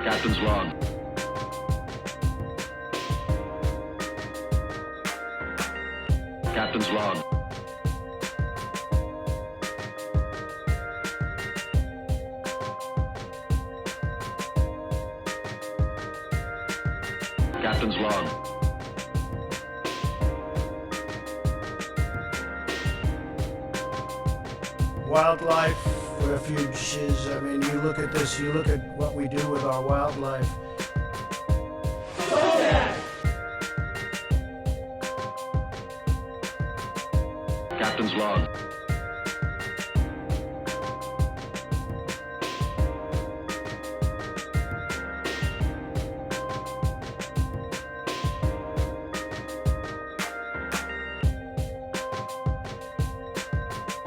Captain's log. Captain's log. Captain's log. Wildlife refuges. I mean, you look at this, you look at what we do with our wildlife. Captain's log.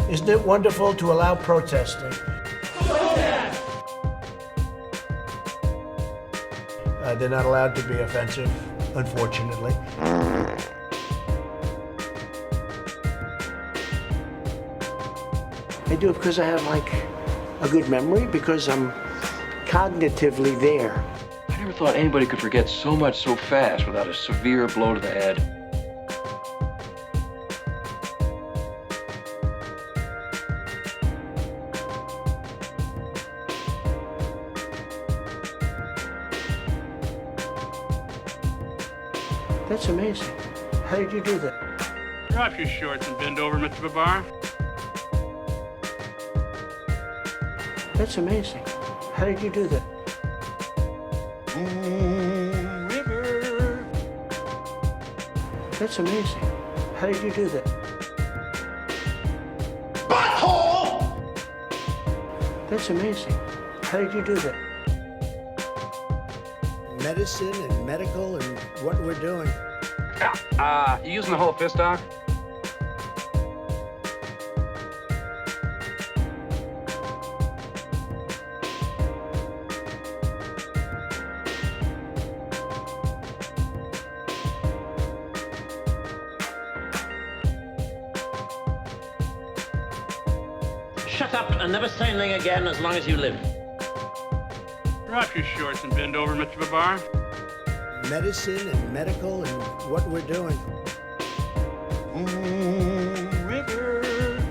Isn't it wonderful to allow protesting? They're not allowed to be offensive, unfortunately. I do it because I have, like, a good memory, because I'm cognitively there. I never thought anybody could forget so much so fast without a severe blow to the head. That's amazing. How did you do that? Drop your shorts and bend over, Mr. Babar. That's amazing. How did you do that? River. That's amazing. How did you do that? Butthole! That's amazing. How did you do that? Medicine and medical and what we're doing. You using the whole fist, Doc? Shut up and never say anything again as long as you live. Drop your shorts and bend over, Mr. Babar. Medicine and medical and what we're doing. River.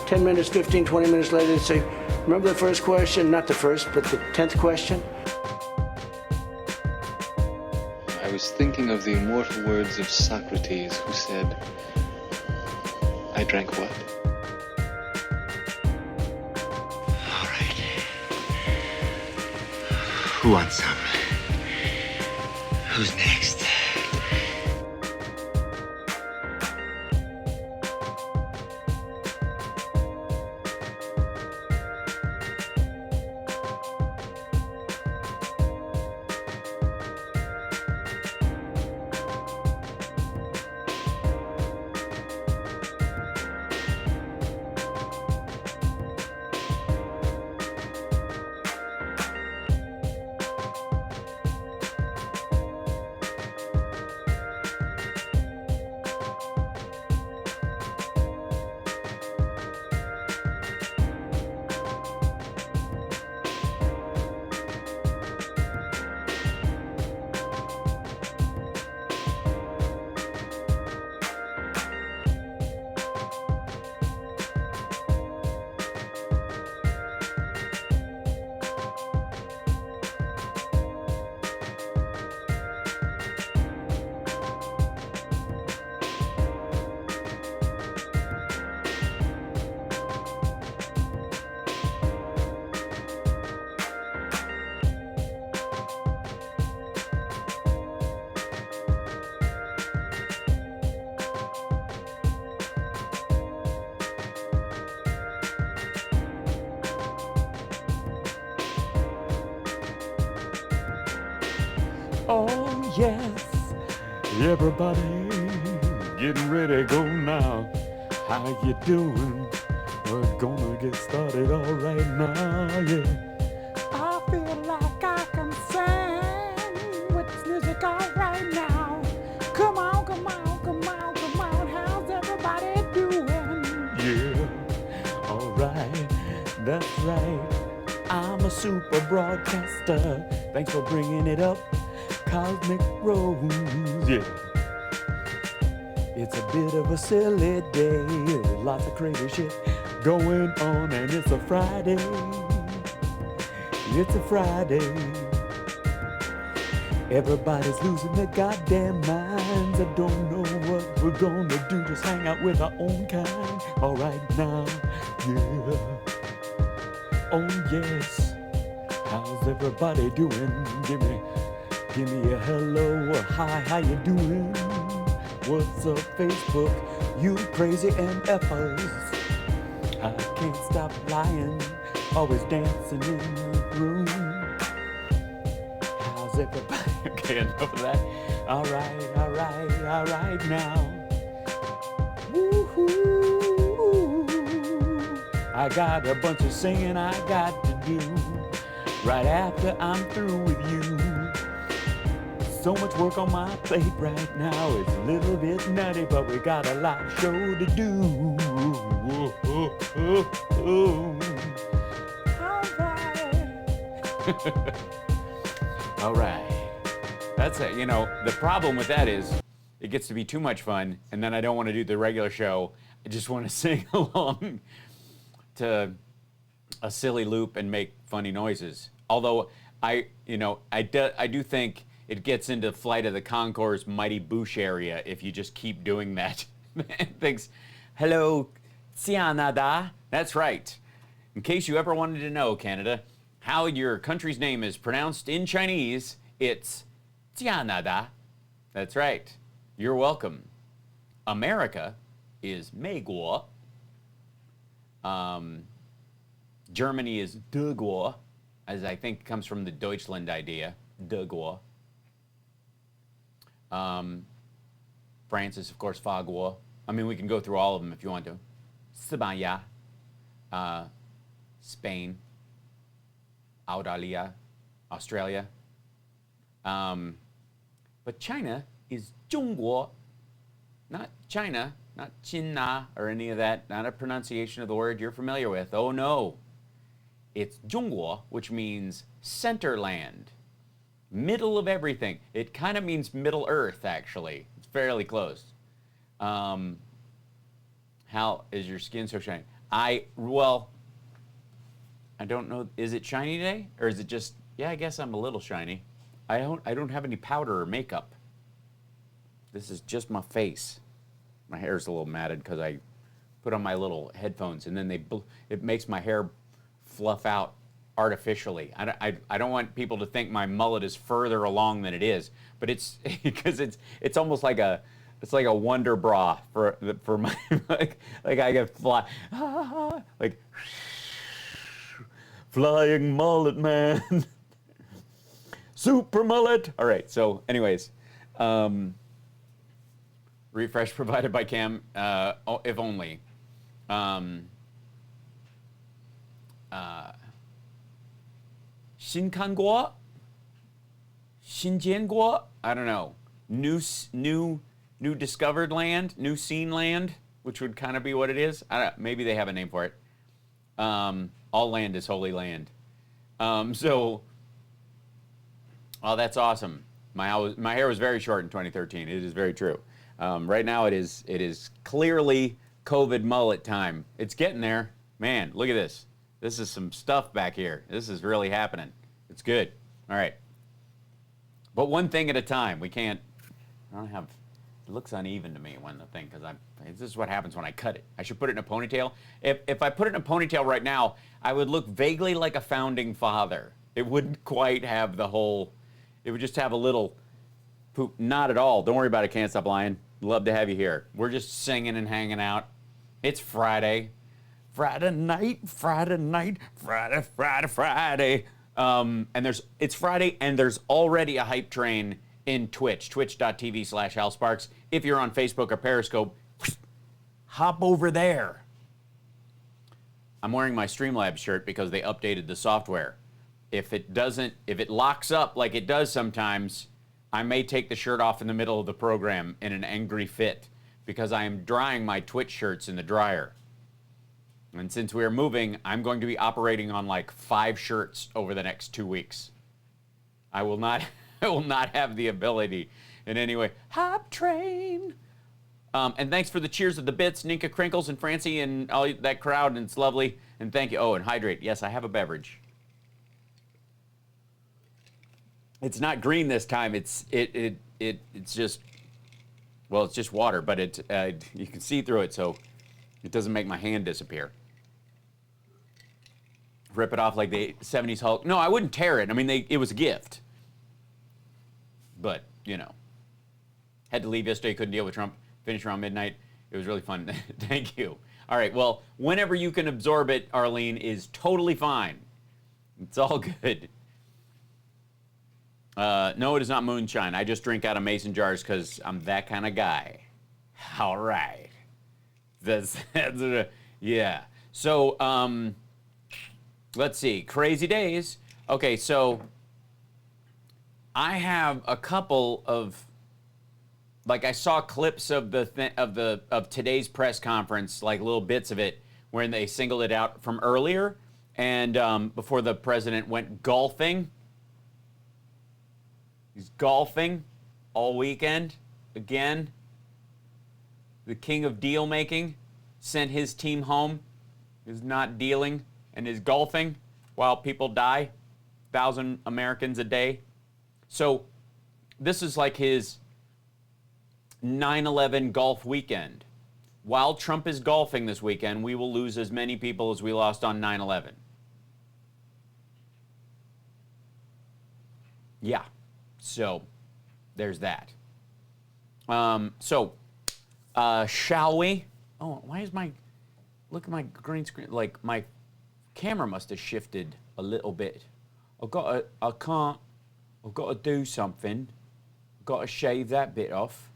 10 minutes, 15, 20 minutes later, they'd say, remember the first question? Not the first, but the 10th question? I was thinking of the immortal words of Socrates, who said, I drank what? All right. Who wants some? Who's next? Oh yes, everybody getting ready to go now. How you doing? We're gonna get started all right now, yeah. I feel like I can sing with this music all right now. Come on, come on, come on, come on, how's everybody doing? Yeah, all right, that's right. I'm a super broadcaster. Thanks for bringing it up, Cosmic Rose. Yeah. It's a bit of a silly day, lots of crazy shit going on, and it's a Friday. It's a Friday. Everybody's losing their goddamn minds. I don't know what we're gonna do, just hang out with our own kind. All right now, yeah. Oh yes. How's everybody doing? Give me a hello, a hi, how you doing? What's up, Facebook? You crazy MFers. I can't stop lying, always dancing in the room. How's everybody? Okay, enough of that. All right now. Woo-hoo. I got a bunch of singing I got to do right after I'm through with you. So much work on my plate right now. It's a little bit nutty, but we got a live show to do. All right. That's it. You know, the problem with that is it gets to be too much fun, and then I don't want to do the regular show. I just want to sing along to a silly loop and make funny noises. Although I do think it gets into Flight of the Conchords' Mighty Boosh area if you just keep doing that. Thanks. Hello, Canada. That's right. In case you ever wanted to know, Canada, how your country's name is pronounced in Chinese, it's Canada. That's right. You're welcome. America is 美国. Germany is 德国, as I think comes from the Deutschland idea, 德国. France is, of course, 法国. I mean, we can go through all of them if you want to. 西班牙, Spain, Australia, Australia. But China is 中国, not China, not China or any of that, not a pronunciation of the word you're familiar with. Oh no. It's 中国, which means center land, middle of everything. It kind of means Middle Earth, actually. It's fairly close. How is your skin so shiny? I don't know. Is it shiny today? Or is it just, yeah, I guess I'm a little shiny. I don't have any powder or makeup. This is just my face. My hair's a little matted because I put on my little headphones, and then it makes my hair fluff out artificially. I don't want people to think my mullet is further along than it is, but it's because it's almost like a wonder bra for my like I get like flying mullet man. Super mullet. All right. So, anyways, refresh provided by Cam. If only. Shinkanguo? Xinjianguo? I don't know. New discovered land? New seen land? Which would kind of be what it is. I don't know. Maybe they have a name for it. All land is holy land. Oh, that's awesome. My hair was very short in 2013. It is very true. Right now it is clearly COVID mullet time. It's getting there. Man, look at this. This is some stuff back here. This is really happening. It's good. All right. But one thing at a time. It looks uneven to me when the thing, because this is what happens when I cut it. I should put it in a ponytail. If I put it in a ponytail right now, I would look vaguely like a founding father. It wouldn't quite have the whole, it would just have a little poop. Not at all. Don't worry about it, Can't Stop Lying. Love to have you here. We're just singing and hanging out. It's Friday. Friday night. It's Friday, and there's already a hype train in Twitch, twitch.tv/HalSparks. If you're on Facebook or Periscope, hop over there. I'm wearing my Streamlabs shirt because they updated the software. If it locks up like it does sometimes, I may take the shirt off in the middle of the program in an angry fit because I am drying my Twitch shirts in the dryer. And since we are moving, I'm going to be operating on like 5 shirts over the next 2 weeks. I will not have the ability in any way. Hop train. And thanks for the cheers of the bits, Ninka Crinkles and Francie and all that crowd, and it's lovely. And thank you. Oh, and hydrate. Yes, I have a beverage. It's not green this time. It's just, well, it's just water, but you can see through it, so it doesn't make my hand disappear. Rip it off like the 70s Hulk. No, I wouldn't tear it. I mean, it was a gift. But, you know, had to leave yesterday, couldn't deal with Trump. Finished around midnight. It was really fun. Thank you. All right, well, whenever you can absorb it, Arlene, is totally fine. It's all good. No, it is not moonshine. I just drink out of mason jars because I'm that kind of guy. All right. That's yeah. So, let's see. Crazy days. Okay, so I have a couple of, like, I saw clips of of today's press conference, like little bits of it, where they singled it out from earlier, and before the president went golfing. He's golfing all weekend again. The king of deal making sent his team home, is not dealing and is golfing while people die, 1,000 Americans a day. So this is like his 9/11 golf weekend. While Trump is golfing this weekend, we will lose as many people as we lost on 9/11. Yeah. So, there's that. Shall we? Oh, why is look at my green screen, like my camera must have shifted a little bit. I've got to do something. I've got to shave that bit off.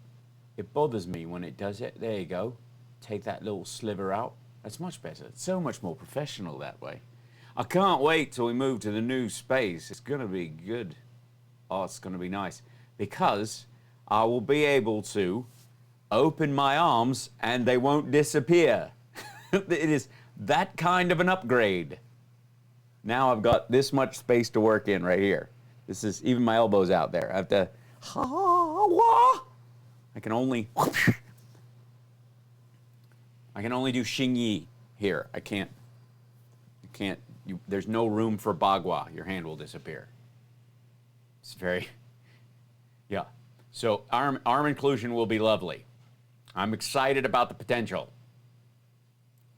It bothers me when it does it. There you go. Take that little sliver out. That's much better. It's so much more professional that way. I can't wait till we move to the new space. It's going to be good. Oh, it's going to be nice, because I will be able to open my arms and they won't disappear. It is that kind of an upgrade. Now I've got this much space to work in right here. This is, even my elbow's out there. I have to, I can only do Xingyi here. I can't, there's no room for Bagua. Your hand will disappear. It's very, yeah. So arm inclusion will be lovely. I'm excited about the potential.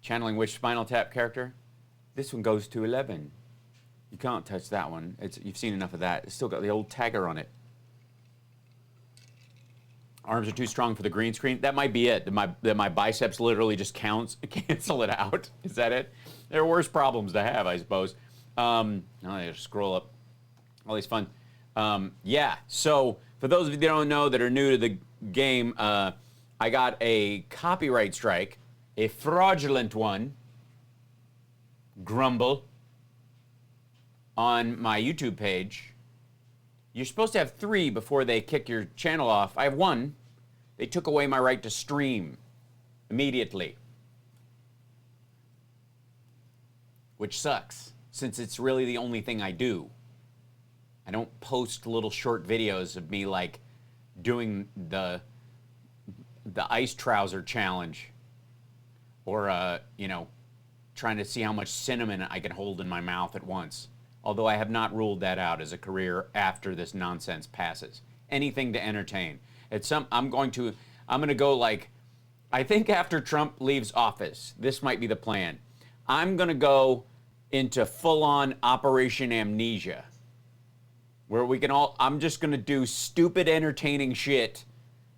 Channeling which Spinal Tap character? This one goes to 11. You can't touch that one. You've seen enough of that. It's still got the old tagger on it. Arms are too strong for the green screen. That might be it. That my biceps literally just cancel it out. Is that it? There are worse problems to have, I suppose. I'll just scroll up. All these fun. Yeah, so for those of you that don't know, that are new to the game, I got a copyright strike, a fraudulent one, grumble, on my YouTube page. You're supposed to have 3 before they kick your channel off. I have 1. They took away my right to stream immediately, which sucks, since it's really the only thing I do. I don't post little short videos of me like doing the ice trouser challenge, or you know, trying to see how much cinnamon I can hold in my mouth at once. Although I have not ruled that out as a career after this nonsense passes. Anything to entertain. I'm going to go like, I think after Trump leaves office, this might be the plan. I'm going to go into full-on Operation Amnesia, where we can I'm just going to do stupid entertaining shit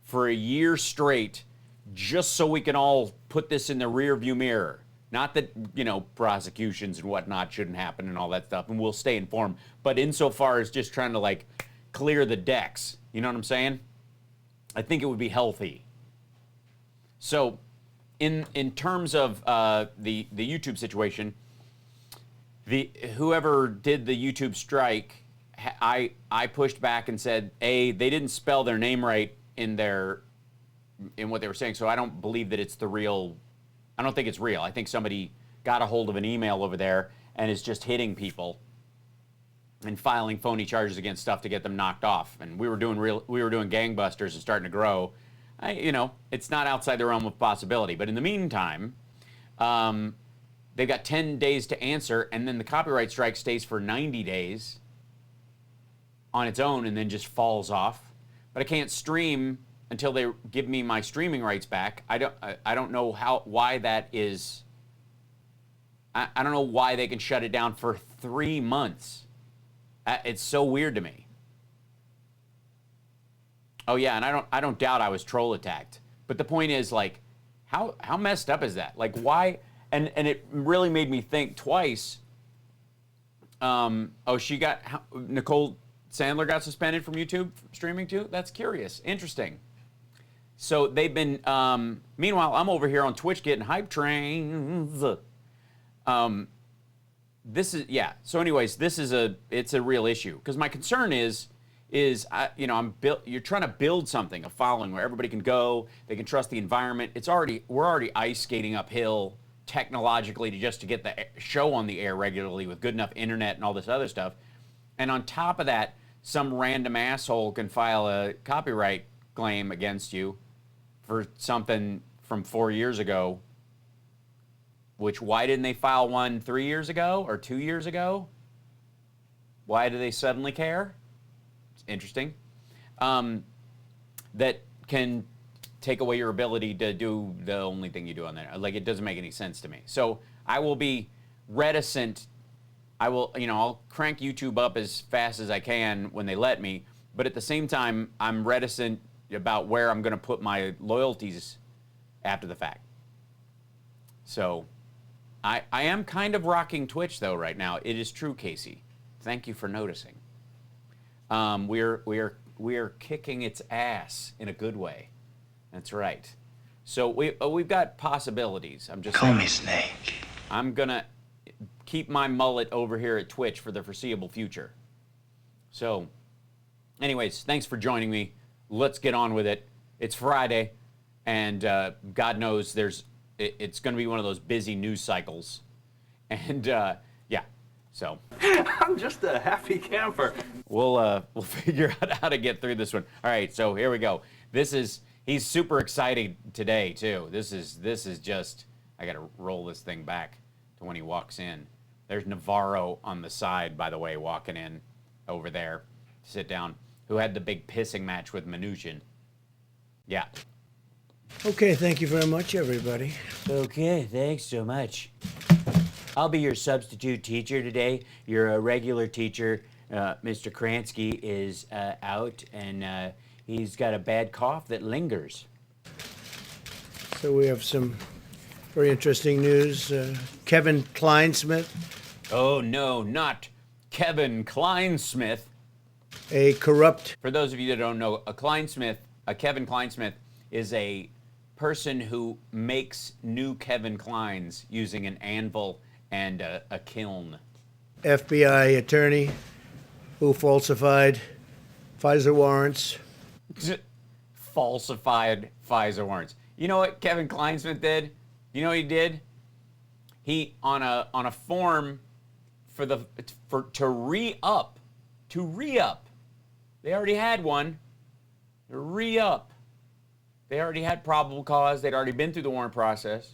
for a year straight, just so we can all put this in the rear view mirror. Not that, you know, prosecutions and whatnot shouldn't happen and all that stuff, and we'll stay informed, but insofar as just trying to, like, clear the decks, you know what I'm saying? I think it would be healthy. So, in terms of the YouTube situation, whoever did the YouTube strike, I pushed back and said, they didn't spell their name right in what they were saying, so I don't believe that it's the real. I don't think it's real. I think somebody got a hold of an email over there and is just hitting people and filing phony charges against stuff to get them knocked off. And we were doing gangbusters and starting to grow. It's not outside the realm of possibility. But in the meantime, they've got 10 days to answer, and then the copyright strike stays for 90 days on its own and then just falls off. But I can't stream until they give me my streaming rights back. I don't know why that is. I don't know why they can shut it down for 3 months. It's so weird to me. Oh yeah, and I don't doubt I was troll attacked. But the point is, like, how messed up is that? Like, why? And it really made me think twice. Nicole Sandler got suspended from YouTube streaming too? That's curious. Interesting. So they've been, meanwhile, I'm over here on Twitch getting hype trains. So anyways, it's a real issue. Because my concern is you're trying to build something, a following where everybody can go, they can trust the environment. We're already ice skating uphill technologically to get the show on the air regularly with good enough internet and all this other stuff. And on top of that, some random asshole can file a copyright claim against you for something from 4 years ago. Which, why didn't they file one 3 years ago or 2 years ago? Why do they suddenly care? It's interesting. That can take away your ability to do the only thing you do on there. Like, it doesn't make any sense to me. So I will be reticent. I'll crank YouTube up as fast as I can when they let me. But at the same time, I'm reticent about where I'm going to put my loyalties after the fact. So I am kind of rocking Twitch, though, right now. It is true, Casey. Thank you for noticing. We are kicking its ass in a good way. That's right. So we've got possibilities. Call me Snake. I'm gonna keep my mullet over here at Twitch for the foreseeable future. So, anyways, thanks for joining me. Let's get on with it. It's Friday, and God knows it's going to be one of those busy news cycles. And, so. I'm just a happy camper. We'll figure out how to get through this one. All right, so here we go. He's super excited today, too. This is just, I got to roll this thing back to when he walks in. There's Navarro on the side, by the way, walking in over there to sit down, who had the big pissing match with Mnuchin. Yeah. Okay, thank you very much, everybody. Okay, thanks so much. I'll be your substitute teacher today. Your regular teacher, Mr. Kransky, is out, and he's got a bad cough that lingers. So we have some very interesting news. Kevin Kleinsmith. Oh, no, not Kevin Kleinsmith. A corrupt... For those of you that don't know, a Kevin Kleinsmith is a person who makes new Kevin Kleins using an anvil and a kiln. FBI attorney who falsified FISA warrants. Falsified FISA warrants. You know what Kevin Kleinsmith did? You know what he did? He on a form to re-up. They already had one. To re-up. They already had probable cause. They'd already been through the warrant process.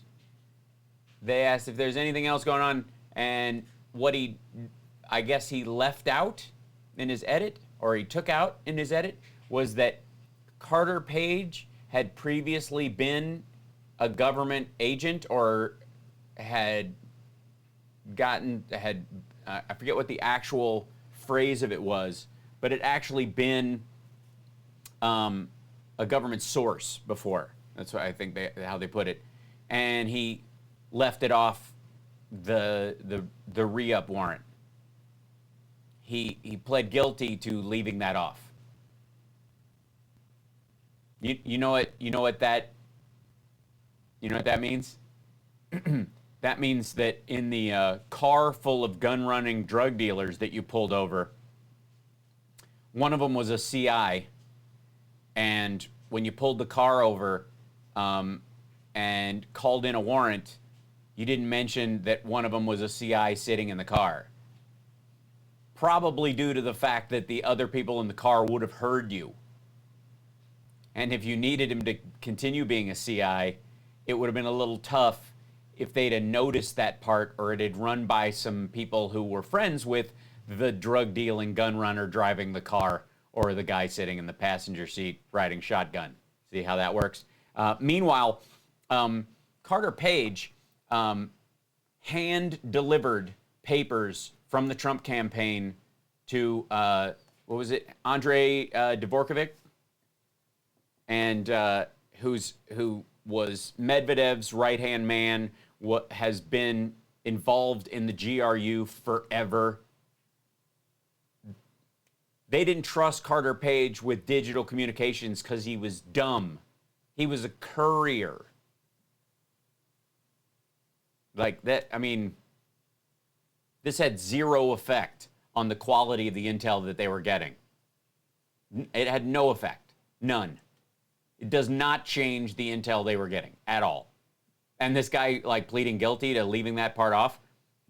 They asked if there's anything else going on, and I guess he left out in his edit, or he took out in his edit, was that Carter Page had previously been a government agent, or I forget what the actual phrase of it was, but it actually been a government source before. That's what I think how they put it. And he left it off the re-up warrant. He pled guilty to leaving that off. You know what that means? That means that in the car full of gun-running drug dealers that you pulled over, one of them was a CI, and when you pulled the car over and called in a warrant, You didn't mention that one of them was a CI sitting in the car. Probably due to the fact that the other people in the car would have heard you. And if you needed him to continue being a CI, it would have been a little tough if they'd have noticed that part, or it had run by some people who were friends with the drug dealing gun runner driving the car, or the guy sitting in the passenger seat riding shotgun. See how that works? Meanwhile, Carter Page hand-delivered papers from the Trump campaign to, what was it, Andrei Dvorkovich, and who was Medvedev's right-hand man, has been involved in the GRU forever. They didn't trust Carter Page with digital communications because he was dumb. He was a courier. Like that, I mean, this had zero effect on the quality of the intel that they were getting. It had no effect. None. It does not change the intel they were getting at all. And this guy, like, pleading guilty to leaving that part off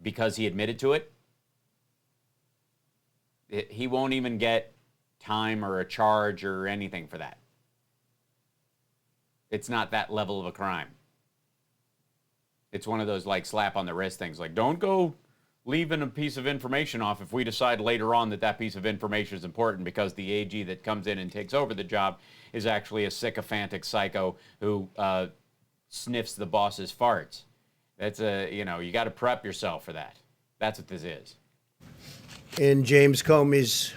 because he admitted to it, he won't even get time or a charge or anything for that. It's not that level of a crime. It's one of those, like, slap on the wrist things. Like, don't go leaving a piece of information off if we decide later on that that piece of information is important because the AG that comes in and takes over the job is actually a sycophantic psycho who sniffs the boss's farts. That's you got to prep yourself for that. That's what this is. In James Comey's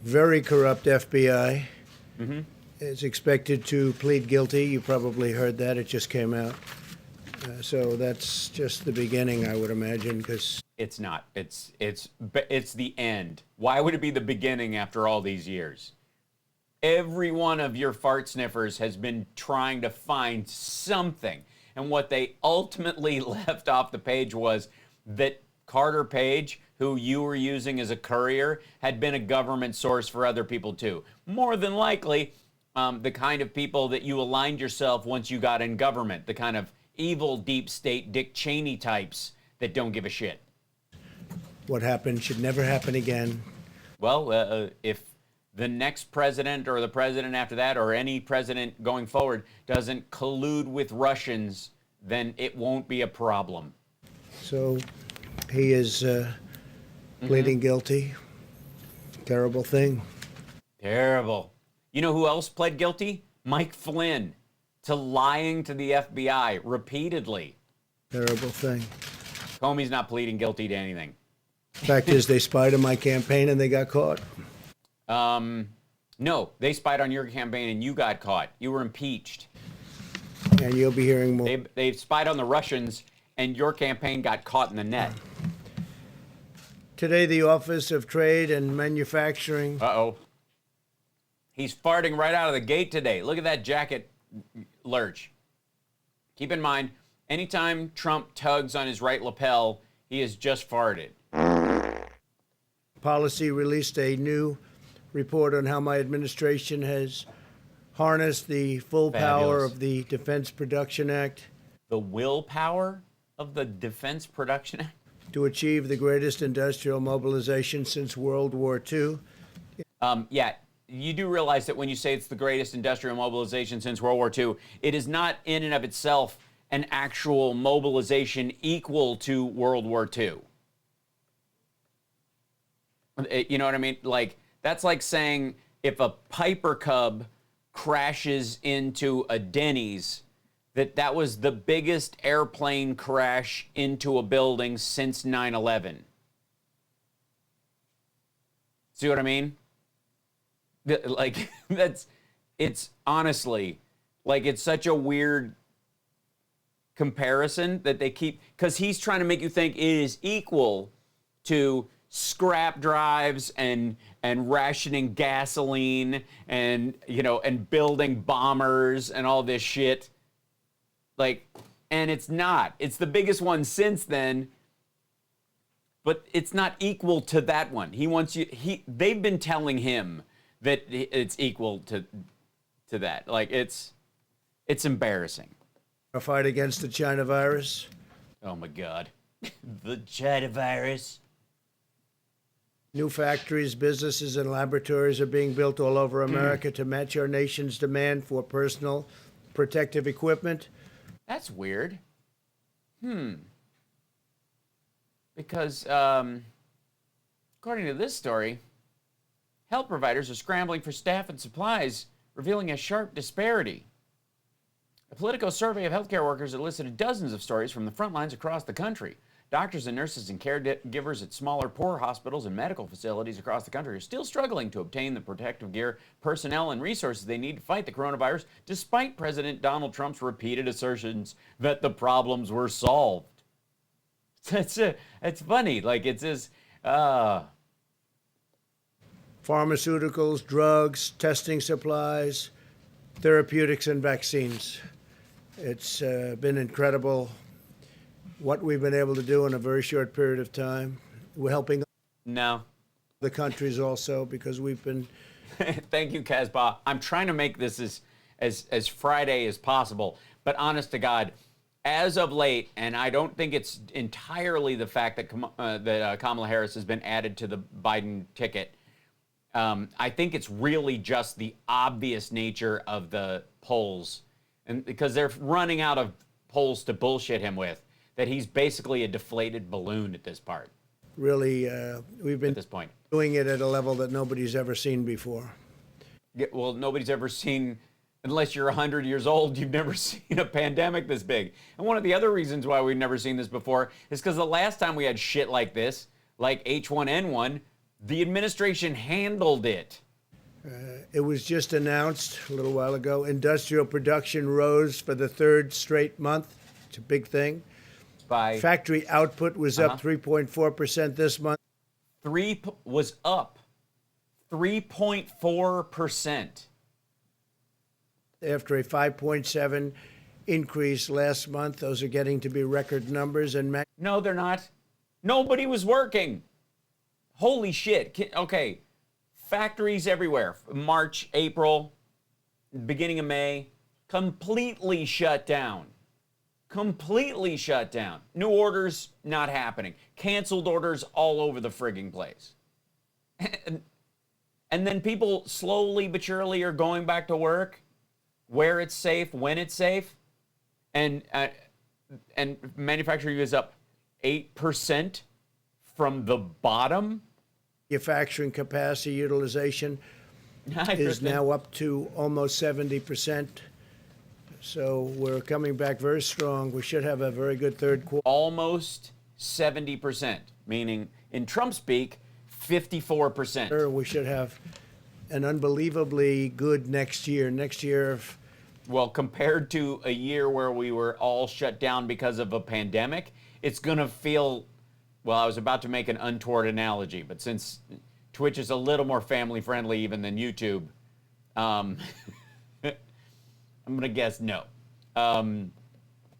very corrupt FBI, is expected to plead guilty. You probably heard that. It just came out. So that's just the beginning, I would imagine, because... It's not. It's the end. Why would it be the beginning after all these years? Every one of your fart sniffers has been trying to find something. And what they ultimately left off the page was that Carter Page, who you were using as a courier, had been a government source for other people too. More than likely, the kind of people that you aligned yourself once you got in government, the kind of evil deep state Dick Cheney types that don't give a shit. What happened should never happen again. Well, if the next president or the president after that or any president going forward doesn't collude with Russians, then it won't be a problem. So he is pleading guilty. Terrible thing. Terrible. You know who else pled guilty? Mike Flynn, to lying to the FBI repeatedly. Terrible thing. Comey's not pleading guilty to anything. Fact is, they spied on my campaign and they got caught. No, they spied on your campaign and you got caught. You were impeached. And you'll be hearing more. They spied on the Russians and your campaign got caught in the net. Today, the Office of Trade and Manufacturing. Uh-oh. He's farting right out of the gate today. Look at that jacket lurch. Keep in mind, anytime Trump tugs on his right lapel, he has just farted. Policy released a new report on how my administration has harnessed the full power of the Defense Production Act. The willpower of the Defense Production Act? To achieve the greatest industrial mobilization since World War II. Yeah, you do realize that when you say it's the greatest industrial mobilization since World War II, it is not in and of itself an actual mobilization equal to World War II. You know what I mean? Like, that's like saying if a Piper Cub crashes into a Denny's, that was the biggest airplane crash into a building since 9/11. See what I mean? Like, it's honestly, like, it's such a weird comparison that they keep, because he's trying to make you think it is equal to scrap drives and rationing gasoline and, you know, and building bombers and all this shit. Like, and it's not. It's the biggest one since then, but it's not equal to that one. He wants you, they've been telling him that it's equal to that. Like, it's embarrassing. A fight against the China virus. Oh my God. The China virus. New factories, businesses, and laboratories are being built all over America to match our nation's demand for personal protective equipment. That's weird. Because, according to this story, health providers are scrambling for staff and supplies, revealing a sharp disparity. A Politico survey of healthcare workers elicited dozens of stories from the front lines across the country. Doctors and nurses and caregivers at smaller, poor hospitals and medical facilities across the country are still struggling to obtain the protective gear, personnel, and resources they need to fight the coronavirus, despite President Donald Trump's repeated assertions that the problems were solved. It's funny. Like, it's this... Pharmaceuticals, drugs, testing supplies, therapeutics, and vaccines. It's been incredible what we've been able to do in a very short period of time. We're helping No. the countries also because we've been... Thank you, Casbah. I'm trying to make this as Friday as possible, but honest to God, as of late, and I don't think it's entirely the fact that Kamala Harris has been added to the Biden ticket. I think it's really just the obvious nature of the polls, and because they're running out of polls to bullshit him with, that he's basically a deflated balloon at this part. Really, we've been At this point. doing it at a level that nobody's ever seen before. Yeah, well, nobody's ever seen, unless you're 100 years old, you've never seen a pandemic this big. And one of the other reasons why we've never seen this before is because the last time we had shit like this, like H1N1, the administration handled it. It was just announced a little while ago. Industrial production rose for the third straight month. It's a big thing. By Factory output was up 3.4% this month. was up 3.4%. After a 5.7 increase last month. Those are getting to be record numbers. And No, they're not. Nobody was working. Holy shit. Okay. Factories everywhere. March, April, beginning of May, completely shut down. Completely shut down. New orders not happening. Canceled orders all over the frigging place. And then people slowly but surely are going back to work where it's safe, when it's safe. And manufacturing is up 8% from the bottom. manufacturing capacity utilization is now up to almost 70%. So we're coming back very strong. We should have a very good third quarter. Almost 70%, meaning in Trump speak, 54%. We should have an unbelievably good next year. Next year, well, compared to a year where we were all shut down because of a pandemic, it's going to feel, well, I was about to make an untoward analogy, but since Twitch is a little more family friendly even than YouTube, I'm going to guess no.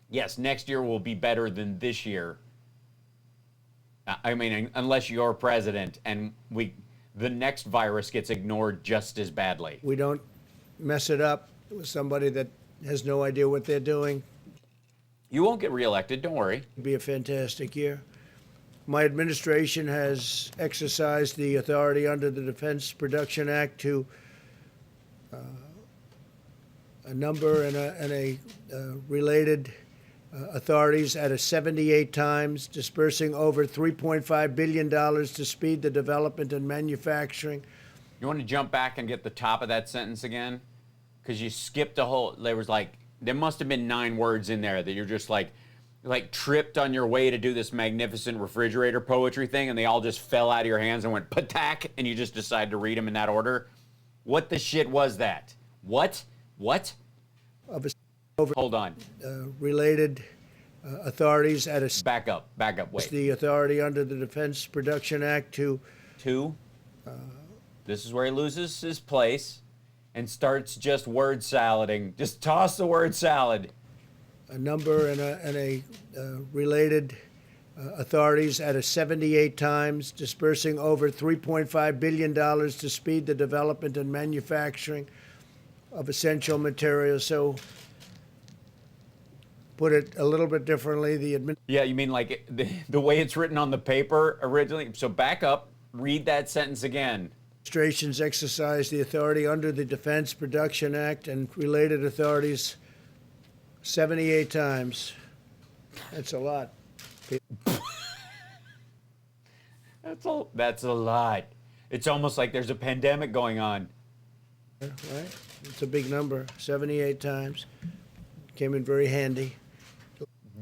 Yes, next year will be better than this year. I mean, unless you're president and the next virus gets ignored just as badly. We don't mess it up with somebody that has no idea what they're doing. You won't get reelected, don't worry. It'll be a fantastic year. My administration has exercised the authority under the Defense Production Act to a number and a related authorities at a 78 times, dispersing over $3.5 billion to speed the development and manufacturing. You want to jump back and get the top of that sentence again? Because you skipped a whole, there must have been 9 words in there that you're just like tripped on your way to do this magnificent refrigerator poetry thing, and they all just fell out of your hands and went patak, and you just decided to read them in that order. What the shit was that? What? Hold on. Related authorities at a... Back up, wait. The authority under the Defense Production Act to... This is where he loses his place and starts just word salading. Just toss the word salad. A number and a related authorities at a 78 times, dispersing over $3.5 billion to speed the development and manufacturing of essential materials. So put it a little bit differently. The Yeah, you mean like the way it's written on the paper originally? So back up, read that sentence again. administrations exercise the authority under the Defense Production Act and related authorities 78 times. That's a lot. That's a lot. It's almost like there's a pandemic going on. Right? It's a big number. 78 times. Came in very handy.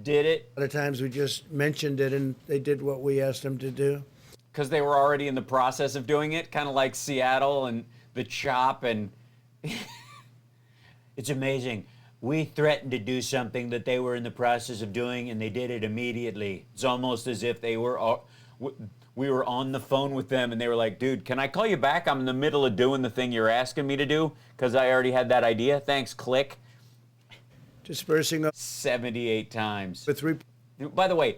Did it? A lot of times we just mentioned it and they did what we asked them to do. Because they were already in the process of doing it, kind of like Seattle and the CHOP and... It's amazing. We threatened to do something that they were in the process of doing, and they did it immediately. It's almost as if they were... We were on the phone with them, and they were like, dude, can I call you back? I'm in the middle of doing the thing you're asking me to do, because I already had that idea. Thanks, click. Dispersing 78 times. with three. By the way,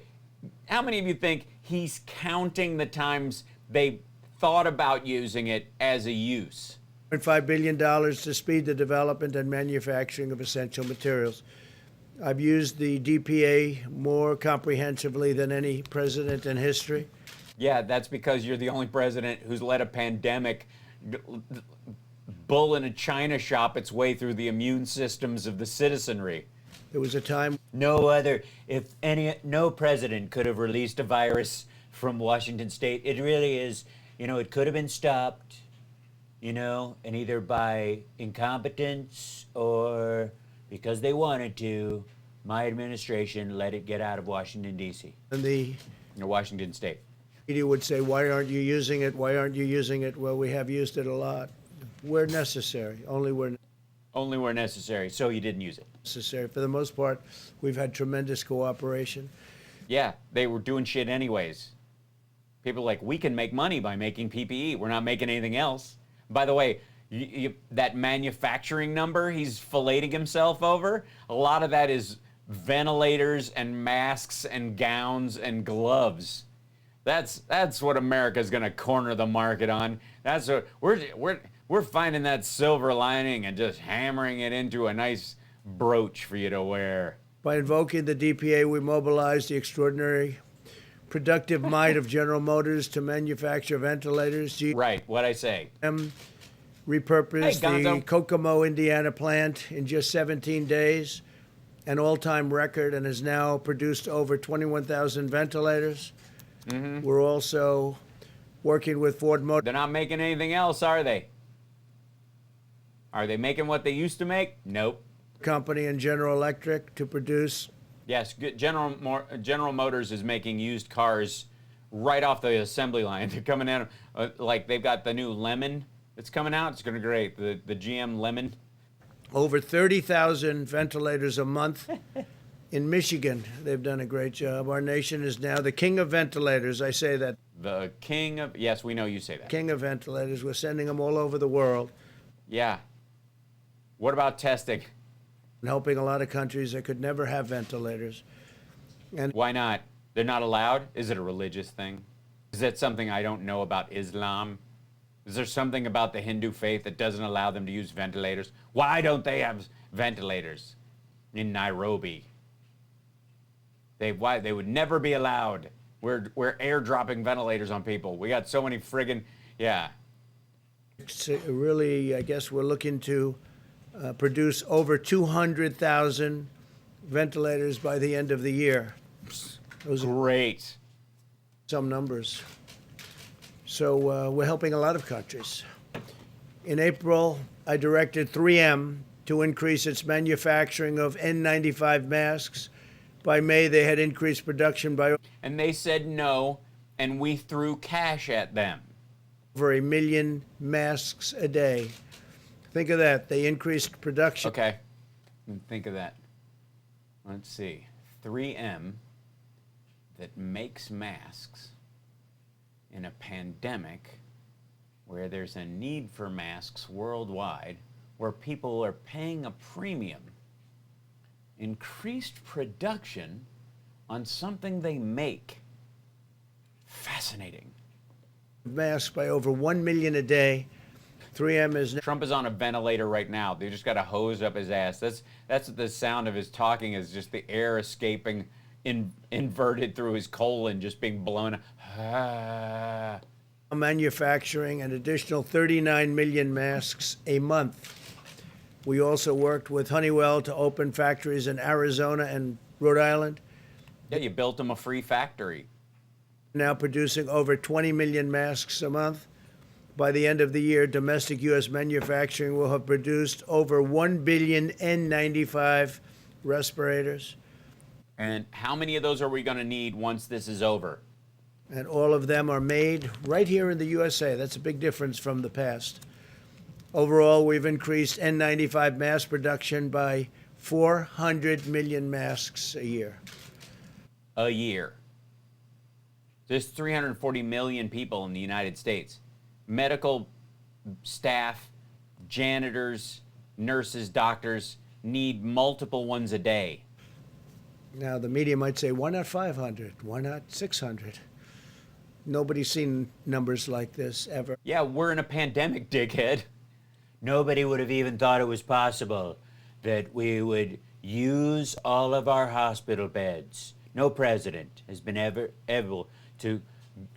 how many of you think he's counting the times they thought about using it as a use? $1.5 billion to speed the development and manufacturing of essential materials. I've used the DPA more comprehensively than any president in history. Yeah, that's because you're the only president who's let a pandemic bull in a china shop its way through the immune systems of the citizenry. There was a time No president could have released a virus from Washington State. It really is, it could have been stopped, and either by incompetence or because they wanted to, my administration let it get out of Washington, D.C. and the Washington State. media would say, why aren't you using it? Why aren't you using it? Well, we have used it a lot. Where necessary, only where necessary, so you didn't use it. necessary. For the most part, we've had tremendous cooperation. Yeah, they were doing shit anyways. People are like, we can make money by making PPE. We're not making anything else. By the way, that manufacturing number he's filleting himself over, a lot of that is ventilators and masks and gowns and gloves. That's what America's gonna corner the market on. That's what we're finding that silver lining and just hammering it into a nice brooch for you to wear. By invoking the DPA, we mobilized the extraordinary productive might of General Motors to manufacture ventilators. Right, what'd I say? GM repurposed Hey, the Gonzo. Kokomo, Indiana plant in just 17 days, an all-time record, and has now produced over 21,000 ventilators. Mm-hmm. We're also working with Ford Motor They're not making anything else, are they? Are they making what they used to make? Nope. Company and General Electric to produce. Yes, General Motors is making used cars right off the assembly line. They're coming in, like they've got the new Lemon that's coming out. It's going to be great, the GM Lemon. Over 30,000 ventilators a month. In Michigan, they've done a great job. Our nation is now the king of ventilators. I say that. The king of, yes, we know you say that. King of ventilators. We're sending them all over the world. Yeah. What about testing? And helping a lot of countries that could never have ventilators. And Why not? They're not allowed? Is it a religious thing? Is that something I don't know about Islam? Is there something about the Hindu faith that doesn't allow them to use ventilators? Why don't they have ventilators in Nairobi? They would never be allowed. We're airdropping ventilators on people. We got so many friggin', yeah. it's really, I guess we're looking to produce over 200,000 ventilators by the end of the year. Those are Great. some numbers. So we're helping a lot of countries. In April, I directed 3M to increase its manufacturing of N95 masks. By May, they had increased production by And they said no, and we threw cash at them. over 1 million masks a day. Think of that. They increased production. Okay. Think of that. Let's see. 3M that makes masks in a pandemic where there's a need for masks worldwide, where people are paying a premium, increased production on something they make. Fascinating. Masks by over 1 million a day. 3M is Trump is on a ventilator right now. They just got a hose up his ass. That's the sound of his talking, is just the air escaping inverted through his colon, just being blown. manufacturing an additional 39 million masks a month. We also worked with Honeywell to open factories in Arizona and Rhode Island. Yeah, you built them a free factory. Now producing over 20 million masks a month. By the end of the year, domestic U.S. manufacturing will have produced over 1 billion N95 respirators. And how many of those are we going to need once this is over? And all of them are made right here in the USA. That's a big difference from the past. Overall, we've increased N95 mass production by 400 million masks a year. A year. There's 340 million people in the United States. Medical staff, janitors, nurses, doctors need multiple ones a day. Now, the media might say, why not 500? Why not 600? Nobody's seen numbers like this ever. Yeah, we're in a pandemic, dickhead. Nobody would have even thought it was possible that we would use all of our hospital beds. No president has been ever able to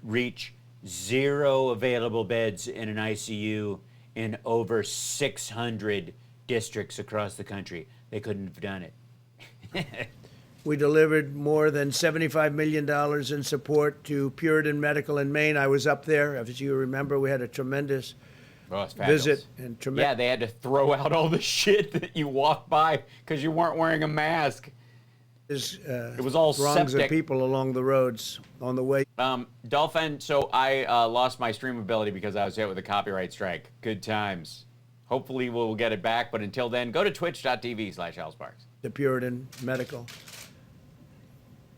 reach 0 available beds in an ICU in over 600 districts across the country. They couldn't have done it. We delivered more than $75 million in support to Puritan Medical in Maine. I was up there. As you remember, we had a tremendous visit. And yeah, they had to throw out all the shit that you walked by because you weren't wearing a mask. It was all throngs septic. of people along the roads on the way. Dolphin, so I lost my streamability because I was hit with a copyright strike. Good times. Hopefully we'll get it back, but until then, go to twitch.tv/AlSparks. The Puritan Medical.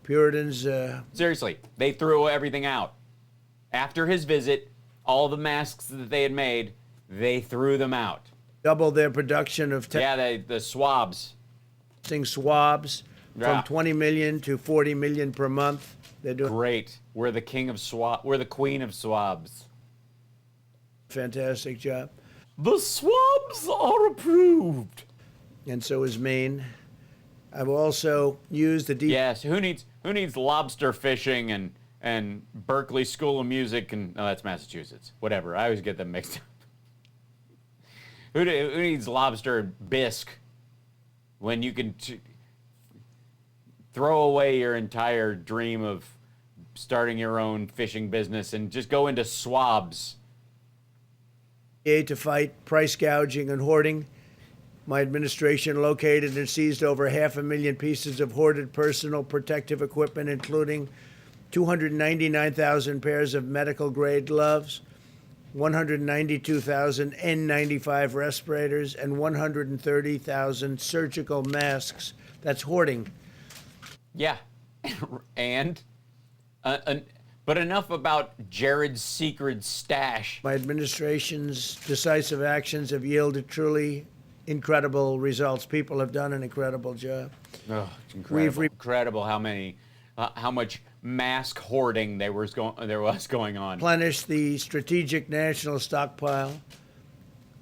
Puritans... Seriously, they threw everything out. After his visit, all the masks that they had made, they threw them out. Doubled their production of... the swabs. Swabs from 20 million to 40 million per month. They're doing great. We're the king of swab. We're the queen of swabs. Fantastic job. The swabs are approved. And so is Maine. I've also used the... Yes, who needs lobster fishing and Berkeley School of Music and... Oh, that's Massachusetts. Whatever, I always get them mixed up. Who needs lobster and bisque when you can throw away your entire dream of starting your own fishing business and just go into swabs? To fight price gouging and hoarding. My administration located and seized over 500,000 pieces of hoarded personal protective equipment, including 299,000 pairs of medical-grade gloves, 192,000 N95 respirators, and 130,000 surgical masks. That's hoarding. Yeah, and... but enough about Jared's secret stash. My administration's decisive actions have yielded truly incredible results. People have done an incredible job. Oh, it's incredible. Incredible how much mask hoarding there was going on. Replenished the strategic national stockpile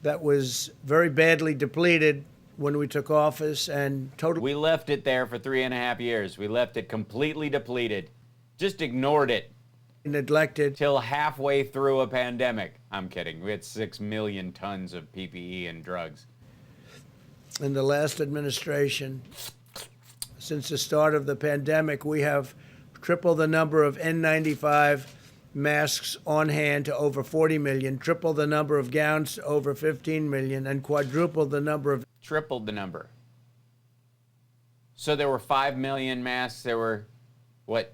that was very badly depleted when we took office and totally... We left it there for 3.5 years. We left it completely depleted. Just ignored it. Neglected. Till halfway through a pandemic. I'm kidding. We had 6 million tons of PPE and drugs. In the last administration, since the start of the pandemic, we have tripled the number of N95 masks on hand to over 40 million, tripled the number of gowns to over 15 million, and quadrupled the number of... Tripled the number. So there were 5 million masks. There were, what,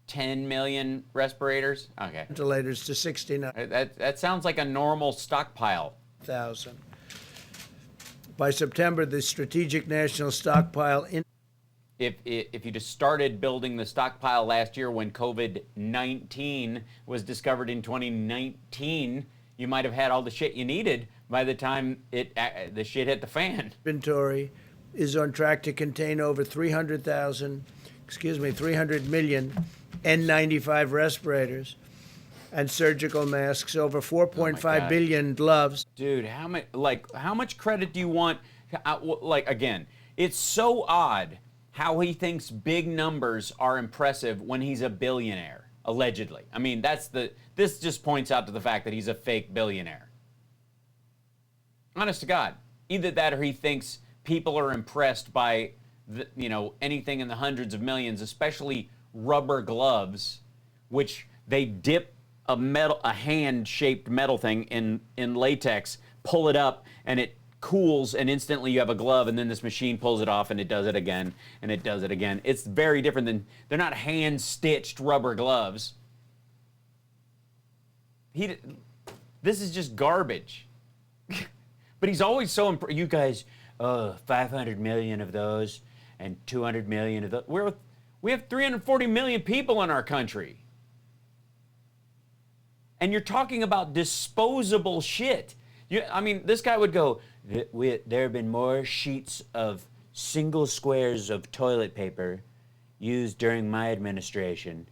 10 million respirators? Okay. Ventilators to 69. That sounds like a normal stockpile. 1,000. By September, the strategic national stockpile... If you just started building the stockpile last year when COVID-19 was discovered in 2019, you might have had all the shit you needed by the time the shit hit the fan. Inventory is on track to contain over 300 million N95 respirators. and surgical masks, over 4.5 God. billion gloves. Dude, how much credit do you want? Like, again, it's so odd how he thinks big numbers are impressive when he's a billionaire, allegedly. I mean, this just points out to the fact that he's a fake billionaire. Honest to God. Either that or he thinks people are impressed by anything in the hundreds of millions, especially rubber gloves, which they dip a hand-shaped metal thing in latex, pull it up, and it cools, and instantly you have a glove, and then this machine pulls it off, and it does it again, and it does it again. It's very different than, they're not hand-stitched rubber gloves. This is just garbage. But he's always so you guys, 500 million of those, and 200 million of those. We have 340 million people in our country. And you're talking about disposable shit. I mean, this guy would go, there have been more sheets of single squares of toilet paper used during my administration.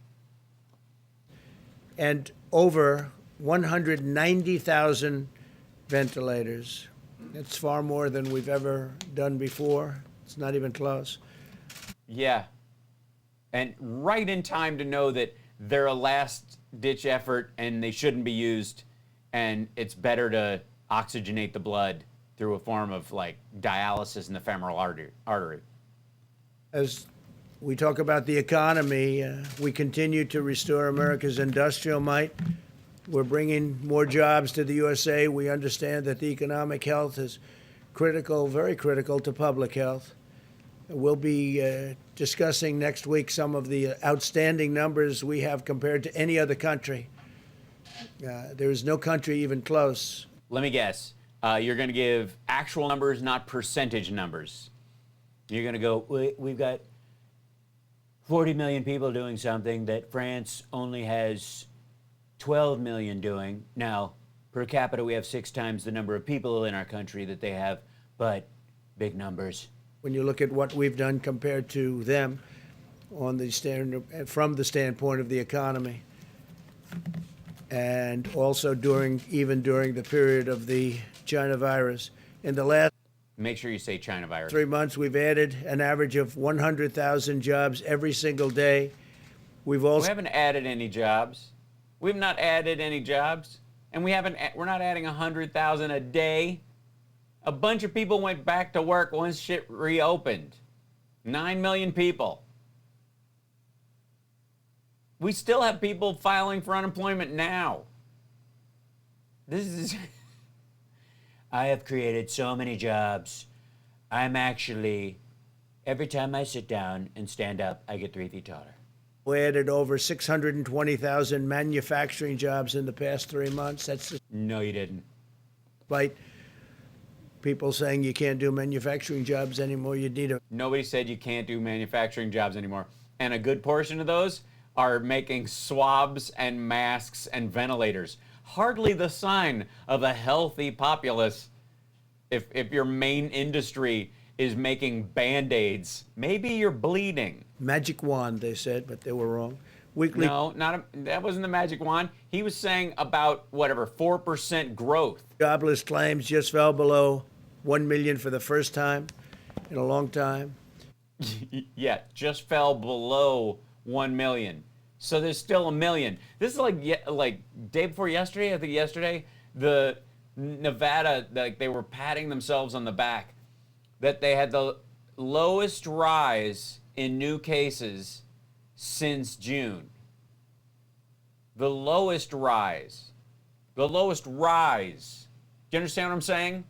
And over 190,000 ventilators. It's far more than we've ever done before. It's not even close. Yeah. And right in time to know that they're a last-ditch effort and they shouldn't be used, and it's better to oxygenate the blood through a form of, like, dialysis in the femoral artery. As we talk about the economy, we continue to restore America's industrial might. We're bringing more jobs to the USA. We understand that the economic health is critical, very critical to public health. We'll be discussing next week some of the outstanding numbers we have compared to any other country. There is no country even close. Let me guess. You're going to give actual numbers, not percentage numbers. You're going to go, we've got 40 million people doing something that France only has 12 million doing. Now, per capita, we have 6 times the number of people in our country that they have, but big numbers. When you look at what we've done compared to them on the from the standpoint of the economy, and also even during the period of the China virus. In the last Make sure you say China virus. 3 months, we've added an average of 100,000 jobs every single day. We haven't added any jobs. We've not added any jobs, and we're not adding 100,000 a day. A bunch of people went back to work once shit reopened. 9 million people. We still have people filing for unemployment now. This is... I have created so many jobs. I'm actually, every time I sit down and stand up, I get 3 feet taller. We added over 620,000 manufacturing jobs in the past 3 months. That's No, you didn't. despite people saying you can't do manufacturing jobs anymore. You need a... Nobody said you can't do manufacturing jobs anymore. And a good portion of those are making swabs and masks and ventilators. Hardly the sign of a healthy populace if your main industry is making Band-Aids. Maybe you're bleeding. Magic wand, they said, but they were wrong. No, that wasn't the magic wand. He was saying about, 4% growth. Jobless claims just fell below 1 million for the first time in a long time. Yeah, just fell below 1 million. So there's still 1 million. This is like day before yesterday, I think yesterday, the Nevada, they were patting themselves on the back that they had the lowest rise in new cases since June. The lowest rise. The lowest rise. Do you understand what I'm saying?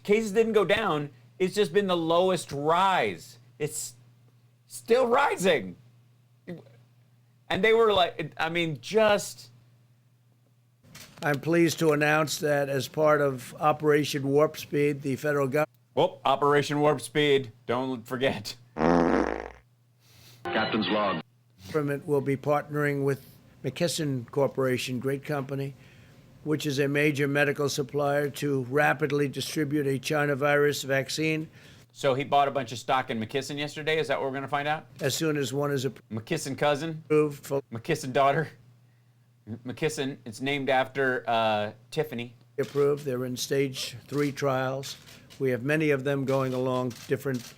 Cases didn't go down. It's just been the lowest rise. It's still rising. And they were I'm pleased to announce that as part of Operation Warp Speed, the federal Operation Warp Speed. Don't forget. Captain's log. government will be partnering with McKesson Corporation, great company, which is a major medical supplier, to rapidly distribute a China virus vaccine So he bought a bunch of stock in McKisson yesterday. Is that what we're going to find out? As soon as one is McKisson cousin, approved, McKisson daughter. McKisson. It's named after Tiffany. approved. They're in stage 3 trials. We have many of them going along different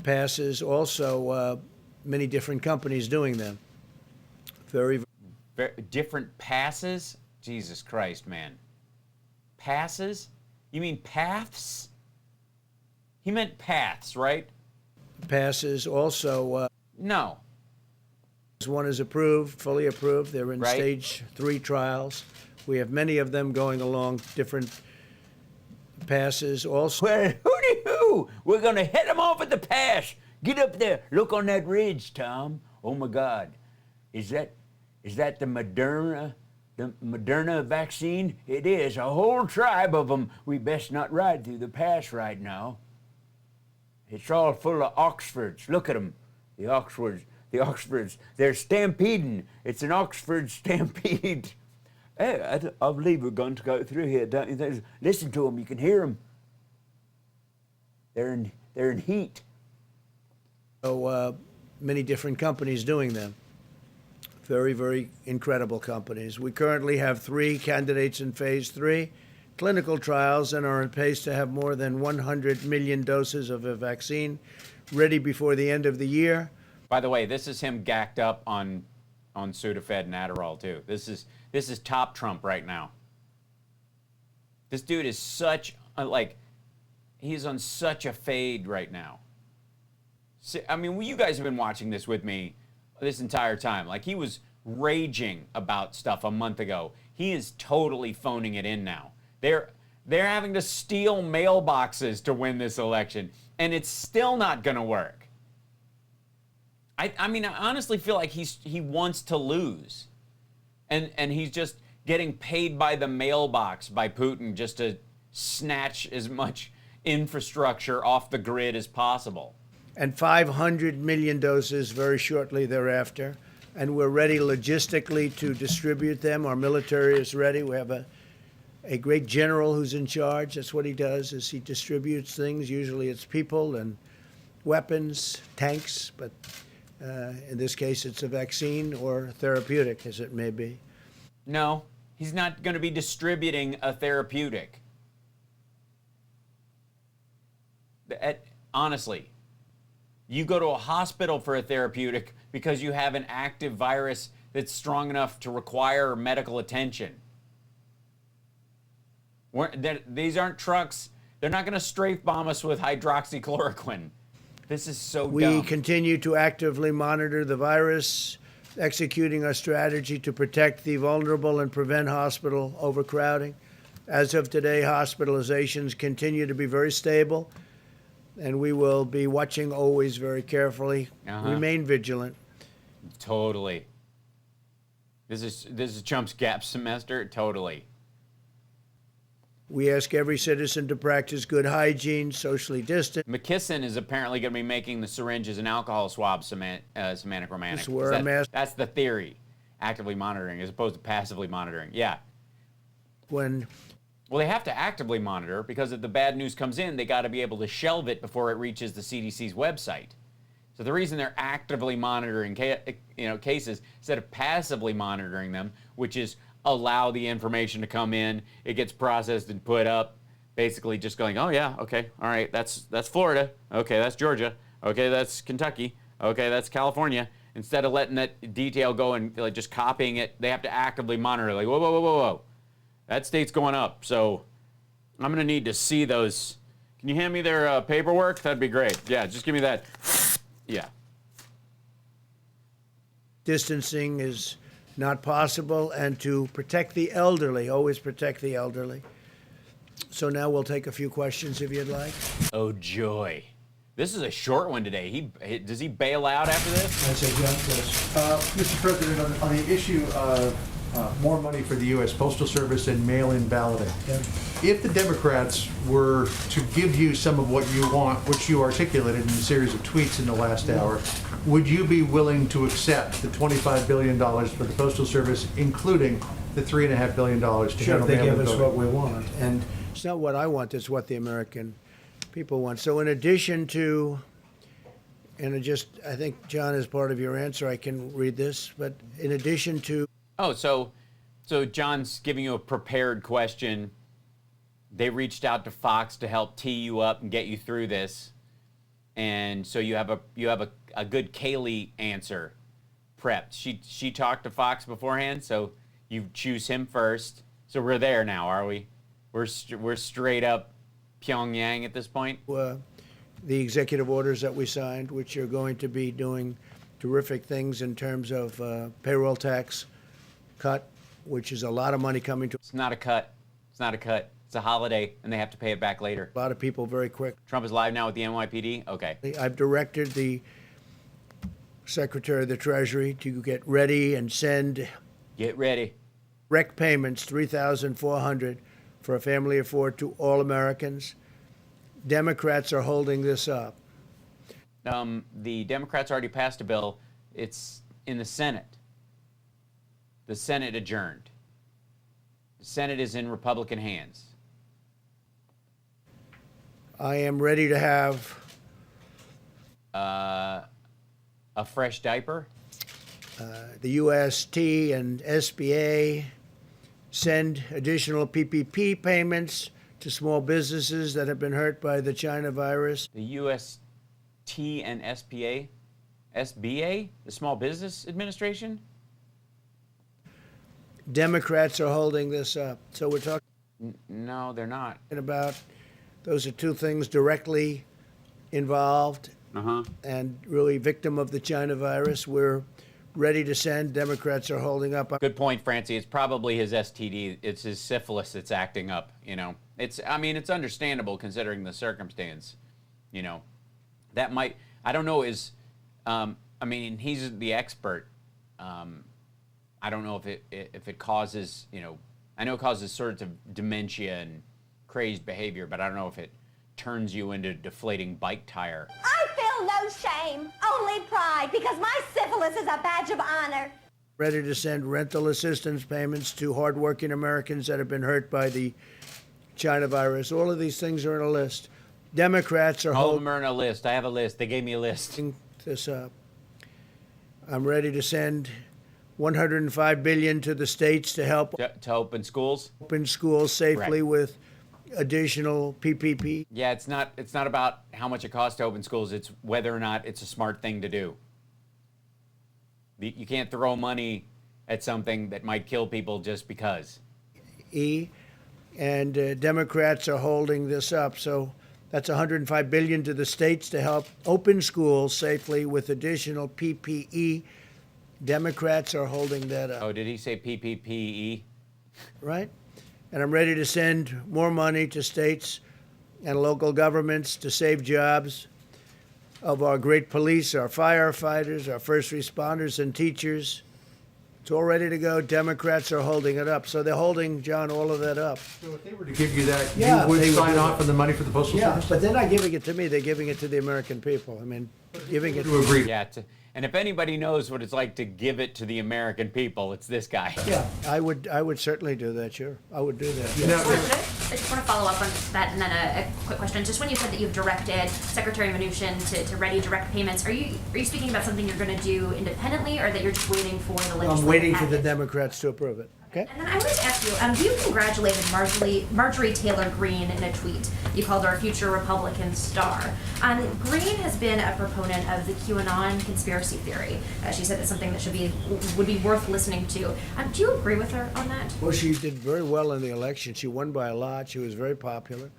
passes. Also, many different companies doing them. Very Different passes? Jesus Christ, man. Passes? You mean paths? He meant paths, right? passes. Also, No. one is approved, fully approved. They're in Right. stage 3 trials. We have many of them going along different passes. Also, Well, hooty-hoo! We're gonna hit them off at the pass. Get up there. Look on that ridge, Tom. Oh my God, is that the Moderna vaccine? It is. A whole tribe of them. We best not ride through the pass right now. It's all full of Oxfords. Look at them. The Oxfords. They're stampeding. It's an Oxford stampede. Hey, I believe we're going to go through here, don't you think? Listen to them. You can hear them. They're in heat. so many different companies doing them. Very, very incredible companies. We currently have 3 candidates in phase 3 clinical trials and are on pace to have more than 100 million doses of a vaccine ready before the end of the year. By the way, this is him gacked up on Sudafed and Adderall too. This is top Trump right now. This dude is such he's on such a fade right now. I mean, you guys have been watching this with me this entire time. Like, he was raging about stuff a month ago. He is totally phoning it in now. They're having to steal mailboxes to win this election, and it's still not going to work. I mean, I honestly feel like he wants to lose, and he's just getting paid by the mailbox by Putin just to snatch as much infrastructure off the grid as possible. And 500 million doses very shortly thereafter. And we're ready logistically to distribute them. Our military is ready. We have a great general who's in charge. That's what he does, is he distributes things. Usually it's people and weapons, tanks, but in this case it's a vaccine or therapeutic, as it may be. No, he's not going to be distributing a therapeutic. Honestly, you go to a hospital for a therapeutic because you have an active virus that's strong enough to require medical attention. These aren't trucks. They're not going to strafe bomb us with hydroxychloroquine. This is so dumb. We continue to actively monitor the virus, executing our strategy to protect the vulnerable and prevent hospital overcrowding. As of today, hospitalizations continue to be very stable, and we will be watching always very carefully. Remain vigilant. Totally. This is Trump's gap semester. Totally. We ask every citizen to practice good hygiene, socially distant. McKisson is apparently going to be making the syringes and alcohol swabs semantic romantic. Just wear a mask. That's the theory. Actively monitoring as opposed to passively monitoring. Yeah. Well, they have to actively monitor because if the bad news comes in, they got to be able to shelve it before it reaches the CDC's website. So the reason they're actively monitoring cases instead of passively monitoring them, which is allow the information to come in, it gets processed and put up, basically just going, oh yeah, okay, all right, that's Florida, okay, that's Georgia, okay, that's Kentucky, okay, that's California. Instead of letting that detail go and just copying it, they have to actively monitor, like, whoa. That state's going up, so I'm gonna need to see those. Can you hand me their paperwork? That'd be great. Yeah, just give me that. Yeah. distancing is not possible, and to protect the elderly, always protect the elderly. So now we'll take a few questions if you'd like. Oh, joy. This is a short one today. Does he bail out after this? That's a young Mr. President, on the issue of more money for the U.S. Postal Service and mail-in balloting, if the Democrats were to give you some of what you want, which you articulated in a series of tweets in the last hour, would you be willing to accept the $25 billion for the Postal Service, including the $3.5 billion to Sure, handle they mail-in give us voting? what we want. And it's not what I want, it's what the American people want. So in addition to, and I think, John, as part of your answer, I can read this, but in addition to. Oh, so John's giving you a prepared question. They reached out to Fox to help tee you up and get you through this. And so you have a good Kaylee answer prepped. She talked to Fox beforehand, so you choose him first. So we're there now, are we? We're straight up Pyongyang at this point. The executive orders that we signed, which are going to be doing terrific things in terms of payroll tax cut, which is a lot of money coming to. It's not a cut. It's not a cut. It's a holiday, and they have to pay it back later. A lot of people very quick. Trump is live now with the NYPD? Okay. I've directed the Secretary of the Treasury to get ready and send. Get ready. Direct payments, $3,400 for a family of four to all Americans. Democrats are holding this up. The Democrats already passed a bill. It's in the Senate. The Senate adjourned. The Senate is in Republican hands. I am ready to have a fresh diaper. The UST and SBA send additional PPP payments to small businesses that have been hurt by the China virus. The UST and SBA, the Small Business Administration? Democrats are holding this up. So we're talking. No, they're not. About those are two things directly involved Uh-huh. and really victim of the China virus. We're ready to send. Democrats are holding up. Good point, Francie. It's probably his STD. It's his syphilis that's acting up, It's understandable considering the circumstance, That might, I don't know, he's the expert. I don't know if it causes, I know it causes sorts of dementia and crazed behavior, but I don't know if it turns you into a deflating bike tire. I feel no shame, only pride, because my syphilis is a badge of honor. Ready to send rental assistance payments to hardworking Americans that have been hurt by the China virus. All of these things are in a list. Democrats are All of them are in a list. I have a list. They gave me a list. This up. I'm ready to send $105 billion to the states to help to open schools. Open schools safely Right. with additional PPP. Yeah, it's not about how much it costs to open schools. It's whether or not it's a smart thing to do. You can't throw money at something that might kill people just because. And Democrats are holding this up. So that's $105 billion to the states to help open schools safely with additional PPE. Democrats are holding that up. Oh, did he say PPPE? Right? And I'm ready to send more money to states and local governments to save jobs of our great police, our firefighters, our first responders, and teachers. It's all ready to go. Democrats are holding it up. So they're holding, John, all of that up. So if they were to give you that, Yeah, you would they would sign do off that. on the money for the Postal Service? But they're not giving it to me. They're giving it to the American people. I mean, giving it to agree. Yeah, and if anybody knows what it's like to give it to the American people, it's this guy. Yeah, I would certainly do that, sure. I would do that. I just want to follow up on that and then a quick question. Just when you said that you've directed Secretary Mnuchin to ready direct payments, are you speaking about something you're going to do independently or that you're just waiting for the legislative I'm waiting for the package? Democrats to approve it. Okay. And then I wanted to ask you, you congratulated Marjorie Taylor Greene in a tweet. You called her a future Republican star. Greene has been a proponent of the QAnon conspiracy theory. She said it's something that would be worth listening to. Do you agree with her on that? Well, she did very well in the election. She won by a lot. She was very popular.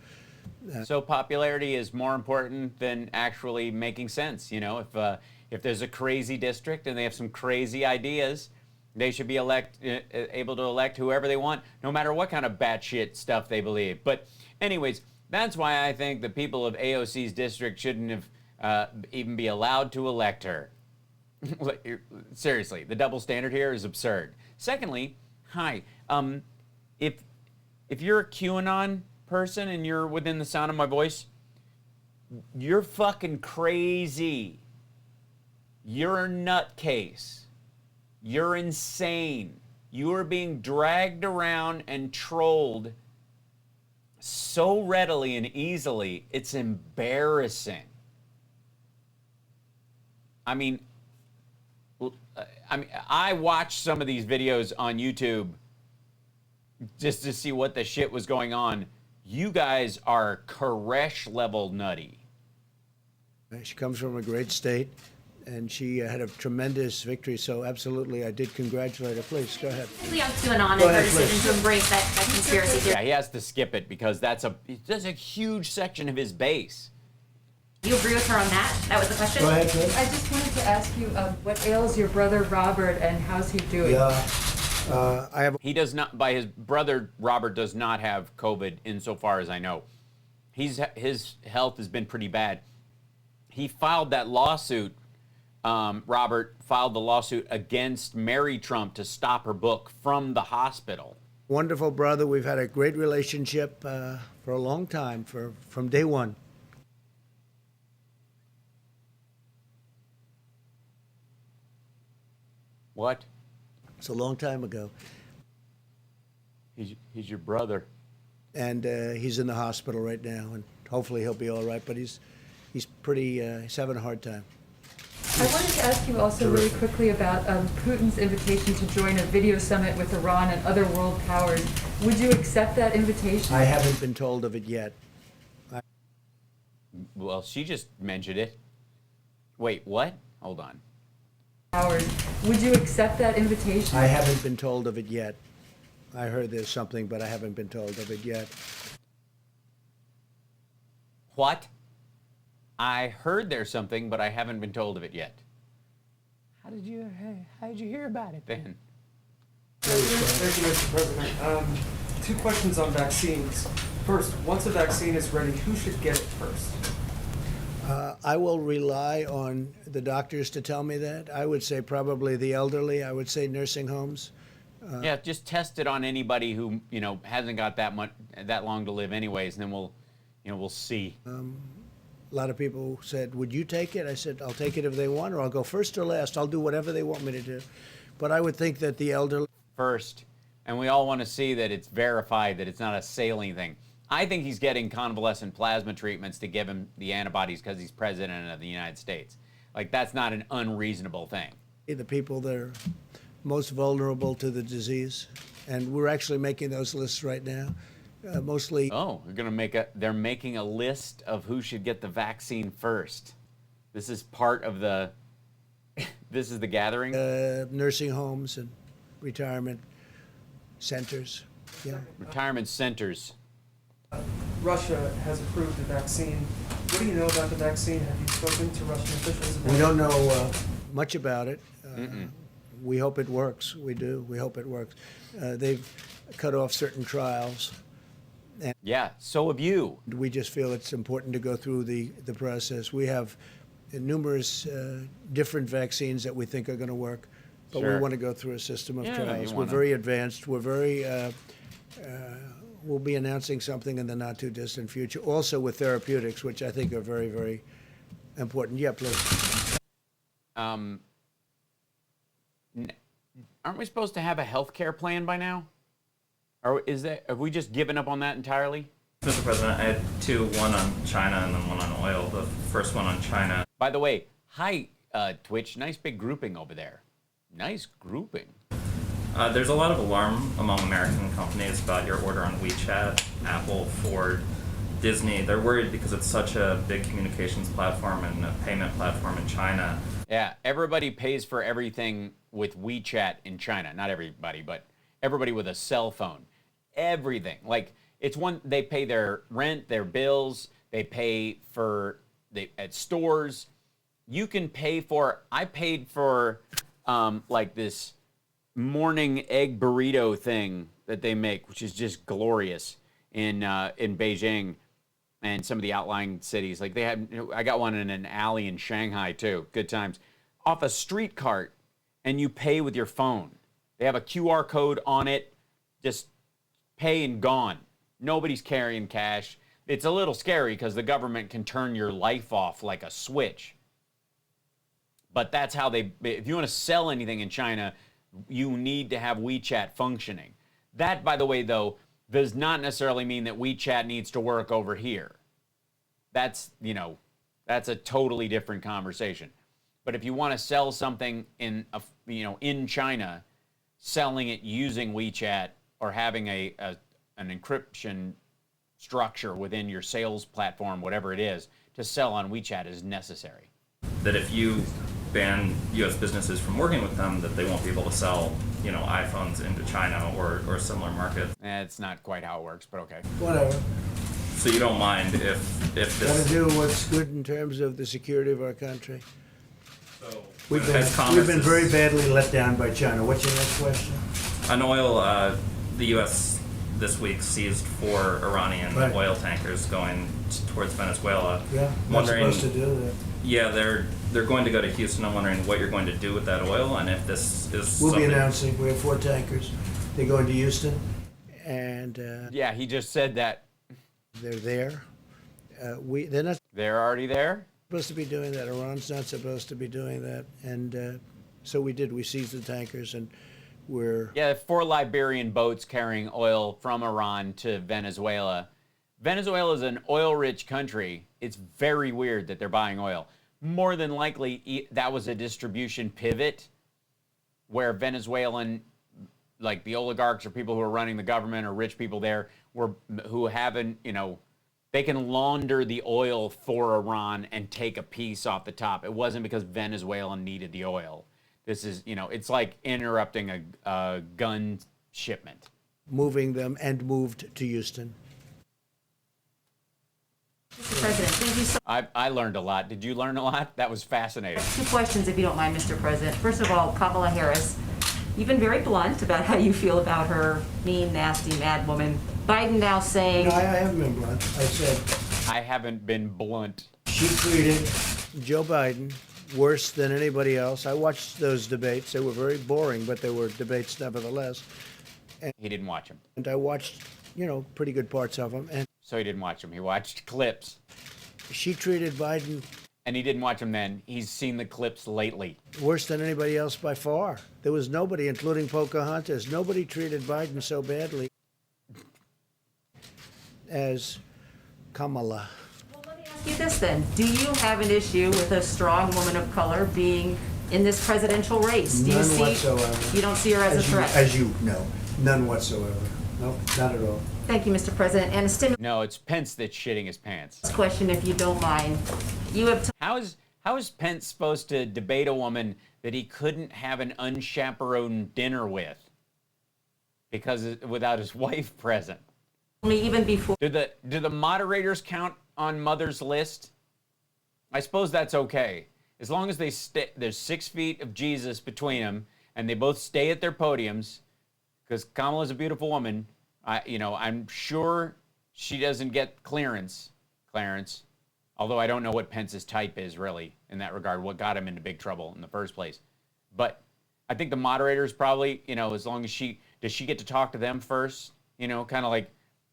So popularity is more important than actually making sense. If there's a crazy district and they have some crazy ideas, they should be able to elect whoever they want, no matter what kind of batshit stuff they believe. But anyways, that's why I think the people of AOC's district shouldn't have even be allowed to elect her. Seriously, the double standard here is absurd. Secondly, if you're a QAnon person and you're within the sound of my voice, you're fucking crazy. You're a nutcase. You're insane. You are being dragged around and trolled so readily and easily, it's embarrassing. I mean, I watched some of these videos on YouTube just to see what the shit was going on. You guys are Koresh level nutty. She comes from a great state, and she had a tremendous victory. So absolutely, I did congratulate her. Please go ahead. Quickly on QAnon and Go her ahead, decision please. to embrace that conspiracy theory. Yeah, he has to skip it because that's a huge section of his base. Do you agree with her on that? That was the question? Go ahead, please. I just wanted to ask you what ails your brother Robert and how's he doing? Yeah. I have. He does not. By his brother Robert does not have COVID, insofar as I know. His health has been pretty bad. He filed that lawsuit. Robert filed the lawsuit against Mary Trump to stop her book from the hospital. Wonderful brother. We've had a great relationship for a long time, from day one. What? It's a long time ago. He's your brother. And he's in the hospital right now, and hopefully he'll be all right. But he's pretty. He's having a hard time. I wanted to ask you also really quickly about Putin's invitation to join a video summit with Iran and other world powers. Would you accept that invitation? I haven't been told of it yet. Well, she just mentioned it. Wait, what? Hold on. Powers. Would you accept that invitation? I haven't been told of it yet. I heard there's something, but I haven't been told of it yet. What? I heard there's something, but I haven't been told of it yet. How did you hear about it then? Thank you, Mr. President. Two questions on vaccines. First, once a vaccine is ready, who should get it first? I will rely on the doctors to tell me that. I would say probably the elderly. I would say nursing homes. Yeah, just test it on anybody who hasn't got that long to live, anyways, and then we'll see. A lot of people said, "Would you take it?" I said, "I'll take it if they want, or I'll go first or last. I'll do whatever they want me to do." But I would think that the elderly first, and we all want to see that it's verified, that it's not a saline thing. I think he's getting convalescent plasma treatments to give him the antibodies because he's president of the United States. Like, that's not an unreasonable thing. the people that are most vulnerable to the disease, and we're actually making those lists right now. Mostly. Oh, they're making a list of who should get the vaccine first. This is part of the. This is the gathering. Nursing homes and retirement centers. Yeah. Retirement centers. Russia has approved the vaccine. What do you know about the vaccine? Have you spoken to Russian officials about it? We don't know much about it. We hope it works. We do. We hope it works. They've cut off certain trials. And yeah, so have you. We just feel it's important to go through the process. We have numerous different vaccines that we think are going to work, but we want to go through a system of trials. We're very advanced. We're very. We'll be announcing something in the not too distant future, also with therapeutics, which I think are very, very important. Yeah, please. Aren't we supposed to have a health care plan by now? Or have we just given up on that entirely? Mr. President, I had two, one on China and then one on oil. The first one on China. By the way, hi, Twitch. Nice big grouping over there. Nice grouping. There's a lot of alarm among American companies about your order on WeChat, Apple, Ford, Disney. They're worried because it's such a big communications platform and a payment platform in China. Yeah, everybody pays for everything with WeChat in China. Not everybody, but everybody with a cell phone. Everything. Like, it's one, they pay their rent, their bills, they pay for, at stores. You can pay for, I paid for, like this morning egg burrito thing that they make, which is just glorious in Beijing and some of the outlying cities. Like, they had, I got one in an alley in Shanghai too. Good times. Off a street cart, and you pay with your phone. They have a QR code on it. Just pay and gone. Nobody's carrying cash. It's a little scary because the government can turn your life off like a switch. But that's how if you want to sell anything in China, you need to have WeChat functioning. That, by the way, though, does not necessarily mean that WeChat needs to work over here. That's, that's a totally different conversation. But if you want to sell something in China, selling it using WeChat or having an encryption structure within your sales platform, whatever it is, to sell on WeChat is necessary. That if you ban U.S. businesses from working with them, that they won't be able to sell, iPhones into China or similar markets. It's not quite how it works, but okay. Whatever. So you don't mind if Got this... to do what's good in terms of the security of our country. So We've been very badly let down by China. What's your next question? On oil, the U.S. this week seized 4 Iranian oil tankers going towards Venezuela. Yeah, not supposed to do that. Yeah, they're going to go to Houston. I'm wondering what you're going to do with that oil, and if this is We'll be announcing. We have 4 tankers. They're going to Houston, and yeah, he just said that. They're there. They're not. They're already there? Supposed to be doing that. Iran's not supposed to be doing that, and so we did. We seized the tankers, and we're... Yeah, 4 Liberian boats carrying oil from Iran to Venezuela. Venezuela is an oil-rich country. It's very weird that they're buying oil. More than likely, that was a distribution pivot where Venezuelan, like the oligarchs or people who are running the government or rich people there, who haven't, they can launder the oil for Iran and take a piece off the top. It wasn't because Venezuela needed the oil. This is, it's like interrupting a gun shipment. Moving them and moved to Houston. Mr. President, thank you so much. I learned a lot. Did you learn a lot? That was fascinating. 2 questions, if you don't mind, Mr. President. First of all, Kamala Harris, you've been very blunt about how you feel about her mean, nasty, mad woman. Biden now saying... No, I haven't been blunt. I said... I haven't been blunt. She treated Joe Biden worse than anybody else. I watched those debates. They were very boring, but they were debates nevertheless. And he didn't watch them. And I watched, pretty good parts of them. And so he didn't watch them. He watched clips. She treated Biden... And he didn't watch them then. He's seen the clips lately. Worse than anybody else by far. There was nobody, including Pocahontas, nobody treated Biden so badly as Kamala. Ask you this then. Do you have an issue with a strong woman of color being in this presidential race? Do None whatsoever. You don't see her as a threat? As you know. None whatsoever. No, not at all. Thank you, Mr. President. And a stimulus... No, it's Pence that's shitting his pants. Question, if you don't mind. You have... How is Pence supposed to debate a woman that he couldn't have an unchaperoned dinner with without his wife present? Even before... Do the moderators count on Mother's List? I suppose that's okay. As long as there's 6 feet of Jesus between them and they both stay at their podiums, because Kamala's a beautiful woman. I'm sure she doesn't get Clarence, although I don't know what Pence's type is really in that regard, what got him into big trouble in the first place. But I think the moderators probably, as long as does she get to talk to them first, kind of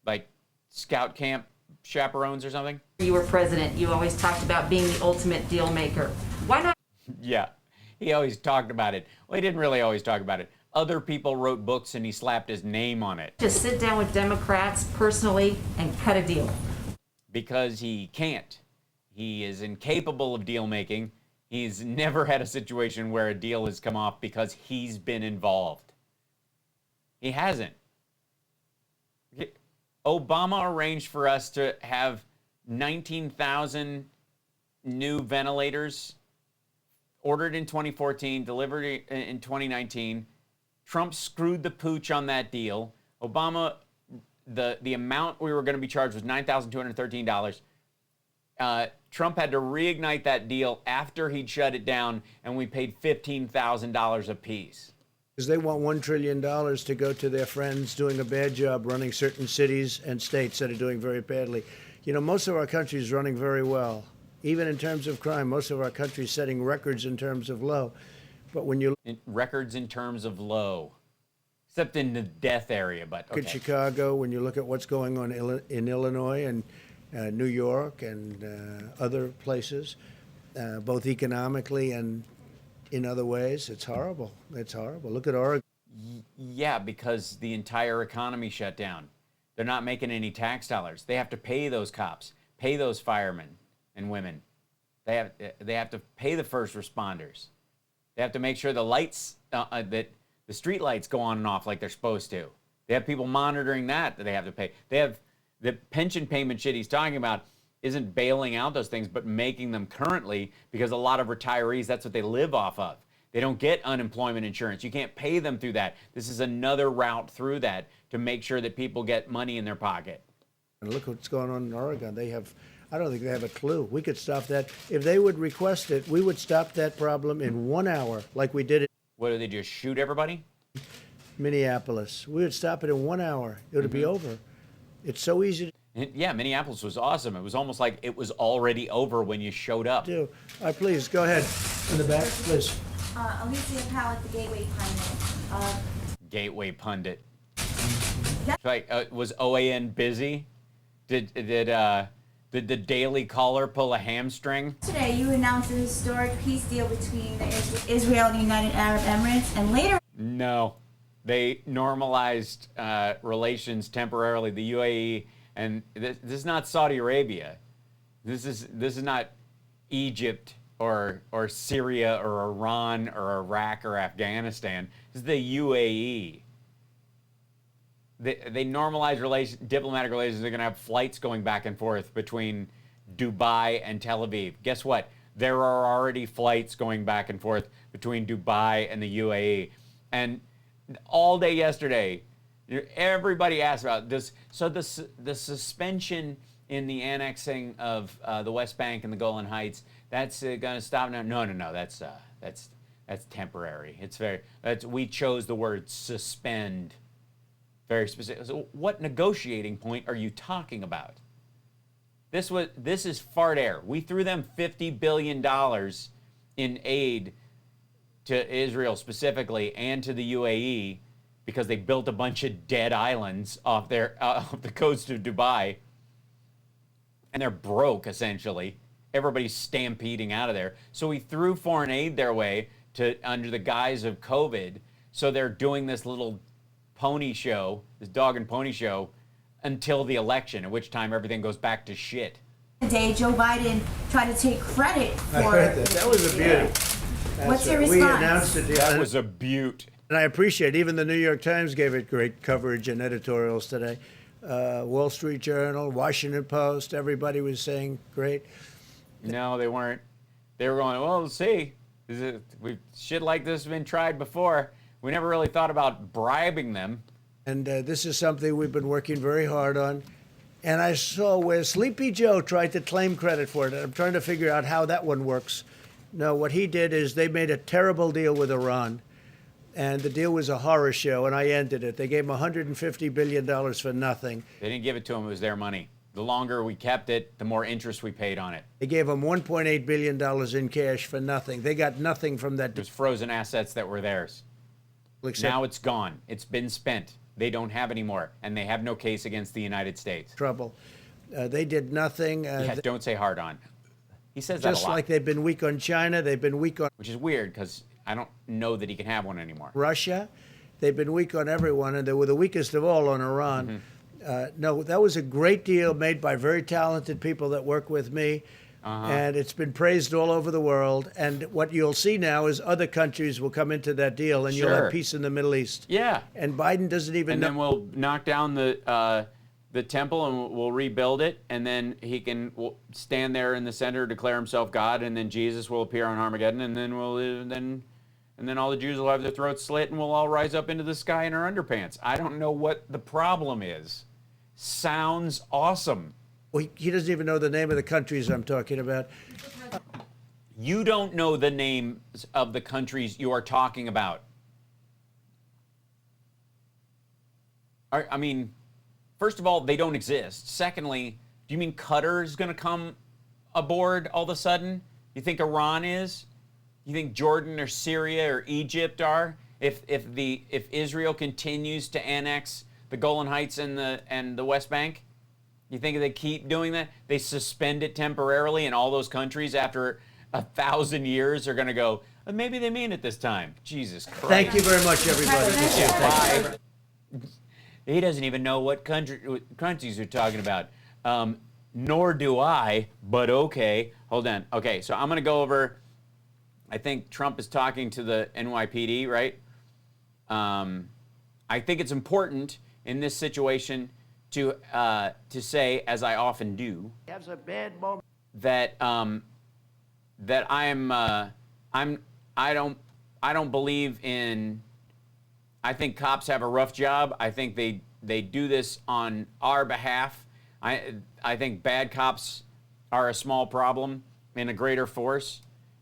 like scout camp chaperones or something? You were president, you always talked about being the ultimate deal maker. Why not? Yeah, he always talked about it. Well, he didn't really always talk about it. Other people wrote books and he slapped his name on it. Just sit down with Democrats personally and cut a deal. Because he can't. He is incapable of deal making. He's never had a situation where a deal has come off because he's been involved. He hasn't. Obama arranged for us to have 19,000 new ventilators ordered in 2014, delivered in 2019. Trump screwed the pooch on that deal. Obama, the amount we were going to be charged was $9,213. Trump had to reignite that deal after he'd shut it down, and we paid $15,000 apiece. Because they want $1 trillion to go to their friends doing a bad job running certain cities and states that are doing very badly. Most of our country is running very well. Even in terms of crime, most of our country is setting records in terms of low. But when you records in terms of low, except in the death area, but okay. Look at Chicago, when you look at what's going on in Illinois and New York and other places, both economically and in other ways, it's horrible. It's horrible. Look at Oregon. Yeah, because the entire economy shut down. They're not making any tax dollars. They have to pay those cops, pay those firemen and women. They have to pay the first responders. They have to make sure the lights, that the street lights go on and off like they're supposed to. They have people monitoring that they have to pay. They have the pension payment shit he's talking about isn't bailing out those things, but making them currently, because a lot of retirees, that's what they live off of. They don't get unemployment insurance. You can't pay them through that. This is another route through that to make sure that people get money in their pocket. And look what's going on in Oregon. I don't think they have a clue. We could stop that. If they would request it, we would stop that problem in 1 hour, like we did it. What, do they just shoot everybody? Minneapolis. We would stop it in 1 hour. It would be over. It's so easy to Yeah, Minneapolis was awesome. It was almost like it was already over when you showed up. do. All right, please, go ahead. In the back, please. Alicia Powell at the Gateway Pundit. Gateway Pundit. Like, was OAN busy? Did the Daily Caller pull a hamstring? Today, you announced a historic peace deal between Israel and the United Arab Emirates, and later... No. They normalized relations temporarily. The UAE, and this is not Saudi Arabia. This is not Egypt or Syria or Iran or Iraq or Afghanistan. This is the UAE. They normalize diplomatic relations. They're going to have flights going back and forth between Dubai and Tel Aviv. Guess what? There are already flights going back and forth between Dubai and the UAE. And all day yesterday, everybody asked about this. So the suspension in the annexing of the West Bank and the Golan Heights, that's going to stop now? No. That's temporary. We chose the word suspend. Very specific. So what negotiating point are you talking about? This is fart air. We threw them $50 billion in aid to Israel specifically and to the UAE because they built a bunch of dead islands off the coast of Dubai, and they're broke essentially. Everybody's stampeding out of there. So we threw foreign aid their way under the guise of COVID. So they're doing this little pony show, this dog and pony show, until the election, at which time everything goes back to shit. Today, Joe Biden tried to take credit for... I heard that. That was a beaut. What's your We response? announced it. That was a beaut. And I appreciate it. Even the New York Times gave it great coverage and editorials today. Wall Street Journal, Washington Post, everybody was saying great. No, they weren't. They were going, well, let's see. Shit like this has been tried before. We never really thought about bribing them. And this is something we've been working very hard on. And I saw where Sleepy Joe tried to claim credit for it. I'm trying to figure out how that one works. No, what he did is they made a terrible deal with Iran. And the deal was a horror show, and I ended it. They gave him $150 billion for nothing. They didn't give it to them. It was their money. The longer we kept it, the more interest we paid on it. They gave him $1.8 billion in cash for nothing. They got nothing from that. It was frozen assets that were theirs. Now it's gone. It's been spent. They don't have any more, and they have no case against the United States. Trouble. They did nothing. Don't say hard on. He says that a lot. Just like they've been weak on China, they've been weak on... Which is weird, because I don't know that he can have one anymore. Russia, they've been weak on everyone, and they were the weakest of all on Iran. No, that was a great deal made by very talented people that work with me. And it's been praised all over the world. And what you'll see now is other countries will come into that deal, and you'll have peace in the Middle East. Yeah. And Biden doesn't even know. And then we'll knock down the temple and we'll rebuild it, and then he can stand there in the center, declare himself God, and then Jesus will appear on Armageddon, and then then all the Jews will have their throats slit, and we'll all rise up into the sky in our underpants. I don't know what the problem is. Sounds awesome. Well, he doesn't even know the name of the countries I'm talking about. You don't know the names of the countries you are talking about. I mean, first of all, they don't exist. Secondly, do you mean Qatar is going to come aboard all of a sudden? You think Iran is? You think Jordan or Syria or Egypt are? If Israel continues to annex the Golan Heights and the West Bank? You think they keep doing that? They suspend it temporarily, and all those countries after 1,000 years are going to go, maybe they mean it this time. Jesus Christ. Thank you very much, everybody. Bye. He doesn't even know what countries we're talking about. Nor do I, but okay. Hold on. Okay, so I'm going to go over, I think Trump is talking to the NYPD, right? I think it's important in this situation to say, as I often do, Has a bad moment. that that I don't believe in. I think cops have a rough job. I think they do this on our behalf. I think bad cops are a small problem in a greater force,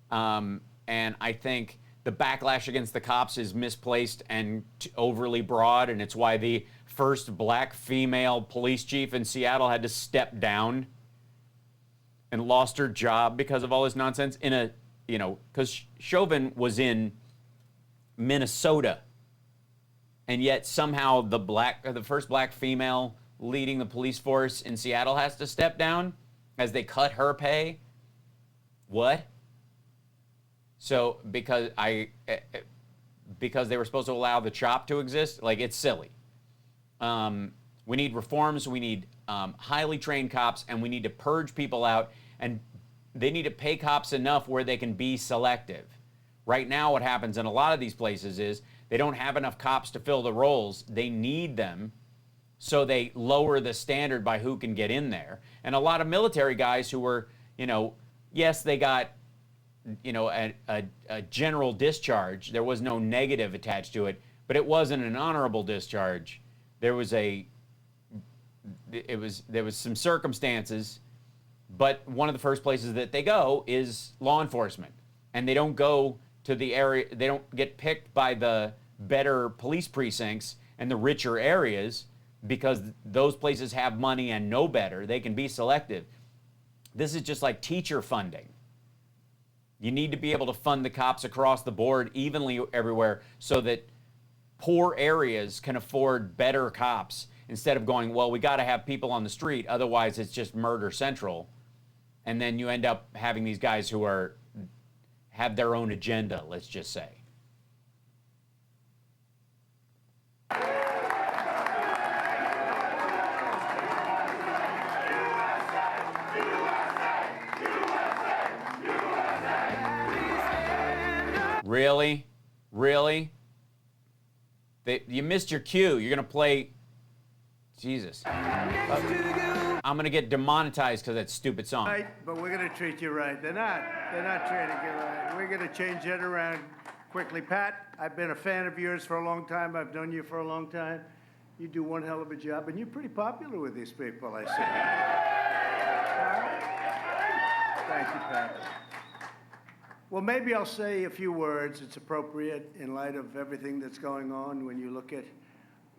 and I think the backlash against the cops is misplaced and overly broad, and it's why the first black female police chief in Seattle had to step down and lost her job because of all this nonsense. Because Chauvin was in Minnesota, and yet somehow the first black female leading the police force in Seattle has to step down as they cut her pay. What? So because they were supposed to allow the CHOP to exist, like, it's silly. We need reforms. We need highly trained cops, and we need to purge people out, and they need to pay cops enough where they can be selective. Right now, what happens in a lot of these places is they don't have enough cops to fill the roles. They need them, so they lower the standard by who can get in there. And a lot of military guys who were, yes, they got, a general discharge. There was no negative attached to it, but it wasn't an honorable discharge. There was some circumstances, but one of the first places that they go is law enforcement, and they don't go to the area. They don't get picked by the better police precincts and the richer areas, because those places have money and know better. They can be selective. This is just like teacher funding. You need to be able to fund the cops across the board evenly everywhere so that poor areas can afford better cops, instead of going, well, we got to have people on the street, otherwise it's just murder central. And then you end up having these guys who have their own agenda, let's just say. Really? Really? You missed your cue. You're going to play... Jesus. I'm going to get demonetized because of that stupid song. Right, but we're going to treat you right. They're not treating you right. We're going to change that around quickly. Pat, I've been a fan of yours for a long time. I've known you for a long time. You do one hell of a job, and you're pretty popular with these people, I see. Thank you, Pat. Well, maybe I'll say a few words. It's appropriate in light of everything that's going on. When you look at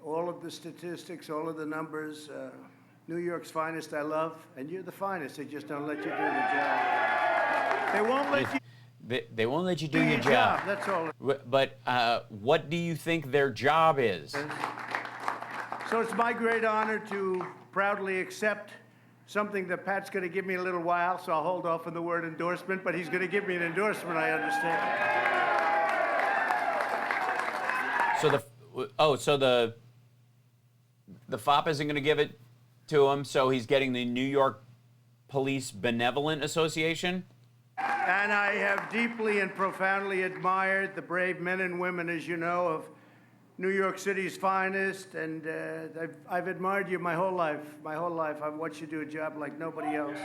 all of the statistics, all of the numbers, New York's finest I love, and you're the finest. They just don't let you do the job. They won't let you. They won't let you do your job. That's all. But what do you think their job is? So it's my great honor to proudly accept something that Pat's going to give me a little while, so I'll hold off on the word endorsement, but he's going to give me an endorsement, I understand. So the FOP isn't going to give it to him, so he's getting the New York Police Benevolent Association? And I have deeply and profoundly admired the brave men and women, as you know, of New York City's finest, and I've admired you my whole life. I've watched you do a job like nobody else.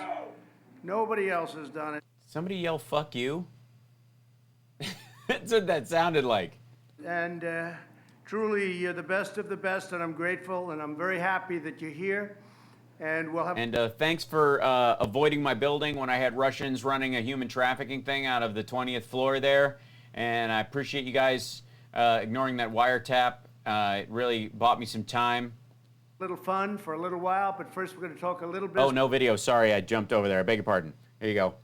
Nobody else has done it. Somebody yell, fuck you? That's what that sounded like. And truly, you're the best of the best, and I'm grateful, and I'm very happy that you're here. And we'll have... And thanks for avoiding my building when I had Russians running a human trafficking thing out of the 20th floor there. And I appreciate you guys ignoring that wiretap. It really bought me some time. A little fun for a little while, but first we're going to talk a little bit... Oh, no video. Sorry, I jumped over there. I beg your pardon. Here you go.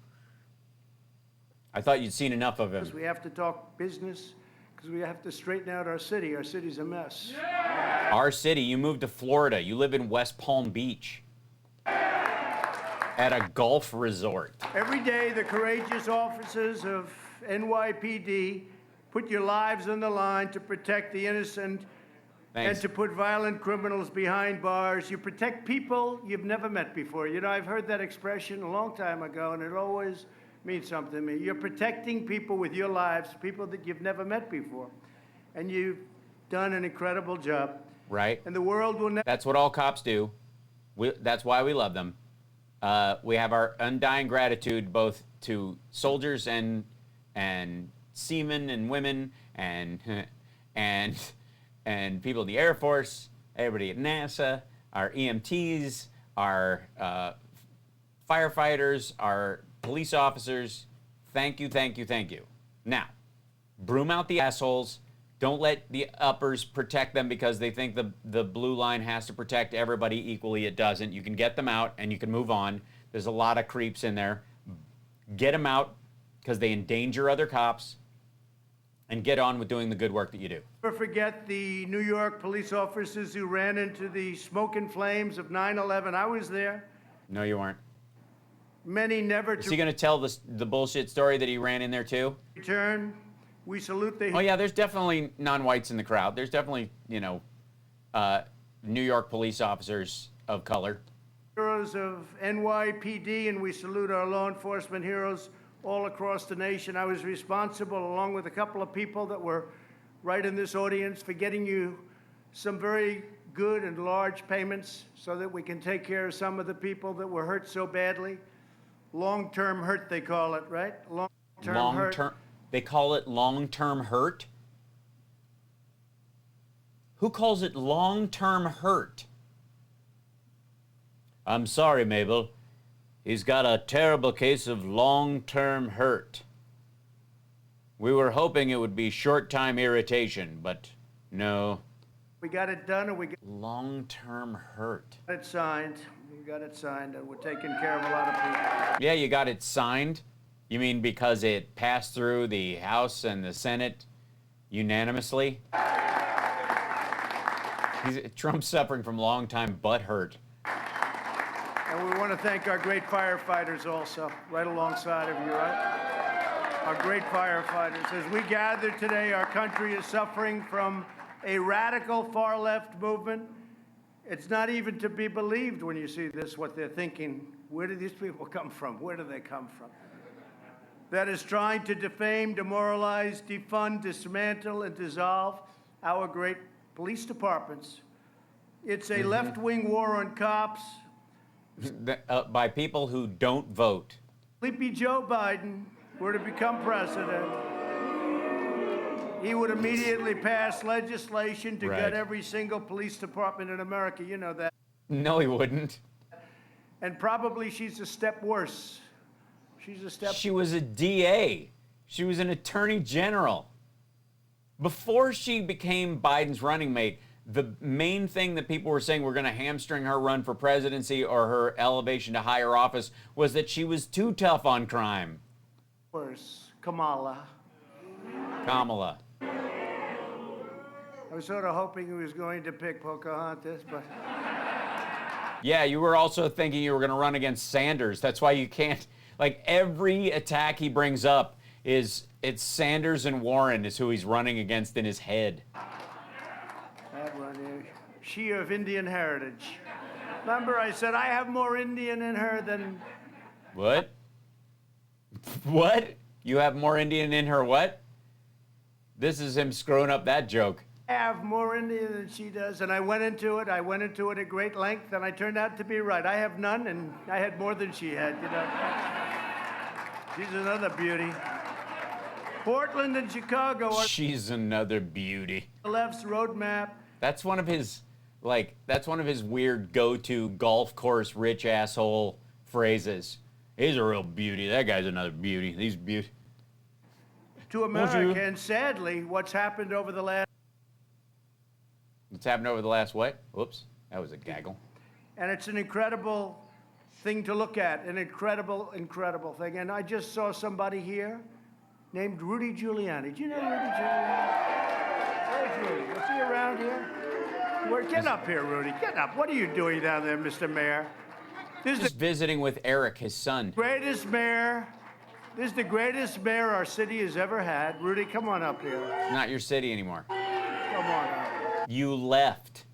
I thought you'd seen enough of him. We have to talk business, because we have to straighten out our city. Our city's a mess. Our city? You moved to Florida. You live in West Palm Beach at a golf resort. Every day, the courageous officers of NYPD put your lives on the line to protect the innocent Thanks. And to put violent criminals behind bars. You protect people you've never met before. You know, I've heard that expression a long time ago, and it always means something to me. You're protecting people with your lives, people that you've never met before. And you've done an incredible job. Right. And the world will never... That's what all cops do. That's why we love them. We have our undying gratitude both to soldiers and seamen and women and people in the Air Force, everybody at NASA, our EMTs, our firefighters, our police officers. Thank you, thank you, thank you. Now, broom out the assholes. Don't let the uppers protect them because they think the blue line has to protect everybody equally. It doesn't. You can get them out and you can move on. There's a lot of creeps in there. Get them out because they endanger other cops, and get on with doing the good work that you do. Never forget the New York police officers who ran into the smoke and flames of 9/11. I was there. No, you weren't. Many never Is he going to tell the bullshit story that he ran in there too? return. We salute the... Oh yeah, there's definitely non-whites in the crowd. There's definitely, New York police officers of color. heroes of NYPD, and we salute our law enforcement heroes all across the nation. I was responsible, along with a couple of people that were right in this audience, for getting you some very good and large payments so that we can take care of some of the people that were hurt so badly. Long-term hurt, they call it, right? Long-term hurt. They call it long-term hurt? Who calls it long-term hurt? I'm sorry, Mabel. He's got a terrible case of long-term hurt. We were hoping it would be short-time irritation, but no. We got it done, and we got long-term hurt. it signed. We got it signed, and we're taking care of a lot of people. Yeah, you got it signed? You mean because it passed through the House and the Senate unanimously? Trump's suffering from long-time butt hurt. And we want to thank our great firefighters also, right alongside of you, right? Our great firefighters. As we gather today, our country is suffering from a radical far-left movement. It's not even to be believed when you see this, what they're thinking. Where do these people come from? Where do they come from? That is trying to defame, demoralize, defund, dismantle, and dissolve our great police departments. It's a left-wing war on cops. By people who don't vote. Sleepy Joe Biden were to become president, he would immediately pass legislation to get every single police department in America. You know that. No, he wouldn't. And probably she's a step worse. She's a step... She was a DA. She was an attorney general. Before she became Biden's running mate, the main thing that people were saying were going to hamstring her run for presidency or her elevation to higher office was that she was too tough on crime. Worse. Kamala. I was sort of hoping he was going to pick Pocahontas, but... Yeah, you were also thinking you were going to run against Sanders. That's why you can't... Like, every attack he brings up it's Sanders and Warren is who he's running against in his head. That one is she of Indian heritage. Remember, I said I have more Indian in her than... What? What? You have more Indian in her what? This is him screwing up that joke. I have more Indian than she does, and I went into it at great length, and I turned out to be right. I have none, and I had more than she had, you know. She's another beauty. Portland and Chicago are... She's another beauty. The left's roadmap. That's one of his, weird go-to golf course rich asshole phrases. He's a real beauty. That guy's another beauty. He's beauty. To America, and sadly, what's happened over the last... What's happened over the last what? Whoops, that was a gaggle. And it's an incredible thing to look at, an incredible thing. And I just saw somebody here named Rudy Giuliani. Do you know Rudy Giuliani? Where's Rudy? Is he around here? Get up here, Rudy. Get up. What are you doing down there, Mr. Mayor? Just visiting with Eric, his son. Greatest mayor. This is the greatest mayor our city has ever had. Rudy, come on up here. Not your city anymore. Come on up. You left.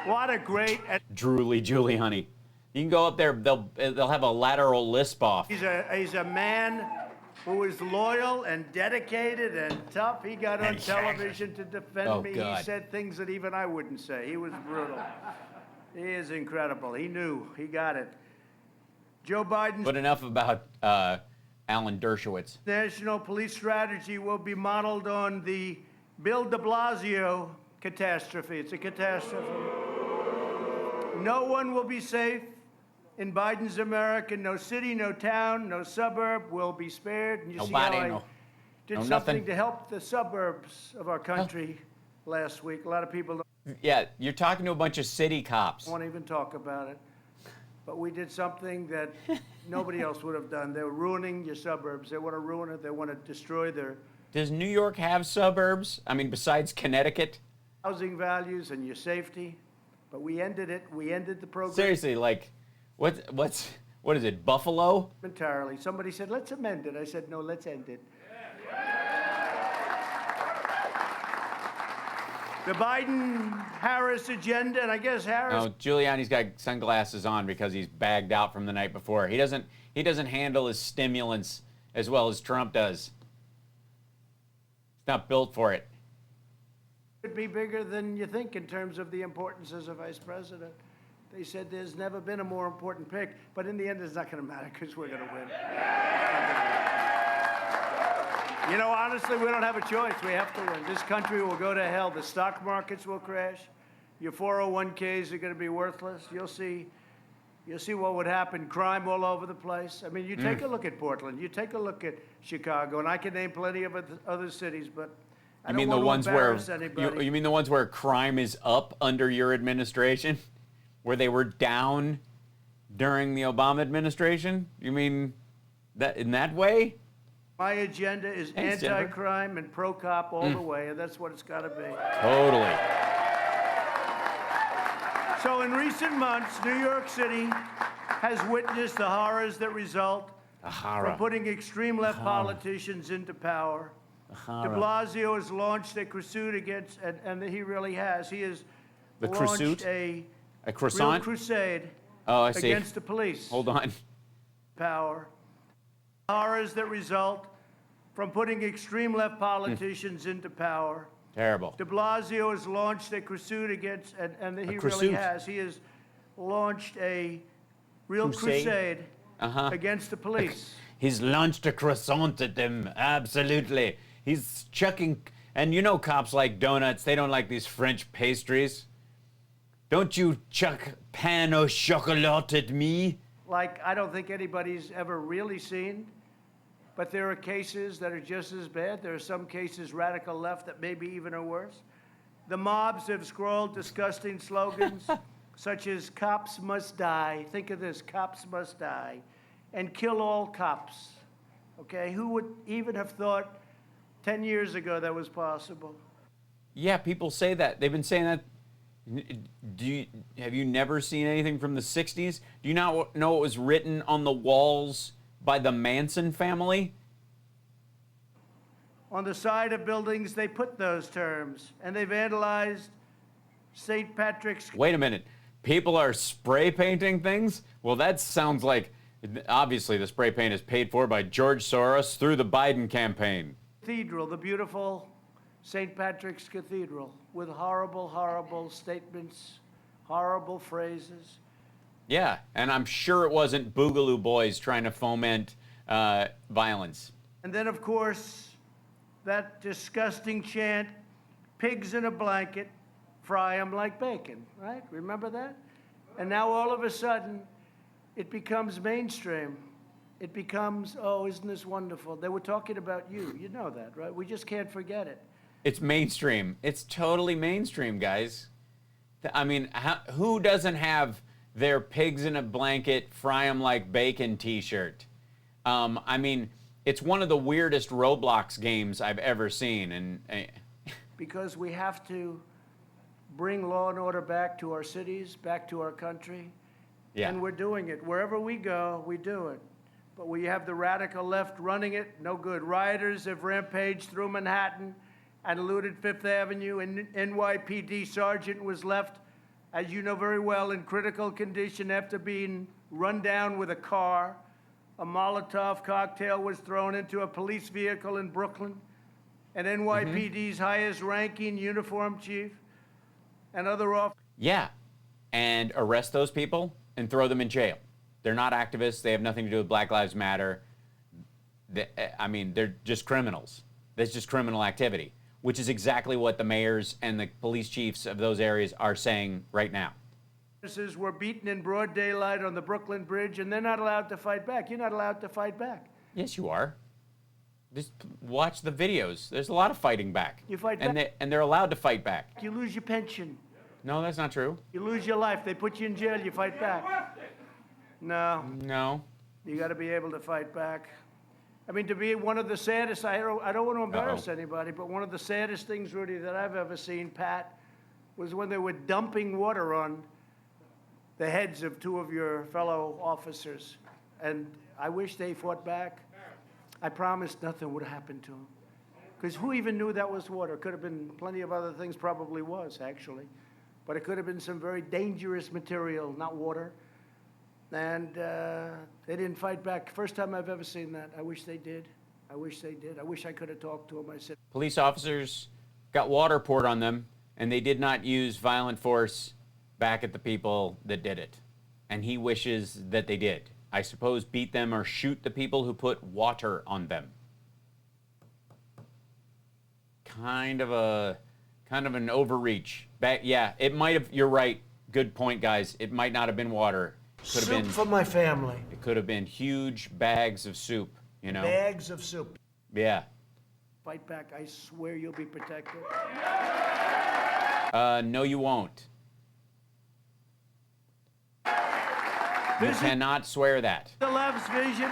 What a great... Drooly Giuliani. You can go up there, they'll have a lateral lisp off. He's a man who is loyal and dedicated and tough. He got on television to defend me. God. He said things that even I wouldn't say. He was brutal. He is incredible. He knew. He got it. Joe Biden's But enough about Alan Dershowitz. national police strategy will be modeled on the Bill de Blasio catastrophe. It's a catastrophe. No one will be safe in Biden's America. No city, no town, no suburb will be spared. And you see how I did something nothing. to help the suburbs of our country last week. A lot of people Yeah, you're talking to a bunch of city cops. don't want to even talk about it. But we did something that nobody else would have done. They were ruining your suburbs. They want to ruin it. They want to destroy their Does New York have suburbs? I mean, besides Connecticut? housing values and your safety. But we ended it. We ended the program. Seriously, like, what is it, Buffalo? Entirely. Somebody said, let's amend it. I said, no, let's end it. The Biden-Harris agenda, and I guess Harris... No, Giuliani's got sunglasses on because he's bagged out from the night before. He doesn't handle his stimulants as well as Trump does. He's not built for it. Could be bigger than you think in terms of the importance as a vice president. They said there's never been a more important pick, but in the end, it's not going to matter because we're going to win. You know, honestly, we don't have a choice. We have to win. This country will go to hell. The stock markets will crash. Your 401ks are going to be worthless. You'll see what would happen. Crime all over the place. I mean, you take a look at Portland. You take a look at Chicago, and I can name plenty of other cities, but I You don't mean the want ones to where embarrass anybody. you mean the ones where crime is up under your administration, where they were down during the Obama administration? You mean that in that way? My agenda is Thanks, Jennifer. anti-crime and pro-cop all the way, and that's what it's got to be. Totally. So in recent months, New York City has witnessed the horrors that result from putting extreme left politicians into power. De Blasio has launched a crusade against, and he really has. He has launched a croissant? real crusade I see. against the police. Hold on. Power. Horrors that result from putting extreme left politicians into power. Terrible. De Blasio has launched a crusade against, and he really crusade? has. He has launched a real crusade against the police. He's launched a croissant at them. Absolutely. He's chucking, and you know cops like donuts. They don't like these French pastries. Don't you chuck pain au chocolat at me? Like I don't think anybody's ever really seen. But there are cases that are just as bad. There are some cases radical left that maybe even are worse. The mobs have scrawled disgusting slogans such as cops must die. Think of this, cops must die. And kill all cops. Okay, who would even have thought 10 years ago that was possible? Yeah, people say that. They've been saying that. Have you never seen anything from the 60s? Do you not know what was written on the walls by the Manson family? On the side of buildings, they put those terms, and they vandalized St. Patrick's. Wait a minute. People are spray painting things? Well, that sounds like, obviously, the spray paint is paid for by George Soros through the Biden campaign. Cathedral, the beautiful St. Patrick's Cathedral, with horrible, horrible statements, horrible phrases. Yeah, and I'm sure it wasn't Boogaloo Boys trying to foment violence. And then, of course, that disgusting chant, pigs in a blanket, fry 'em like bacon, right? Remember that? And now all of a sudden, it becomes mainstream. It becomes, oh, isn't this wonderful? They were talking about you. You know that, right? We just can't forget it. It's mainstream. It's totally mainstream, guys. I mean, who doesn't have their pigs in a blanket, fry 'em like bacon t-shirt? I mean, it's one of the weirdest Roblox games I've ever seen. And Because we have to bring law and order back to our cities, back to our country. Yeah. And we're doing it. Wherever we go, we do it. But we have the radical left running it, no good. Rioters have rampaged through Manhattan, and looted Fifth Avenue. An NYPD sergeant was left, as you know very well, in critical condition after being run down with a car. A Molotov cocktail was thrown into a police vehicle in Brooklyn. And NYPD's highest ranking uniform chief and other officers. Yeah, and arrest those people and throw them in jail. They're not activists. They have nothing to do with Black Lives Matter. They're just criminals. That's just criminal activity, which is exactly what the mayors and the police chiefs of those areas are saying right now. Were beaten in broad daylight on the Brooklyn Bridge, and they're not allowed to fight back. You're not allowed to fight back. Yes, you are. Just watch the videos. There's a lot of fighting back. You fight back. And they're allowed to fight back. You lose your pension. No, that's not true. You lose your life. They put you in jail. You fight back. No. No. You got to be able to fight back. I mean, to be one of the saddest, I don't want to embarrass anybody, but one of the saddest things, Rudy, that I've ever seen, Pat, was when they were dumping water on the heads of two of your fellow officers. And I wish they fought back. I promised nothing would happen to them. Because who even knew that was water? Could have been plenty of other things, probably was, actually. But it could have been some very dangerous material, not water. And they didn't fight back. First time I've ever seen that. I wish they did. I wish they did. I wish I could have talked to them. I said, police officers got water poured on them, and they did not use violent force back at the people that did it. And he wishes that they did. I suppose beat them or shoot the people who put water on them. Kind of an overreach. Yeah, it might have, you're right. Good point, guys. It might not have been water. Could have soup been for my family. It could have been huge bags of soup, you know. Bags of soup. Yeah. Fight back. I swear you'll be protected. No, you won't. You cannot swear that. The left's vision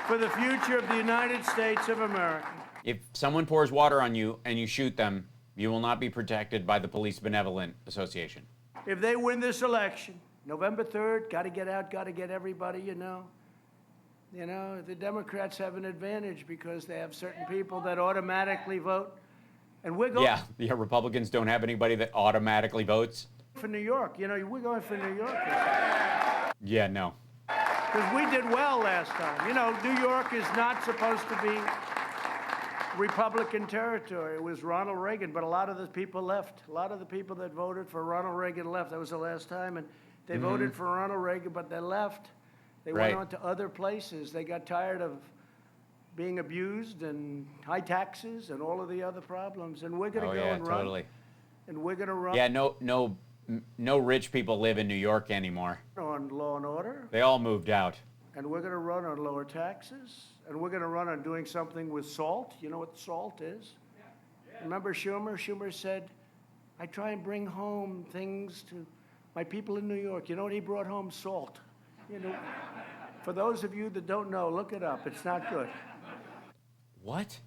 for the future of the United States of America. If someone pours water on you and you shoot them, you will not be protected by the Police Benevolent Association. If they win this election, November 3rd, got to get out, got to get everybody, you know. You know, the Democrats have an advantage because they have certain people that automatically vote. And we're going Yeah, Republicans don't have anybody that automatically votes. For New York, you know, we're going for New York. Yeah, no. Because we did well last time. You know, New York is not supposed to be Republican territory. It was Ronald Reagan, but a lot of the people left. A lot of the people that voted for Ronald Reagan left. That was the last time, and they voted for Ronald Reagan, but they left. They went on to other places. They got tired of being abused and high taxes and all of the other problems. And we're going to go and run. Totally. And we're going to run. Yeah, no rich people live in New York anymore. On law and order. They all moved out. And we're going to run on lower taxes. And we're going to run on doing something with salt. You know what salt is? Remember Schumer? Schumer said, I try and bring home things to my people in New York. You know what he brought home? Salt. You know, for those of you that don't know, look it up. It's not good. What?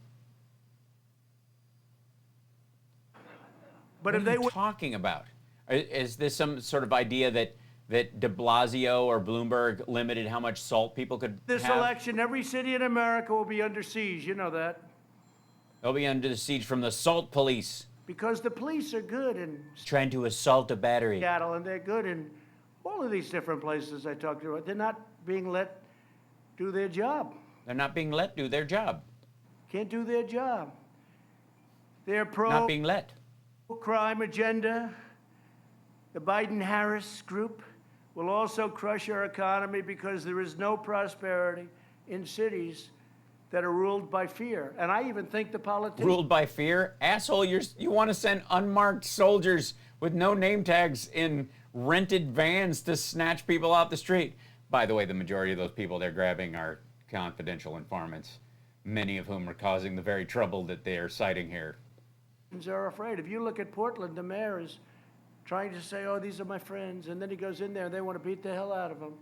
But what if they are you talking about? Is this some sort of idea that de Blasio or Bloomberg limited how much salt people could This have? election, every city in America will be under siege. You know that. They'll be under the siege from the salt police. Because the police are good in Trying to assault a battery. Seattle, and they're good in all of these different places I talked about. They're not being let do their job. They're not being let do their job. Can't do their job. They're Not being let. Crime agenda. The Biden-Harris group will also crush our economy because there is no prosperity in cities that are ruled by fear. And I even think the politicians... Ruled by fear? Asshole, you want to send unmarked soldiers with no name tags in rented vans to snatch people off the street. By the way, the majority of those people they're grabbing are confidential informants, many of whom are causing the very trouble that they are citing here. ...are afraid. If you look at Portland, the mayor is trying to say, oh, these are my friends, and then he goes in there and they want to beat the hell out of him.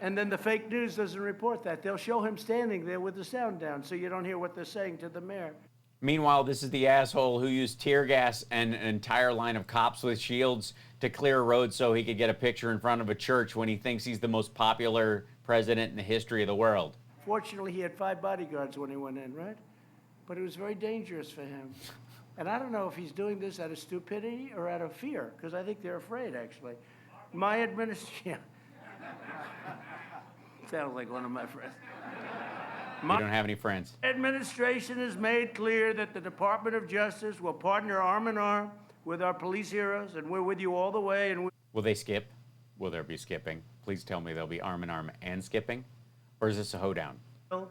And then the fake news doesn't report that. They'll show him standing there with the sound down so you don't hear what they're saying to the mayor. Meanwhile, this is the asshole who used tear gas and an entire line of cops with shields to clear a road so he could get a picture in front of a church when he thinks he's the most popular president in the history of the world. Fortunately, he had 5 bodyguards when he went in, right? but it was very dangerous for him. And I don't know if he's doing this out of stupidity or out of fear, because I think they're afraid, actually. My administration, sounds like one of my friends. You don't have any friends. Administration has made clear that the Department of Justice will partner arm in arm with our police heroes, and we're with you all the way. And Will they skip? Will there be skipping? Please tell me they'll be arm in arm and skipping? Or is this a hoedown? we'll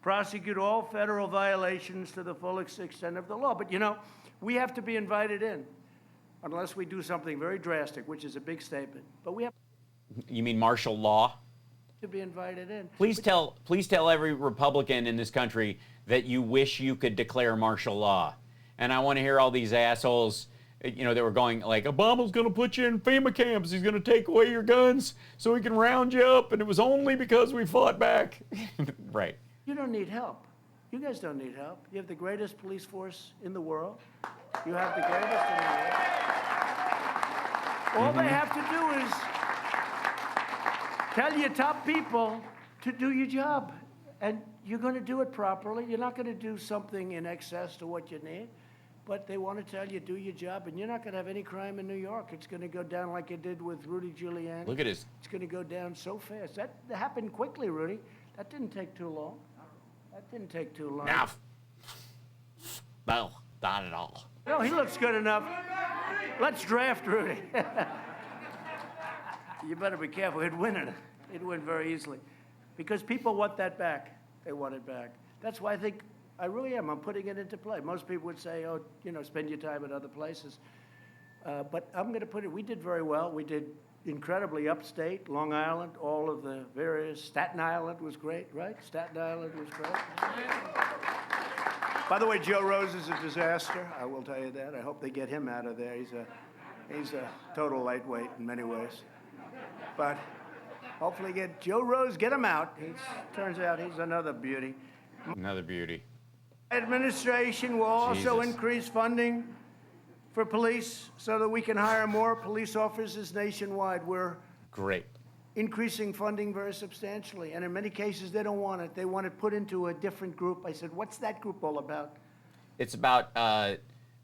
prosecute all federal violations to the full extent of the law. But, you know, we have to be invited in, unless we do something very drastic, which is a big statement. But we have You mean martial law? to be invited in. Please tell every Republican in this country that you wish you could declare martial law. And I want to hear all these assholes, you know, that were going like, Obama's going to put you in FEMA camps. He's going to take away your guns so he can round you up. And it was only because we fought back. Right. You don't need help. You guys don't need help. You have the greatest police force in the world. You have the greatest in the world. All they have to do is tell your top people to do your job. And you're going to do it properly. You're not going to do something in excess to what you need. But they want to tell you, do your job, and you're not going to have any crime in New York. It's going to go down like it did with Rudy Giuliani. Look at his. It's going to go down so fast. That happened quickly, Rudy. That didn't take too long. That didn't take too long. No, not at all. No, he looks good enough. Let's draft Rudy. You better be careful. He'd win it. He'd win very easily. Because people want that back. They want it back. That's why I think I really am. I'm putting it into play. Most people would say, oh, you know, spend your time at other places. But I'm going to put it, we did very well. We did incredibly upstate, Long Island, all of the various, Staten Island was great, right? Staten Island was great. By the way, Joe Rose is a disaster. I will tell you that. I hope they get him out of there. He's a total lightweight in many ways. But hopefully get Joe Rose, get him out. Turns out he's another beauty. Another beauty. Administration will also Jesus. increase funding for police so that we can hire more police officers nationwide. We're Great. increasing funding very substantially. And in many cases, they don't want it. They want it put into a different group. I said, what's that group all about? It's about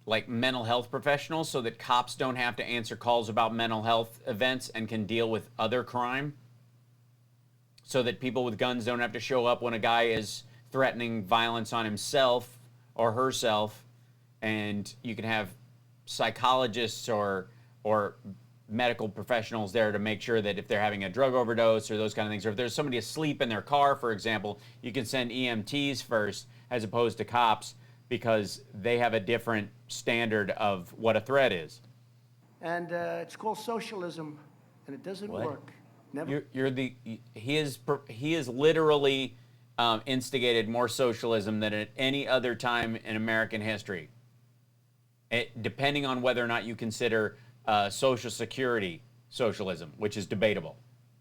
like mental health professionals so that cops don't have to answer calls about mental health events and can deal with other crime. So that people with guns don't have to show up when a guy is threatening violence on himself or herself, and you can have psychologists or medical professionals there to make sure that if they're having a drug overdose or those kind of things, or if there's somebody asleep in their car, for example, you can send EMTs first as opposed to cops because they have a different standard of what a threat is. And it's called socialism, and it doesn't work. Never. He has literally instigated more socialism than at any other time in American history. Depending on whether or not you consider Social Security socialism, which is debatable.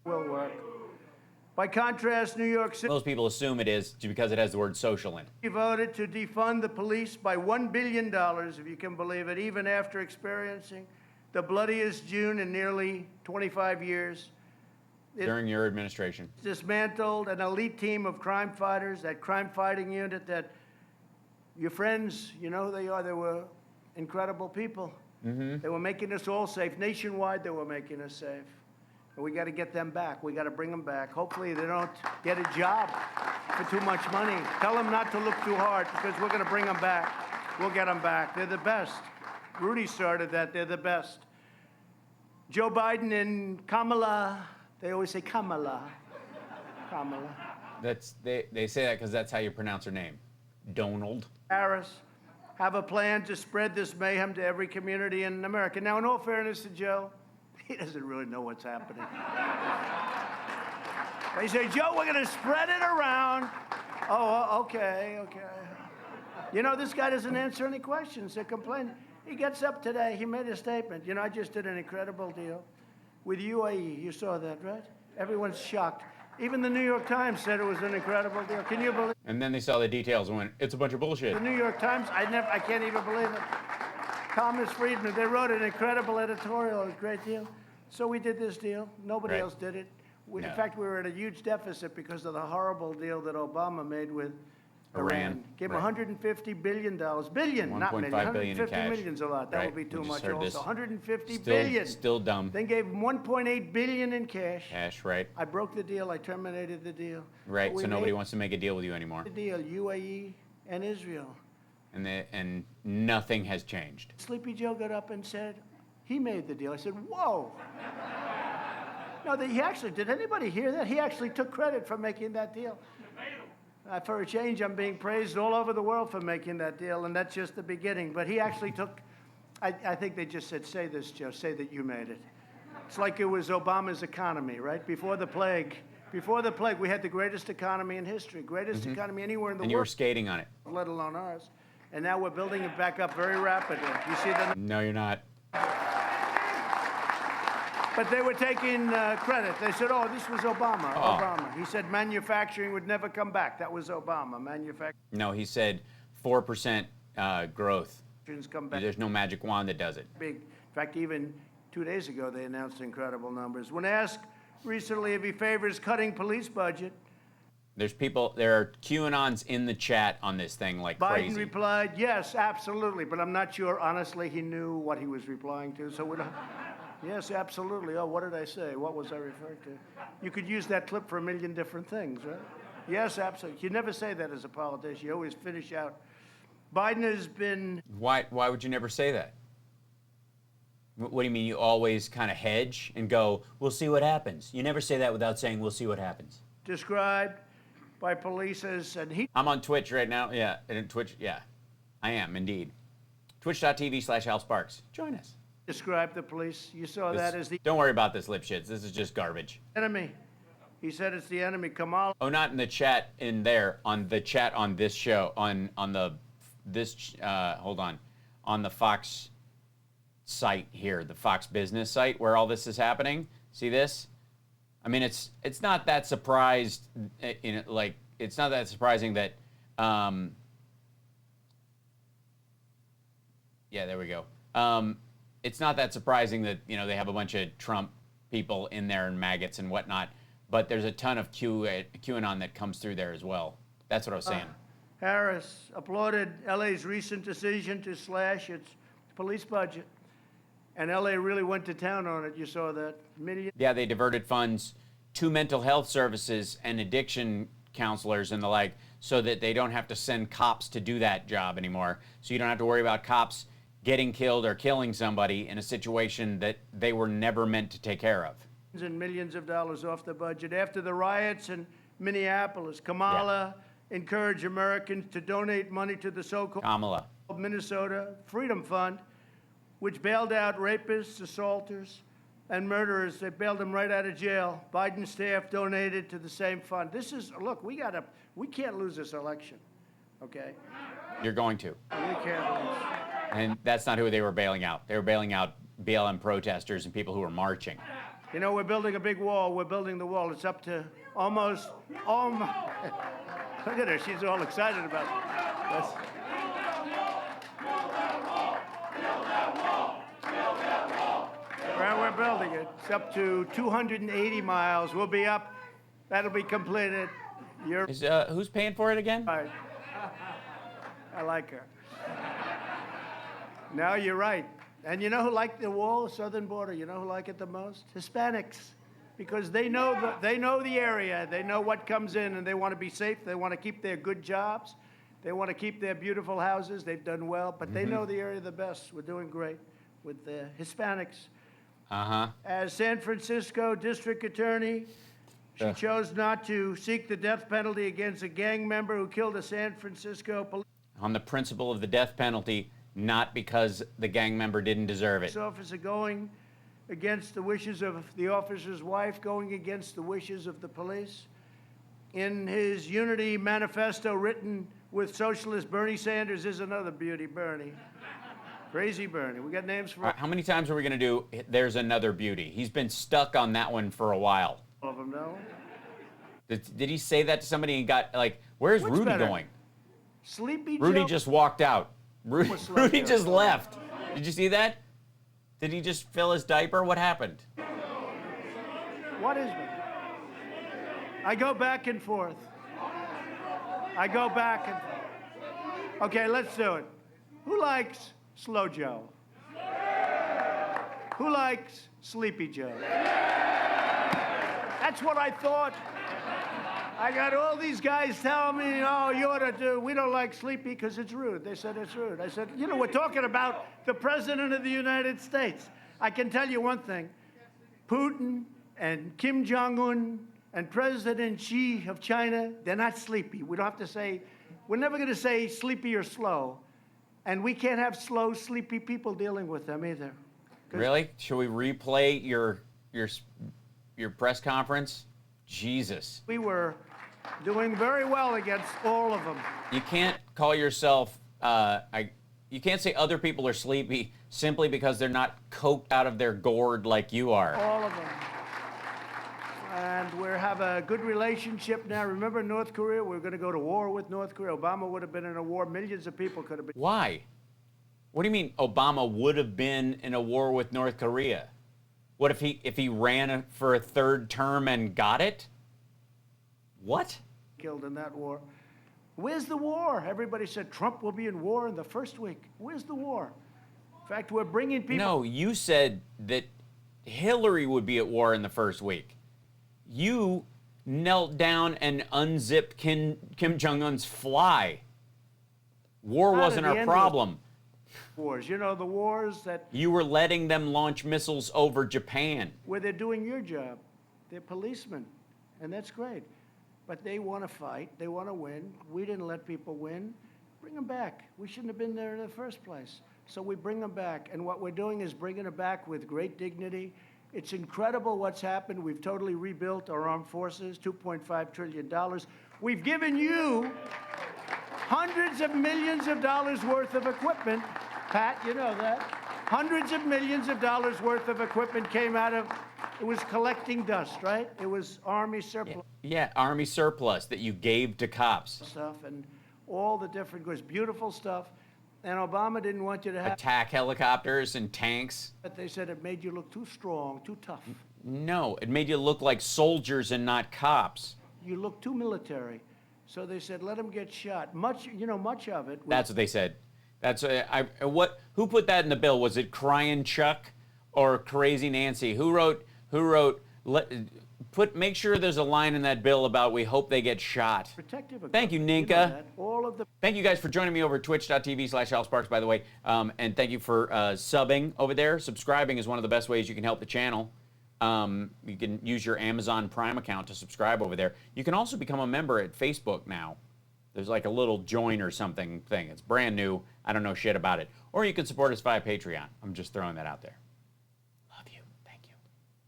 Will work. By contrast, New York City Most people assume it is because it has the word social in it. voted to defund the police by $1 billion, if you can believe it, even after experiencing the bloodiest June in nearly 25 years. During your administration. Dismantled an elite team of crime fighters, that crime fighting unit that your friends, you know who they are, they were incredible people. Mm-hmm. They were making us all safe. Nationwide, they were making us safe. And we got to get them back. We got to bring them back. Hopefully they don't get a job for too much money. Tell them not to look too hard because we're going to bring them back. We'll get them back. They're the best. Rudy started that. They're the best. Joe Biden and Kamala, they always say Kamala. Kamala. They say that because that's how you pronounce her name. Donald. Harris have a plan to spread this mayhem to every community in America. Now, in all fairness to Joe, he doesn't really know what's happening. They say, Joe, we're going to spread it around. Oh, okay. You know, this guy doesn't answer any questions. They're complaining. He gets up today. He made a statement. You know, I just did an incredible deal with UAE. You saw that, right? Everyone's shocked. Even the New York Times said it was an incredible deal. Can you believe it? And then they saw the details and went, it's a bunch of bullshit. The New York Times, I can't even believe it. Thomas Friedman, they wrote an incredible editorial. It was a great deal. So we did this deal. Nobody else did it. In fact, we were at a huge deficit because of the horrible deal that Obama made with Iran. Gave them Right. $150 billion. Billion, not million. 1.5 billion in 150 cash. million's a lot. That Right. would be too We just much heard also. this. 150 Still- billion. still dumb. Then gave them 1.8 billion in cash. Cash, right? I broke the deal. I terminated the deal. Right. But we So nobody made wants to make a deal with you anymore, the deal, UAE and Israel. and nothing has changed. Sleepy Joe got up and said, he made the deal. I said, whoa. No, he actually, did anybody hear that? He actually took credit for making that deal. For a change, I'm being praised all over the world for making that deal, and that's just the beginning. But he actually took, I think they just said, say this, Joe, say that you made it. It's like it was Obama's economy, right? Before the plague, we had the greatest economy in history, greatest economy anywhere in the And you were world, skating on it. let alone ours. And now we're building it back up very rapidly. You see the No, you're not. But they were taking credit. They said, oh, this was Obama. Oh. Obama. He said manufacturing would never come back. That was Obama. Manufacturing's No, he said 4% growth. come back There's no magic wand that does it. big. In fact, even 2 days ago, they announced incredible numbers. When asked recently if he favors cutting police budget, There are QAnons in the chat on this thing like Biden crazy. replied, yes, absolutely. But I'm not sure, honestly, he knew what he was replying to. So we don't. Yes, absolutely. Oh, what did I say? What was I referring to? You could use that clip for a million different things, right? Yes, absolutely. You never say that as a politician. You always finish out. Biden has been Why would you never say that? What do you mean? You always kind of hedge and go, We'll see what happens. You never say that without saying, we'll see what happens. described by police as, and he I'm on Twitch right now. Yeah, and Twitch. Yeah, I am indeed. Twitch.tv/Hal Sparks. Join us. described the police. You saw that as the Don't worry about this lip shits. This is just garbage. enemy. He said it's the enemy. Kamala. Oh, not in the chat in there. On the chat on this show. On the Fox site here, the Fox Business site where all this is happening. See this? I mean, it's not that surprised. It's not that surprising that. Yeah, there we go. It's not that surprising that they have a bunch of Trump people in there and maggots and whatnot, but there's a ton of QAnon that comes through there as well. That's what I was saying. Harris applauded LA's recent decision to slash its police budget. And LA really went to town on it. You saw that. Yeah, they diverted funds to mental health services and addiction counselors and the like so that they don't have to send cops to do that job anymore. So you don't have to worry about cops getting killed or killing somebody in a situation that they were never meant to take care of. And millions of dollars off the budget. After the riots in Minneapolis, Kamala encouraged Americans to donate money to the so-called Kamala. Minnesota Freedom Fund, which bailed out rapists, assaulters, and murderers. They bailed them right out of jail. Biden's staff donated to the same fund. This is, look, we can't lose this election, okay? You're going to. We can't lose. And that's not who they were bailing out. They were bailing out BLM protesters and people who were marching. You know, we're building a big wall. We're building the wall. It's up to almost. Look at her. She's all excited about it. Well, we're building it. It's up to 280 miles. We'll be up. That'll be completed. Who's paying for it again? I like her. No, you're right. And you know who liked the wall, the southern border? You know who like it the most? Hispanics. Because they know the area. They know what comes in, and they want to be safe. They want to keep their good jobs. They want to keep their beautiful houses. They've done well, but they know the area the best. We're doing great with the Hispanics. Uh-huh. As San Francisco district attorney, she chose not to seek the death penalty against a gang member who killed a San Francisco police On the principle of the death penalty, not because the gang member didn't deserve it. officer, going against the wishes of the officer's wife, going against the wishes of the police. In his Unity Manifesto written with socialist Bernie Sanders is another beauty, Bernie. Crazy Bernie. We got names for All right, how many times are we going to do There's Another Beauty? He's been stuck on that one for a while. all of them, no? Did he say that to somebody and got, where's What's Rudy better? going? Sleepy Rudy Joe? just walked out. Rudy just left. Did you see that? Did he just fill his diaper? What happened? What is it? I go back and forth. I go back and... Okay, let's do it. Who likes Slow Joe? Who likes Sleepy Joe? That's what I thought. I got all these guys telling me, oh, you ought to do, we don't like Sleepy because it's rude. They said it's rude. I said, you know, we're talking about the President of the United States. I can tell you one thing. Putin and Kim Jong-un and President Xi of China, they're not sleepy. We don't have to say, we're never going to say sleepy or slow. And we can't have slow, sleepy people dealing with them either. Really? Should we replay your press conference? Jesus. We were doing very well against all of them. You can't call yourself, you can't say other people are sleepy simply because they're not coked out of their gourd like you are. All of them. And we have a good relationship now. Remember North Korea? We were going to go to war with North Korea. Obama would have been in a war. Millions of people could have been. Why? What do you mean Obama would have been in a war with North Korea? What if he ran for a third term and got it? What? Killed in that war. Where's the war? Everybody said Trump will be in war in the first week. Where's the war? In fact, we're bringing people... No, you said that Hillary would be at war in the first week. You knelt down and unzipped Kim Jong-un's fly. War wasn't our problem. Wars. You know, the wars that... You were letting them launch missiles over Japan. Where they're doing your job. They're policemen. And that's great. But they want to fight. They want to win. We didn't let people win. Bring them back. We shouldn't have been there in the first place. So we bring them back. And what we're doing is bringing them back with great dignity. It's incredible what's happened. We've totally rebuilt our armed forces, $2.5 trillion. We've given you hundreds of millions of dollars worth of equipment. Pat, you know that. Hundreds of millions of dollars worth of equipment came out of, it was collecting dust, right? It was Army surplus. Yeah, Army surplus that you gave to cops. Stuff and all the different, it was beautiful stuff. And Obama didn't want you to have... Attack helicopters and tanks. But they said it made you look too strong, too tough. No, it made you look like soldiers and not cops. You look too military. So they said, let them get shot. Much of it... That's what they said. That's who put that in the bill? Was it Crying Chuck or Crazy Nancy? Who wrote make sure there's a line in that bill about we hope they get shot. Thank you, Ninka. Thank you guys for joining me over at twitch.tv/AlSparks, by the way. And thank you for subbing over there. Subscribing is one of the best ways you can help the channel. You can use your Amazon Prime account to subscribe over there. You can also become a member at Facebook now. There's like a little join or something thing. It's brand new. I don't know shit about it. Or you can support us via Patreon. I'm just throwing that out there. Love you. Thank you.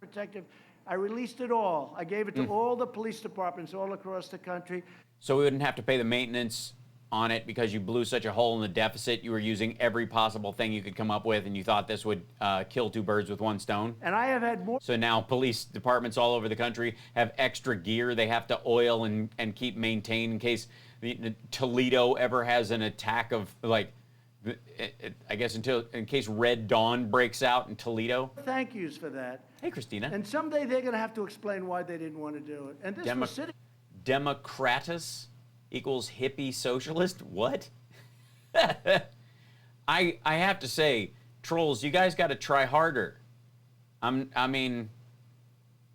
Protective. I released it all. I gave it to all the police departments all across the country. So we wouldn't have to pay the maintenance on it because you blew such a hole in the deficit. You were using every possible thing you could come up with, and you thought this would kill two birds with one stone. And I have had more. So now police departments all over the country have extra gear they have to oil and keep maintained in case Toledo ever has an attack of, like, I guess in case Red Dawn breaks out in Toledo. Thank yous for that. Hey, Christina. And someday they're going to have to explain why they didn't want to do it. And this was sitting... Democratus equals hippie socialist? What? I have to say, trolls, you guys got to try harder. I mean,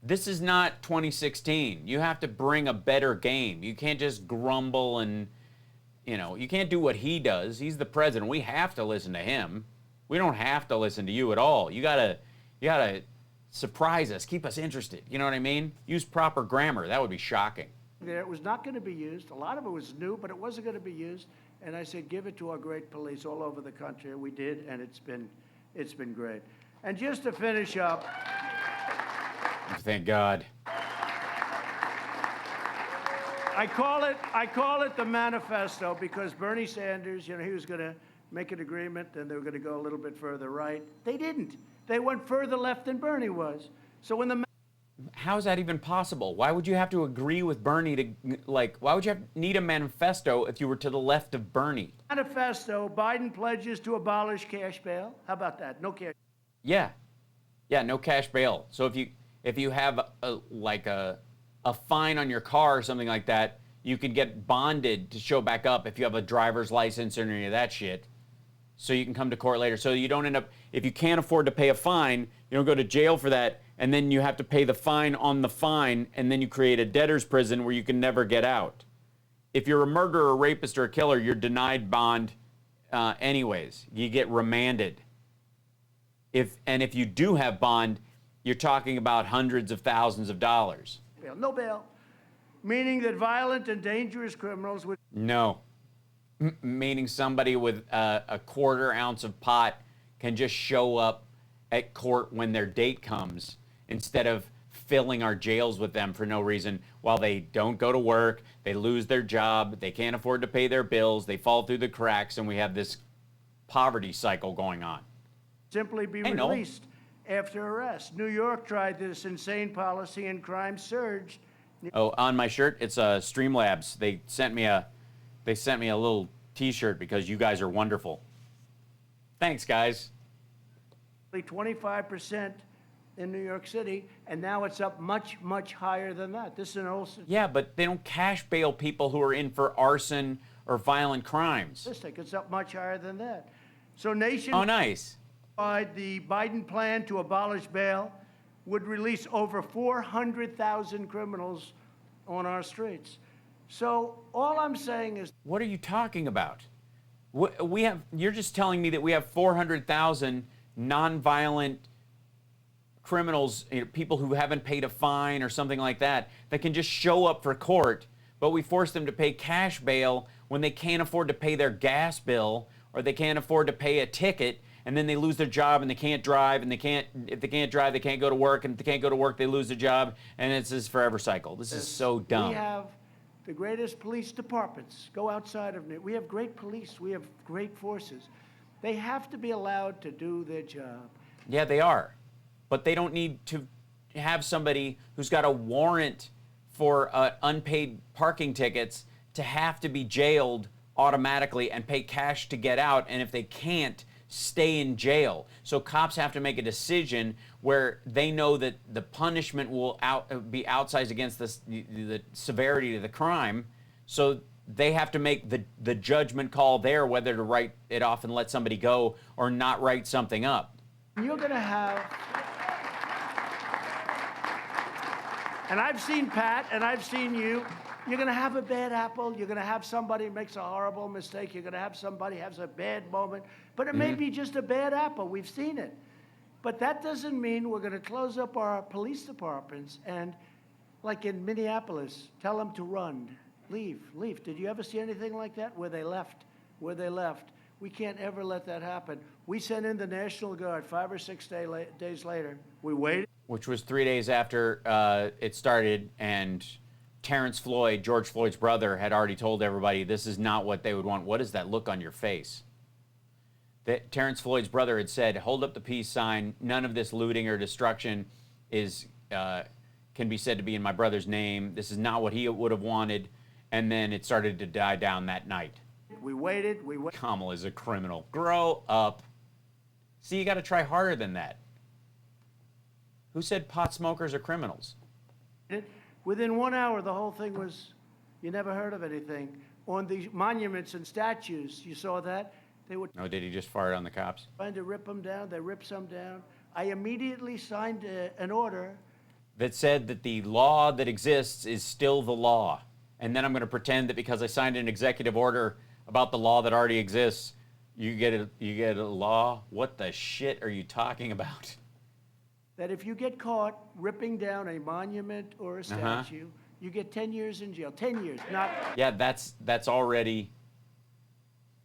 this is not 2016. You have to bring a better game. You can't just grumble and, you can't do what he does. He's the president. We have to listen to him. We don't have to listen to you at all. You gotta surprise us, keep us interested. You know what I mean? Use proper grammar. That would be shocking. It was not going to be used. A lot of it was new, but it wasn't going to be used. And I said, give it to our great police all over the country. We did, and it's been great. And just to finish up. Thank God. I call it the manifesto because Bernie Sanders, he was going to make an agreement and they were going to go a little bit further right. They didn't. They went further left than Bernie was. So when the... How is that even possible? Why would you have to agree with Bernie to, why would you need a manifesto if you were to the left of Bernie? Manifesto, Biden pledges to abolish cash bail. How about that? No cash. Yeah, no cash bail. So if you have a fine on your car or something like that, you can get bonded to show back up if you have a driver's license or any of that shit. So you can come to court later. So you don't end up, if you can't afford to pay a fine, you don't go to jail for that, and then you have to pay the fine on the fine, and then you create a debtor's prison where you can never get out. If you're a murderer, a rapist, or a killer, you're denied bond anyways. You get remanded. If you do have bond, you're talking about hundreds of thousands of dollars. No bail, meaning that violent and dangerous criminals would... No. Meaning somebody with a quarter ounce of pot can just show up at court when their date comes instead of filling our jails with them for no reason while they don't go to work, they lose their job, they can't afford to pay their bills, they fall through the cracks, and we have this poverty cycle going on. Simply be released after arrest. New York tried this insane policy and crime surged. Oh, on my shirt, it's Streamlabs. They sent me a little T-shirt because you guys are wonderful. Thanks, guys. 25% in New York City, and now it's up much, much higher than that. This is an old... Yeah, but they don't cash bail people who are in for arson or violent crimes. It's up much higher than that. So nation... Oh, nice. The Biden plan to abolish bail would release over 400,000 criminals on our streets. So all I'm saying is... What are you talking about? You're just telling me that we have 400,000 nonviolent criminals, people who haven't paid a fine or something like that can just show up for court, but we force them to pay cash bail when they can't afford to pay their gas bill or they can't afford to pay a ticket, and then they lose their job and they can't drive, and if they can't drive, they can't go to work, and if they can't go to work, they lose their job, and it's this forever cycle. This is so dumb. We have the greatest police departments. Go outside of it. We have great police. We have great forces. They have to be allowed to do their job. Yeah, they are. But they don't need to have somebody who's got a warrant for unpaid parking tickets to have to be jailed automatically and pay cash to get out, and if they can't, stay in jail. So cops have to make a decision where they know that the punishment will be outsized against the severity of the crime, so they have to make the judgment call there whether to write it off and let somebody go or not write something up. You're going to have, and I've seen Pat and I've seen you, you're going to have a bad apple. You're going to have somebody makes a horrible mistake. You're going to have somebody has a bad moment. But it may be just a bad apple. We've seen it. But that doesn't mean we're going to close up our police departments and, like in Minneapolis, tell them to run. Leave. Did you ever see anything like that? Where they left. We can't ever let that happen. We sent in the National Guard 5 or 6 days later. We waited. Which was 3 days after it started, and Terrence Floyd, George Floyd's brother, had already told everybody this is not what they would want. What is that look on your face? That Terrence Floyd's brother had said, hold up the peace sign. None of this looting or destruction can be said to be in my brother's name. This is not what he would have wanted. And then it started to die down that night. We waited. Kamala's a criminal. Grow up. See, you got to try harder than that. Who said pot smokers are criminals? Within 1 hour, the whole thing was, you never heard of anything. On the monuments and statues, you saw that? They were Oh, did he just fart on the cops? trying to rip them down. They ripped some down. I immediately signed an order That said that the law that exists is still the law. And then I'm going to pretend that because I signed an executive order about the law that already exists, you get a law? What the shit are you talking about? that if you get caught ripping down a monument or a statue, you get 10 years in jail. 10 years, not... Yeah, that's already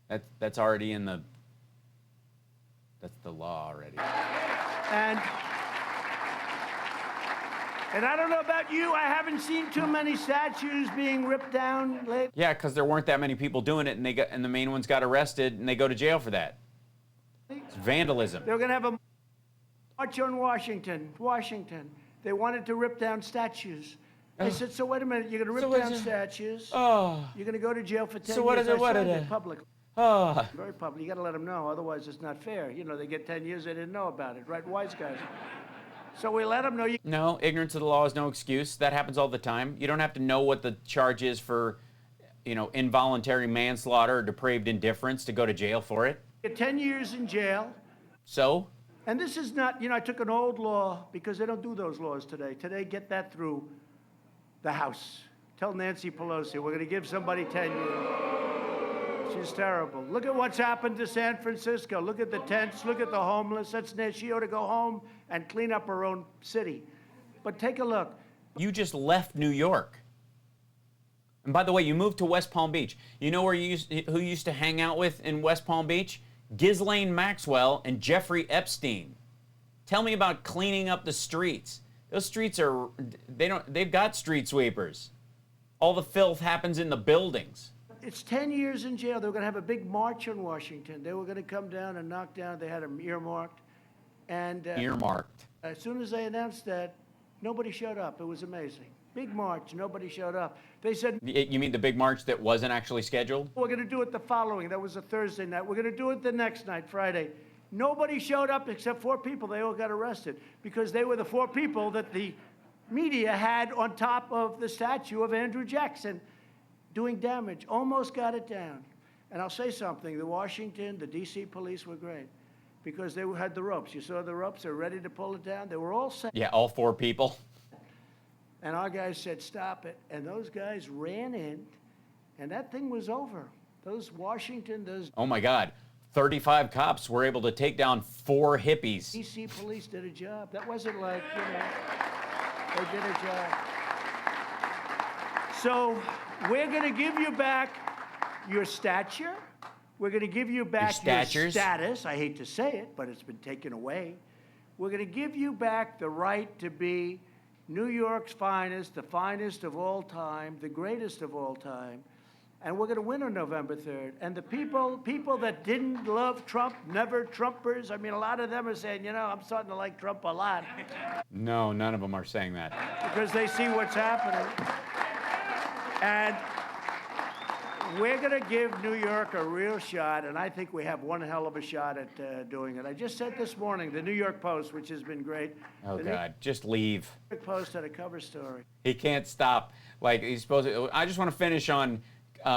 in the... That's the law already. And I don't know about you, I haven't seen too many statues being ripped down lately. Yeah, because there weren't that many people doing it, and the main ones got arrested, and they go to jail for that. It's vandalism. They're going to have a march on Washington. They wanted to rip down statues. I said, so wait a minute, you're going to rip down statues. You're going to go to jail for 10 years. So what is it? What is it? Publicly. Very public. You got to let them know, otherwise it's not fair. You know, they get 10 years, they didn't know about it, right? Wise guys. So we let them know. No, ignorance of the law is no excuse. That happens all the time. You don't have to know what the charge is for involuntary manslaughter or depraved indifference to go to jail for it. Get 10 years in jail. So? And this is not, I took an old law because they don't do those laws today. Today, get that through the House. Tell Nancy Pelosi we're going to give somebody 10 years. She's terrible. Look at what's happened to San Francisco. Look at the tents. Look at the homeless. She ought to go home and clean up her own city. But take a look. You just left New York. And by the way, you moved to West Palm Beach. You know who you used to hang out with in West Palm Beach? Ghislaine Maxwell and Jeffrey Epstein. Tell me about cleaning up the streets. Those streets they've got street sweepers. All the filth happens in the buildings. It's 10 years in jail. They were going to have a big march in Washington. They were going to come down and knock down. They had them earmarked. And earmarked. As soon as they announced that, nobody showed up. It was amazing. Big march, nobody showed up. They said... You mean the big march that wasn't actually scheduled? We're going to do it the following. That was a Thursday night. We're going to do it the next night, Friday. Nobody showed up except 4 people. They all got arrested because they were the 4 people that the media had on top of the statue of Andrew Jackson doing damage. Almost got it down. And I'll say something. The Washington, the D.C. police were great because they had the ropes. You saw the ropes. They were ready to pull it down. They were all set. Yeah, all 4 people. And our guys said, stop it. And those guys ran in, and that thing was over. Those Oh, my God. 35 cops were able to take down 4 hippies. D.C. police did a job. That wasn't like, they did a job. So we're going to give you back your stature. We're going to give you back your status. I hate to say it, but it's been taken away. We're going to give you back the right to be New York's finest, the finest of all time, the greatest of all time, and we're going to win on November 3rd. And the people that didn't love Trump, never Trumpers, I mean, a lot of them are saying, I'm starting to like Trump a lot. No, none of them are saying that. Because they see what's happening. And we're going to give New York a real shot, and I think we have one hell of a shot at doing it. I just said this morning, the New York Post, which has been great. Oh, God, just leave. The New York Post had a cover story. He can't stop. Like, he's supposed to. I just want to finish on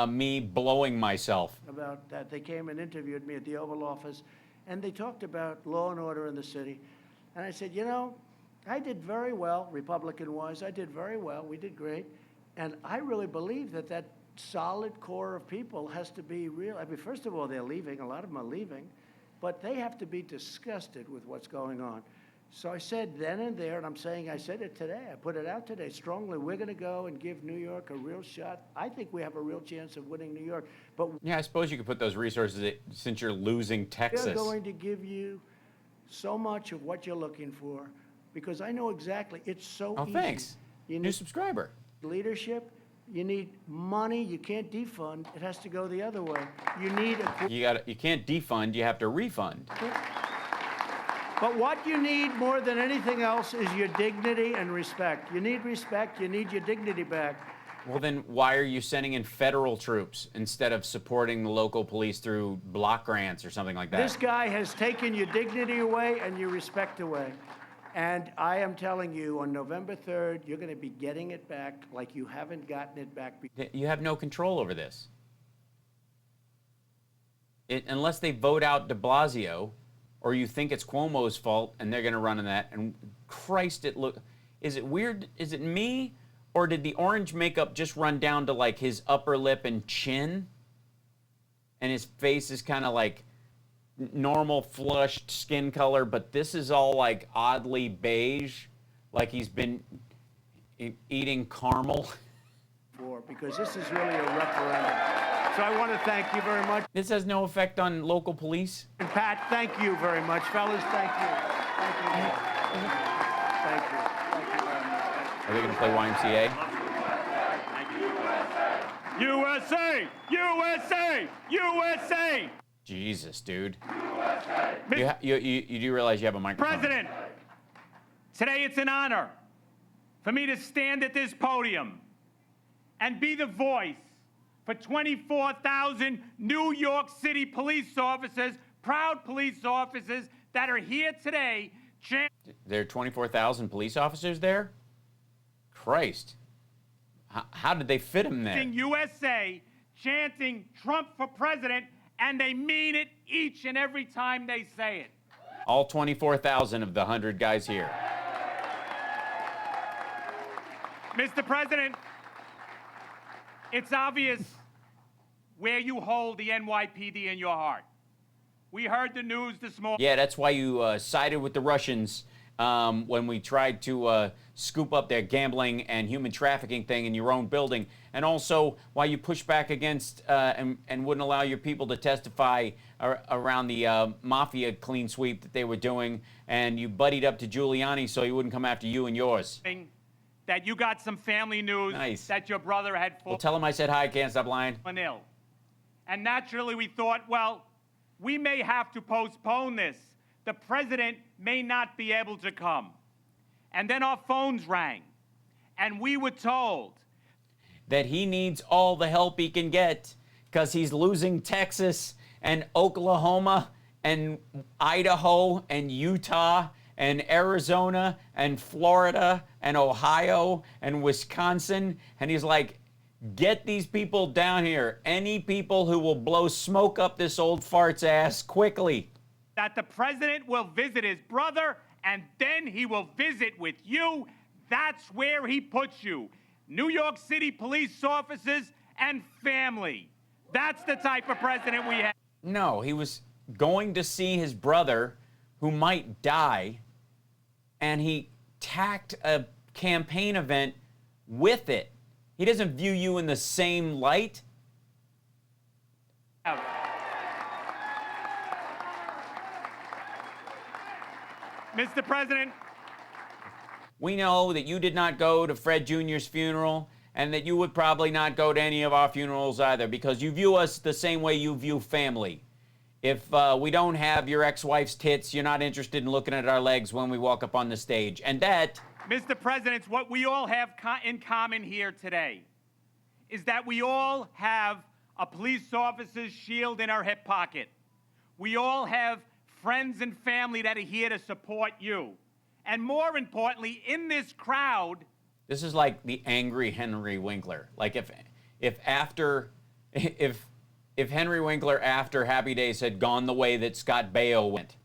me blowing myself. About that. They came and interviewed me at the Oval Office, and they talked about law and order in the city. And I said, I did very well, Republican-wise. I did very well. We did great. And I really believe that solid core of people has to be real. I mean, first of all, they're leaving. A lot of them are leaving. But they have to be disgusted with what's going on. So I said then and there, and I said it today. I put it out today strongly. We're going to go and give New York a real shot. I think we have a real chance of winning New York. But yeah, I suppose you could put those resources since you're losing Texas. We're going to give you so much of what you're looking for because I know exactly. It's so easy. Thanks. New subscriber. Leadership. You need money. You can't defund. It has to go the other way. You need You can't defund. You have to refund. But what you need more than anything else is your dignity and respect. You need respect. You need your dignity back. Well, then why are you sending in federal troops instead of supporting the local police through block grants or something like that? This guy has taken your dignity away and your respect away. And I am telling you, on November 3rd, you're going to be getting it back like you haven't gotten it back before. You have no control over this. Unless they vote out de Blasio, or you think it's Cuomo's fault and they're going to run on that. And Christ, is it weird? Is it me? Or did the orange makeup just run down to like his upper lip and chin? And his face is kind of like normal flushed skin color, but this is all like oddly beige, like he's been eating caramel. Because this is really a referendum. So I want to thank you very much. This has no effect on local police. And Pat, thank you very much. Fellas, thank you. Thank you. Thank you. Thank you very much. Are they going to play YMCA? USA! USA! USA! Jesus, dude. You do realize you have a microphone. President, today it's an honor for me to stand at this podium and be the voice for 24,000 New York City police officers, proud police officers that are here today. There are 24,000 police officers there? Christ. How did they fit them there? USA chanting Trump for president, and they mean it each and every time they say it. All 24,000 of the 100 guys here. Mr. President, it's obvious where you hold the NYPD in your heart. We heard the news this morning. Yeah, that's why you sided with the Russians when we tried to scoop up their gambling and human trafficking thing in your own building, and also why you pushed back against and wouldn't allow your people to testify around the mafia clean sweep that they were doing, and you buddied up to Giuliani so he wouldn't come after you and yours. That you got some family news that your brother had Well, tell him I said hi, can't stop lying. fallen ill. And naturally we thought, well, we may have to postpone this. The president may not be able to come. And then our phones rang, and we were told that he needs all the help he can get because he's losing Texas and Oklahoma and Idaho and Utah and Arizona and Florida and Ohio and Wisconsin. And he's like, get these people down here. Any people who will blow smoke up this old fart's ass quickly. that the president will visit his brother and then he will visit with you. That's where he puts you. New York City police officers and family. That's the type of president we have. No, he was going to see his brother who might die, and he tacked a campaign event with it. He doesn't view you in the same light. Mr. President, we know that you did not go to Fred Jr.'s funeral, and that you would probably not go to any of our funerals either, because you view us the same way you view family. If we don't have your ex-wife's tits, you're not interested in looking at our legs when we walk up on the stage. And that... Mr. President, it's what we all have in common here today, is that we all have a police officer's shield in our hip pocket. We all have friends and family that are here to support you. And more importantly, in this crowd... This is like the angry Henry Winkler. Like if Henry Winkler after Happy Days had gone the way that Scott Baio went.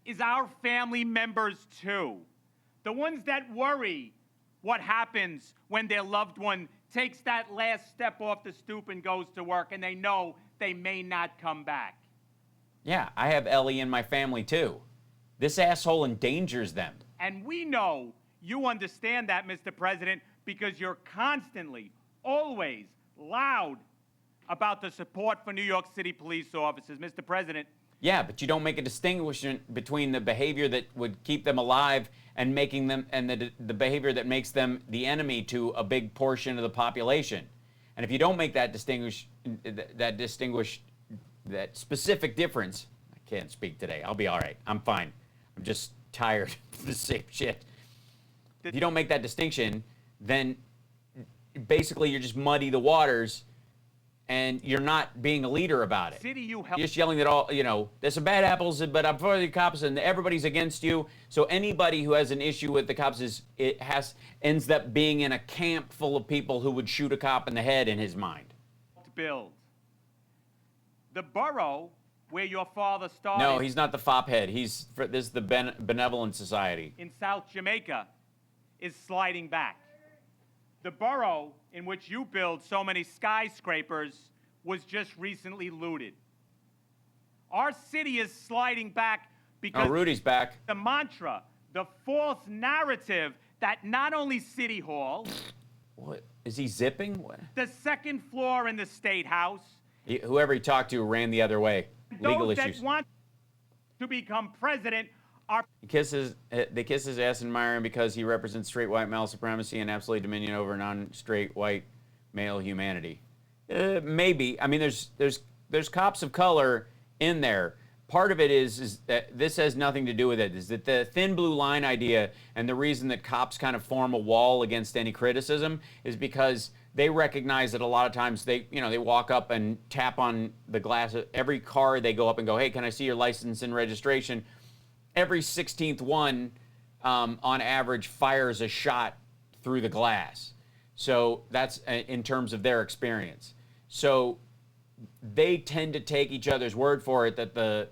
Is our family members too. The ones that worry what happens when their loved one takes that last step off the stoop and goes to work and they know they may not come back. Yeah, I have Ellie in my family too. This asshole endangers them. And we know you understand that, Mr. President, because you're constantly, always loud about the support for New York City police officers. Mr. President. Yeah, but you don't make a distinction between the behavior that would keep them alive and making them, and the behavior that makes them the enemy to a big portion of the population. And if you don't make that that specific difference, I can't speak today. I'll be all right. I'm fine. I'm just tired of the same shit. If you don't make that distinction, then basically you're just muddy the waters, and you're not being a leader about it. You're just yelling that all, there's some bad apples, but I'm for the cops, and everybody's against you. So anybody who has an issue with the cops ends up being in a camp full of people who would shoot a cop in the head in his mind. Build. The borough where your father started. No, he's not the fop head. This is the Benevolent Society. In South Jamaica is sliding back. The borough in which you build so many skyscrapers was just recently looted. Our city is sliding back because Rudy's back. The mantra, the false narrative that not only City Hall, what is he zipping? What? The second floor in the State House, whoever he talked to ran the other way. Legal those issues. that want to become president are. They kiss his ass and admire him because he represents straight white male supremacy and absolute dominion over non-straight white male humanity. Maybe. I mean, there's cops of color in there. Part of it is that this has nothing to do with it. Is that the thin blue line idea, and the reason that cops kind of form a wall against any criticism is because they recognize that a lot of times they walk up and tap on the glass of every car they go up and go, hey, can I see your license and registration? Every 16th one, on average, fires a shot through the glass. So that's in terms of their experience. So they tend to take each other's word for it that the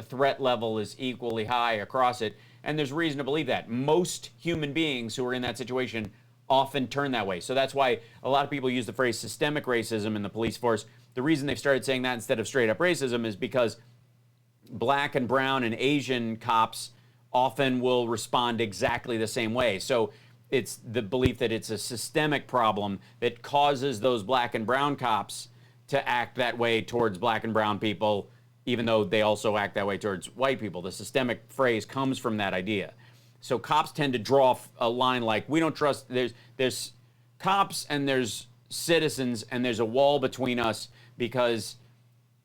threat level is equally high across it, and there's reason to believe that. Most human beings who are in that situation often turn that way. So that's why a lot of people use the phrase systemic racism in the police force. The reason they've started saying that instead of straight up racism is because black and brown and Asian cops often will respond exactly the same way. So it's the belief that it's a systemic problem that causes those black and brown cops to act that way towards black and brown people, even though they also act that way towards white people. The systemic phrase comes from that idea. So cops tend to draw a line like, we don't trust, there's cops and there's citizens and there's a wall between us because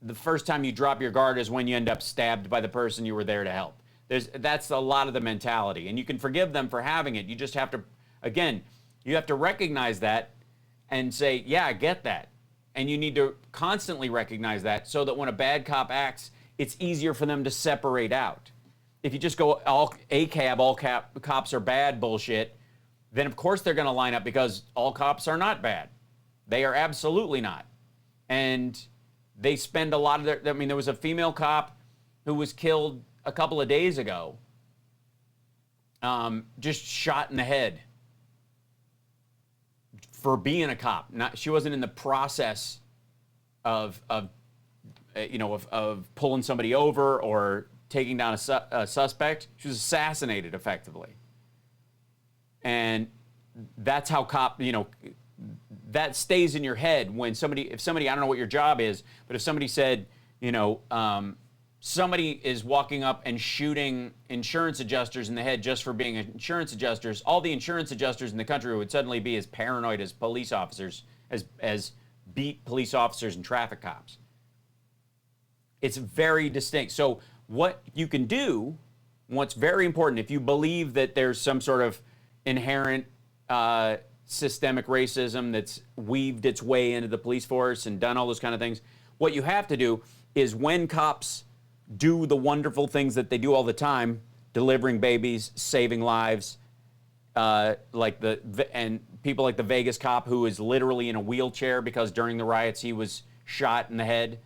the first time you drop your guard is when you end up stabbed by the person you were there to help. That's a lot of the mentality, and you can forgive them for having it. You just have to, again, you have to recognize that and say, yeah, I get that. And you need to constantly recognize that so that when a bad cop acts, it's easier for them to separate out. If you just go all cops are bad bullshit, then of course they're going to line up because all cops are not bad. They are absolutely not. And they spend a lot of their, I mean, there was a female cop who was killed a couple of days ago, just shot in the head for being a cop. She wasn't in the process of pulling somebody over or taking down a suspect. She was assassinated effectively. And that's how that stays in your head when if somebody, I don't know what your job is, but if somebody said, somebody is walking up and shooting insurance adjusters in the head just for being insurance adjusters, all the insurance adjusters in the country would suddenly be as paranoid as police officers, as beat police officers and traffic cops. It's very distinct. So what you can do, what's very important, if you believe that there's some sort of inherent systemic racism that's weaved its way into the police force and done all those kind of things, what you have to do is when cops do the wonderful things that they do all the time, delivering babies, saving lives, and people like the Vegas cop who is literally in a wheelchair because during the riots he was shot in the head.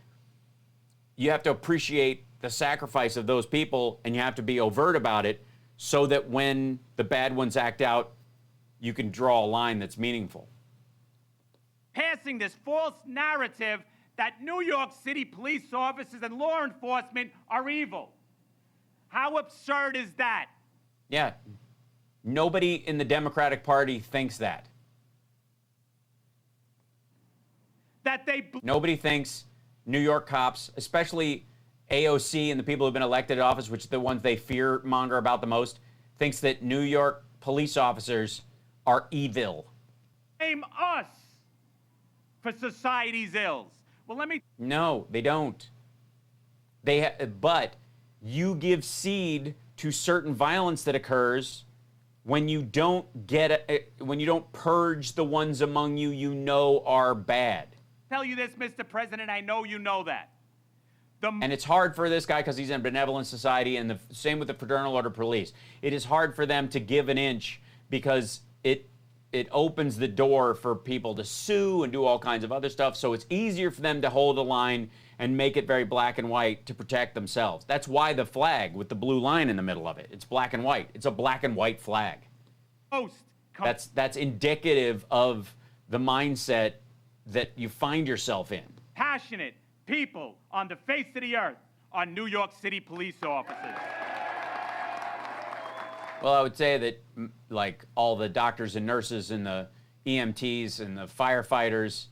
You have to appreciate the sacrifice of those people, and you have to be overt about it so that when the bad ones act out, you can draw a line that's meaningful. Passing this false narrative that New York City police officers and law enforcement are evil. How absurd is that? Yeah. Nobody in the Democratic Party thinks that. Nobody thinks New York cops, especially AOC and the people who've been elected to office, which are the ones they fear monger about the most, thinks that New York police officers are evil. Blame us for society's ills. Well, No, they don't. But you give seed to certain violence that occurs when you don't when you don't purge the ones among you you know are bad. Tell you this, Mr. President, I know you know that. And it's hard for this guy because he's in a benevolent society, and the same with the Fraternal Order Police. It is hard for them to give an inch because it opens the door for people to sue and do all kinds of other stuff. So it's easier for them to hold a line and make it very black and white to protect themselves. That's why the flag with the blue line in the middle of it. It's black and white. It's a black and white flag. That's indicative of the mindset that you find yourself in. Passionate people on the face of the earth are New York City police officers. Well, I would say that, like, all the doctors and nurses and the EMTs and the firefighters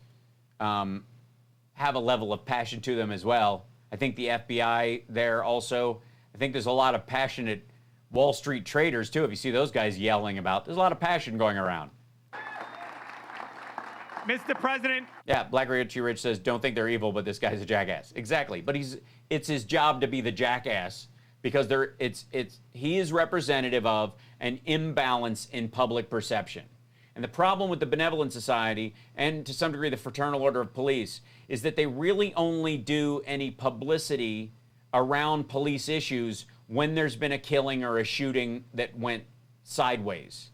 have a level of passion to them as well. I think the FBI there also. I think there's a lot of passionate Wall Street traders, too. If you see those guys yelling about, there's a lot of passion going around. Mr. President. Yeah, Black Richie Rich says, don't think they're evil, but this guy's a jackass. Exactly. But it's his job to be the jackass because he is representative of an imbalance in public perception. And the problem with the Benevolent Society, and to some degree the Fraternal Order of Police, is that they really only do any publicity around police issues when there's been a killing or a shooting that went sideways.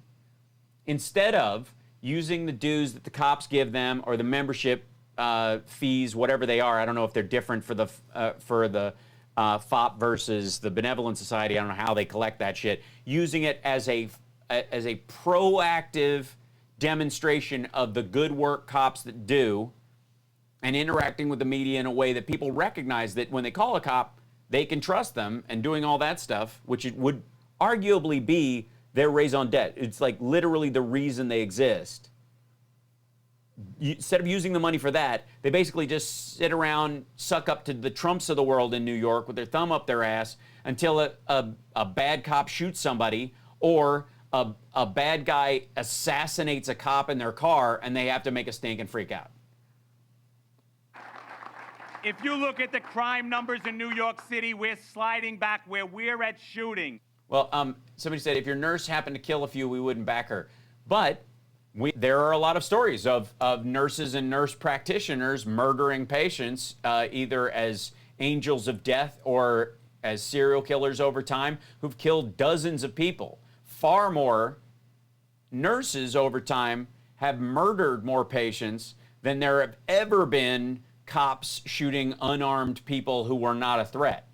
Instead of using the dues that the cops give them or the membership fees, whatever they are. I don't know if they're different for the FOP versus the Benevolent Society. I don't know how they collect that shit. Using it as a proactive demonstration of the good work cops that do, and interacting with the media in a way that people recognize that when they call a cop, they can trust them, and doing all that stuff, which it would arguably be their raison d'etre. It's like literally the reason they exist. Instead of using the money for that, they basically just sit around, suck up to the Trumps of the world in New York with their thumb up their ass until a bad cop shoots somebody, or a bad guy assassinates a cop in their car and they have to make a stink and freak out. If you look at the crime numbers in New York City, we're sliding back where we're at shooting. Well, somebody said if your nurse happened to kill a few, we wouldn't back her. But there are a lot of stories of nurses and nurse practitioners murdering patients, either as angels of death or as serial killers over time, who've killed dozens of people. Far more nurses over time have murdered more patients than there have ever been cops shooting unarmed people who were not a threat,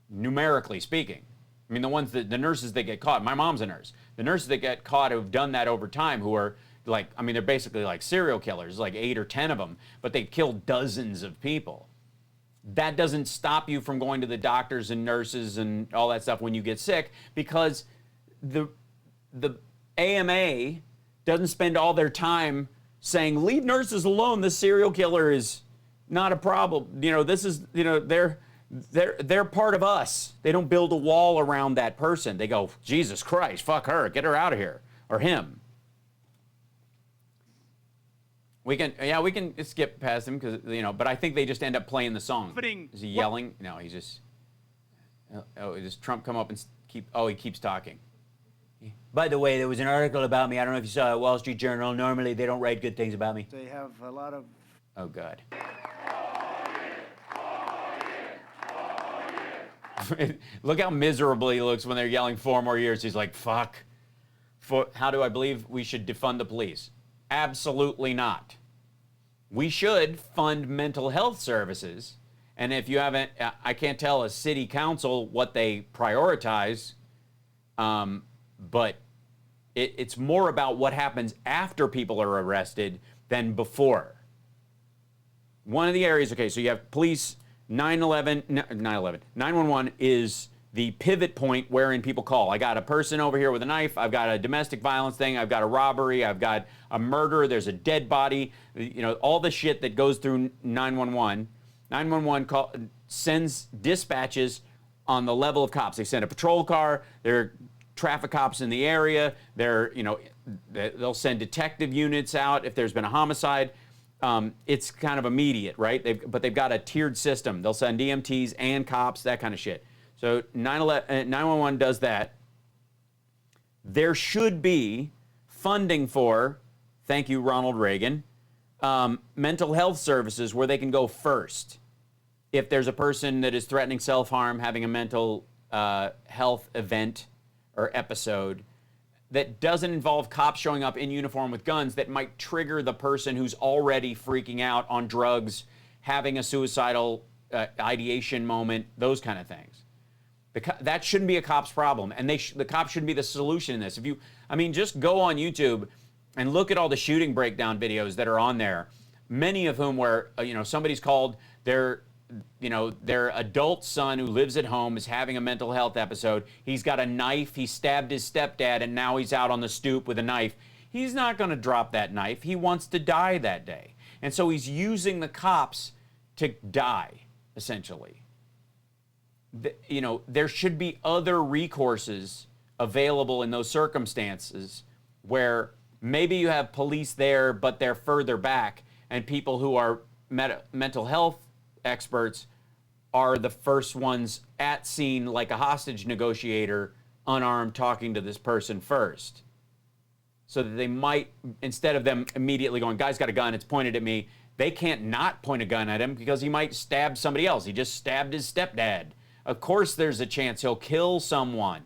numerically speaking. I mean, the nurses that get caught, my mom's a nurse, the nurses that get caught who've done that over time, who are like, I mean, they're basically like serial killers, like 8 or 10 of them, but they've killed dozens of people. That doesn't stop you from going to the doctors and nurses and all that stuff when you get sick, because the AMA doesn't spend all their time saying, leave nurses alone, this serial killer is not a problem. You know, this is, you know, they're part of us. They don't build a wall around that person. They go, Jesus Christ, fuck her, get her out of here, or him. We can skip past him because, you know, but I think they just end up playing the song. Is he yelling? No, he's just, does Trump come up and he keeps talking. By the way, there was an article about me. I don't know if you saw it, Wall Street Journal. Normally, they don't write good things about me. They have a lot of... Oh, God. Look how miserable he looks when they're yelling 4 more years. He's like, fuck. How do I believe we should defund the police? Absolutely not. We should fund mental health services. And if you haven't, I can't tell a city council what they prioritize, but it's more about what happens after people are arrested than before. One of the areas, okay, so you have police, 911 is the pivot point wherein people call. I got a person over here with a knife, I've got a domestic violence thing, I've got a robbery, I've got a murder, there's a dead body, you know, all the shit that goes through 911. 911 sends dispatches on the level of cops. They send a patrol car, there are traffic cops in the area, they'll send detective units out if there's been a homicide. It's kind of immediate, right? But they've got a tiered system. They'll send EMTs and cops, that kind of shit. So 911 does that. There should be funding for, thank you, Ronald Reagan, mental health services where they can go first. If there's a person that is threatening self-harm, having a mental health event or episode that doesn't involve cops showing up in uniform with guns, that might trigger the person who's already freaking out on drugs, having a suicidal ideation moment, those kind of things. That shouldn't be a cop's problem, and the cop shouldn't be the solution in this. Just go on YouTube and look at all the shooting breakdown videos that are on there, many of whom where somebody's called their adult son who lives at home is having a mental health episode. He's got a knife. He stabbed his stepdad, and now he's out on the stoop with a knife. He's not going to drop that knife. He wants to die that day. And so he's using the cops to die, essentially. There should be other recourses available in those circumstances where maybe you have police there, but they're further back, and people who are mental health experts are the first ones at scene, like a hostage negotiator, unarmed, talking to this person first. So that they might, instead of them immediately going, guy's got a gun, it's pointed at me, they can't not point a gun at him because he might stab somebody else. He just stabbed his stepdad. Of course there's a chance he'll kill someone.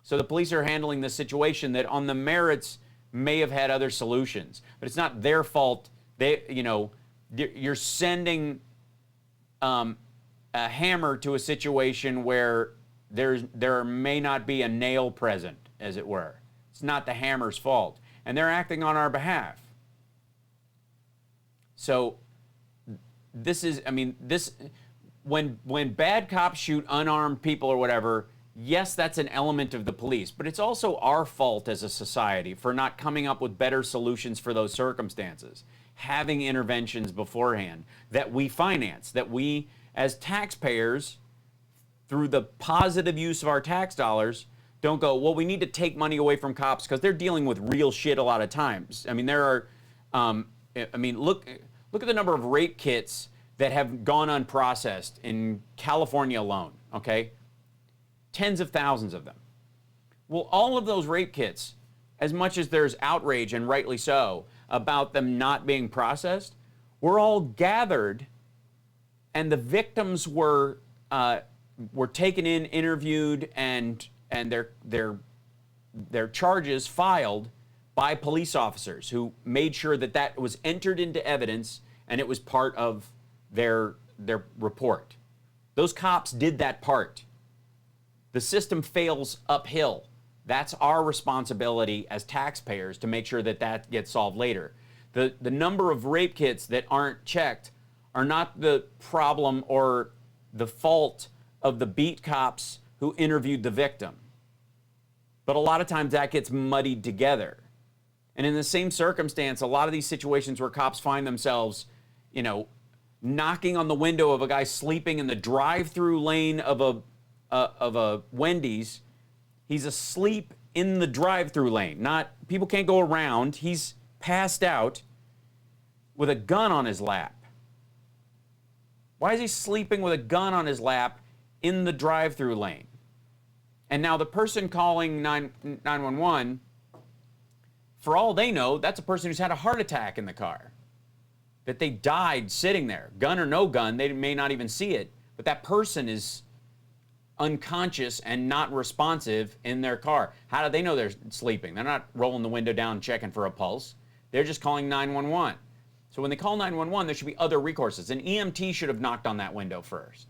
So the police are handling the situation that on the merits may have had other solutions. But it's not their fault You're sending a hammer to a situation where there may not be a nail present, as it were. It's not the hammer's fault, and they're acting on our behalf. So when bad cops shoot unarmed people or whatever, yes, that's an element of the police, but it's also our fault as a society for not coming up with better solutions for those circumstances, having interventions beforehand that we finance, that we as taxpayers, through the positive use of our tax dollars, don't go, well, we need to take money away from cops because they're dealing with real shit a lot of times. I mean, there are, look at the number of rape kits that have gone unprocessed in California alone, okay? Tens of thousands of them. Well, all of those rape kits, as much as there's outrage, and rightly so, about them not being processed, were all gathered, and the victims were taken in, interviewed, and their charges filed by police officers who made sure that was entered into evidence and it was part of their report. Those cops did that part. The system fails uphill. That's our responsibility as taxpayers to make sure that gets solved later. The number of rape kits that aren't checked are not the problem or the fault of the beat cops who interviewed the victim. But a lot of times that gets muddied together. And in the same circumstance, a lot of these situations where cops find themselves, knocking on the window of a guy sleeping in the drive-through lane of a Wendy's, he's asleep in the drive-through lane. People can't go around. He's passed out with a gun on his lap. Why is he sleeping with a gun on his lap in the drive-through lane? And now the person calling 911, for all they know, that's a person who's had a heart attack in the car. That they died sitting there. Gun or no gun, they may not even see it, but that person is unconscious and not responsive in their car. How do they know they're sleeping? They're not rolling the window down and checking for a pulse. They're just calling 911. So when they call 911, there should be other recourses. An EMT should have knocked on that window first.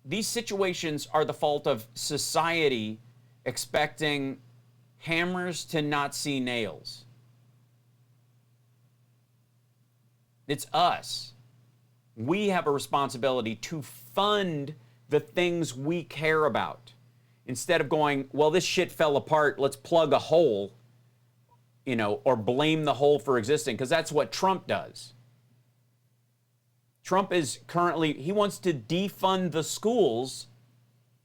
These situations are the fault of society expecting hammers to not see nails. It's us. We have a responsibility to fund the things we care about. Instead of going, well, this shit fell apart, let's plug a hole, or blame the hole for existing, because that's what Trump does. Trump is he wants to defund the schools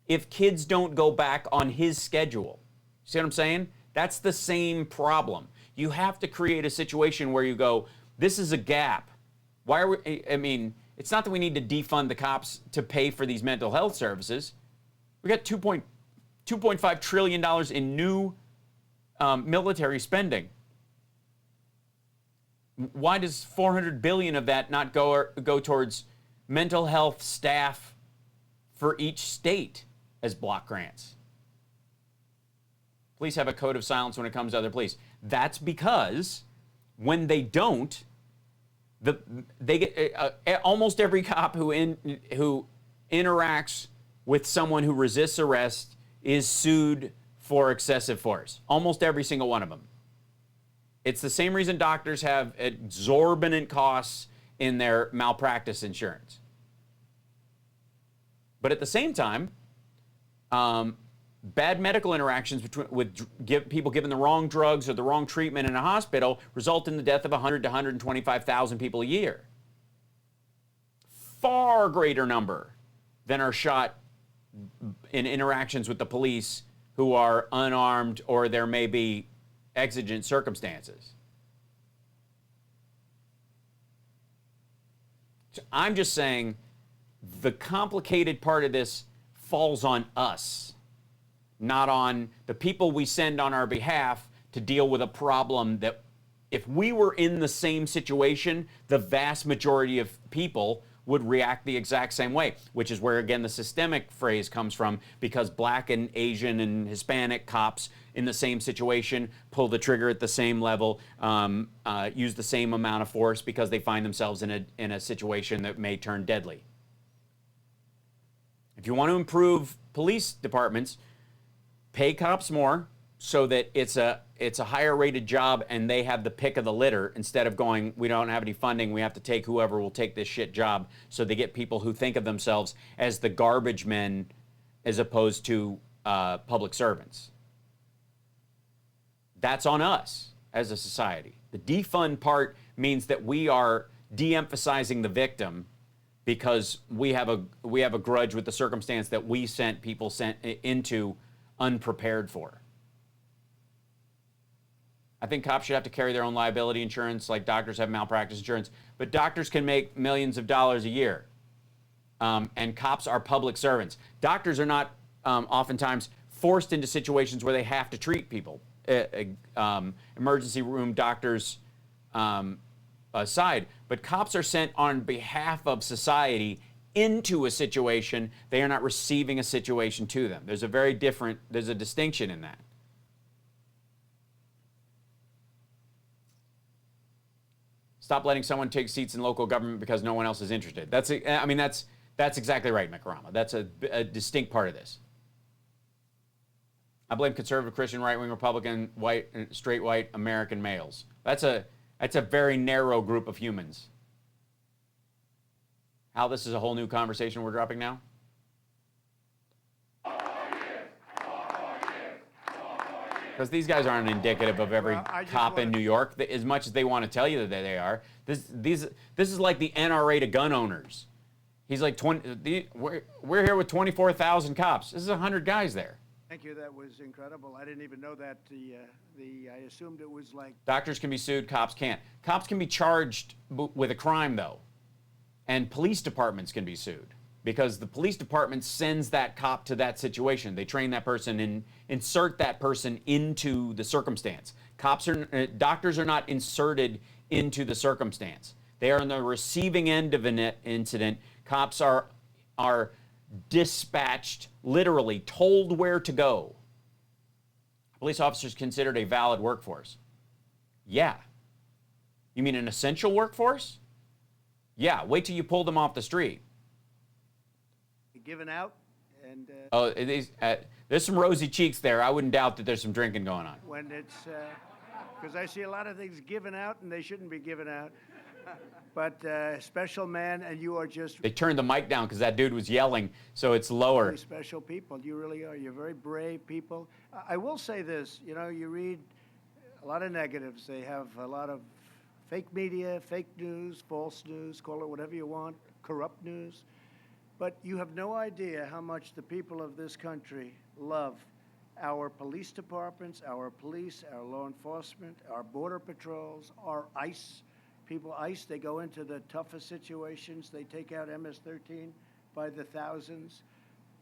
if kids don't go back on his schedule. See what I'm saying? That's the same problem. You have to create a situation where you go, this is a gap. Why are we, it's not that we need to defund the cops to pay for these mental health services. We got $2.5 trillion in new military spending. Why does $400 billion of that not go towards mental health staff for each state as block grants? Police have a code of silence when it comes to other police. That's because when they don't, they get almost every cop who interacts with someone who resists arrest is sued for excessive force. Almost every single one of them. It's the same reason doctors have exorbitant costs in their malpractice insurance. But at the same time, bad medical interactions with people given the wrong drugs or the wrong treatment in a hospital result in the death of 100 to 125,000 people a year. Far greater number than are shot in interactions with the police who are unarmed or there may be exigent circumstances. So I'm just saying the complicated part of this falls on us, not on the people we send on our behalf to deal with a problem that if we were in the same situation, the vast majority of people would react the exact same way, which is where, again, the systemic phrase comes from, because black and Asian and Hispanic cops in the same situation pull the trigger at the same level, use the same amount of force because they find themselves in a situation that may turn deadly. If you want to improve police departments, pay cops more so that it's a higher rated job and they have the pick of the litter, instead of going, we don't have any funding, we have to take whoever will take this shit job. So they get people who think of themselves as the garbage men as opposed to public servants. That's on us as a society. The defund part means that we are de-emphasizing the victim because we have a grudge with the circumstance that we sent people into unprepared for. I think cops should have to carry their own liability insurance, like doctors have malpractice insurance, but doctors can make millions of dollars a year. And cops are public servants. Doctors are not oftentimes forced into situations where they have to treat people. Emergency room doctors aside, but cops are sent on behalf of society into a situation. They are not receiving a situation to them. There's a distinction in that. Stop letting someone take seats in local government because no one else is interested. That's exactly right, Makarama. That's a distinct part of this. I blame conservative, Christian, right-wing, Republican, white, straight white American males. That's a very narrow group of humans. Hal, this is a whole new conversation we're dropping now. Because these guys aren't indicative of every cop in New York, as much as they want to tell you that they are. This is like the NRA to gun owners. He's like, we're here with 24,000 cops. This is 100 guys there. Thank you. That was incredible. I didn't even know that. I assumed it was like... Doctors can be sued, cops can't. Cops can be charged with a crime, though. And police departments can be sued, because the police department sends that cop to that situation. They train that person and insert that person into the circumstance. Doctors are not inserted into the circumstance. They are on the receiving end of an incident. Cops are dispatched, literally told where to go. Police officers considered a valid workforce. Yeah. You mean an essential workforce? Yeah, wait till you pull them off the street. Given out, and there's some rosy cheeks there. I wouldn't doubt that there's some drinking going on. When it's because I see a lot of things given out and they shouldn't be given out. But special man, and you are just... They turned the mic down because that dude was yelling, so it's lower. Really special people. You really are. You're very brave people. I will say this. You know, you read a lot of negatives. They have a lot of fake media, fake news, false news, call it whatever you want, corrupt news. But you have no idea how much the people of this country love our police departments, our police, our law enforcement, our border patrols, our ICE. People, ICE, they go into the toughest situations. They take out MS-13 by the thousands,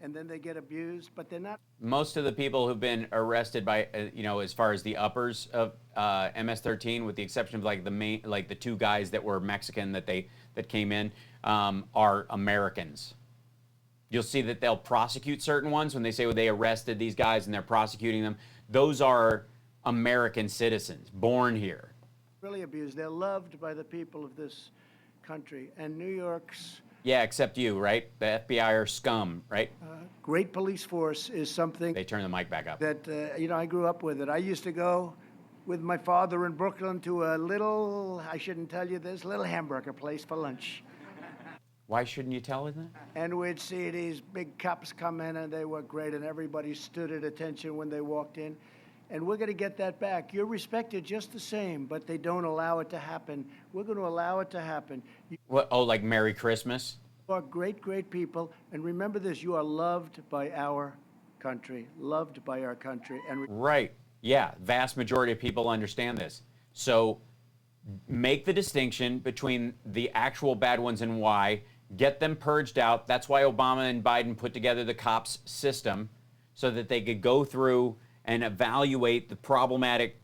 and then they get abused, but they're not. Most of the people who've been arrested by, as far as the uppers of MS-13, with the exception of the two guys that were Mexican that came in, are Americans. You'll see that they'll prosecute certain ones when they say, well, they arrested these guys and they're prosecuting them. Those are American citizens, born here. Really abused. They're loved by the people of this country. And New York's... Yeah, except you, right? The FBI are scum, right? Great police force is something... They turn the mic back up. That, I grew up with it. I used to go with my father in Brooklyn to a little, I shouldn't tell you this, little hamburger place for lunch. Why shouldn't you tell them that? And we'd see these big cops come in, and they were great, and everybody stood at attention when they walked in. And we're going to get that back. You're respected just the same, but they don't allow it to happen. We're going to allow it to happen. What? Oh, like Merry Christmas? You are great, great people. And remember this, you are loved by our country, loved by our country. And right. Yeah, vast majority of people understand this. So make the distinction between the actual bad ones and why. Get them purged out. That's why Obama and Biden put together the cops system, so that they could go through and evaluate the problematic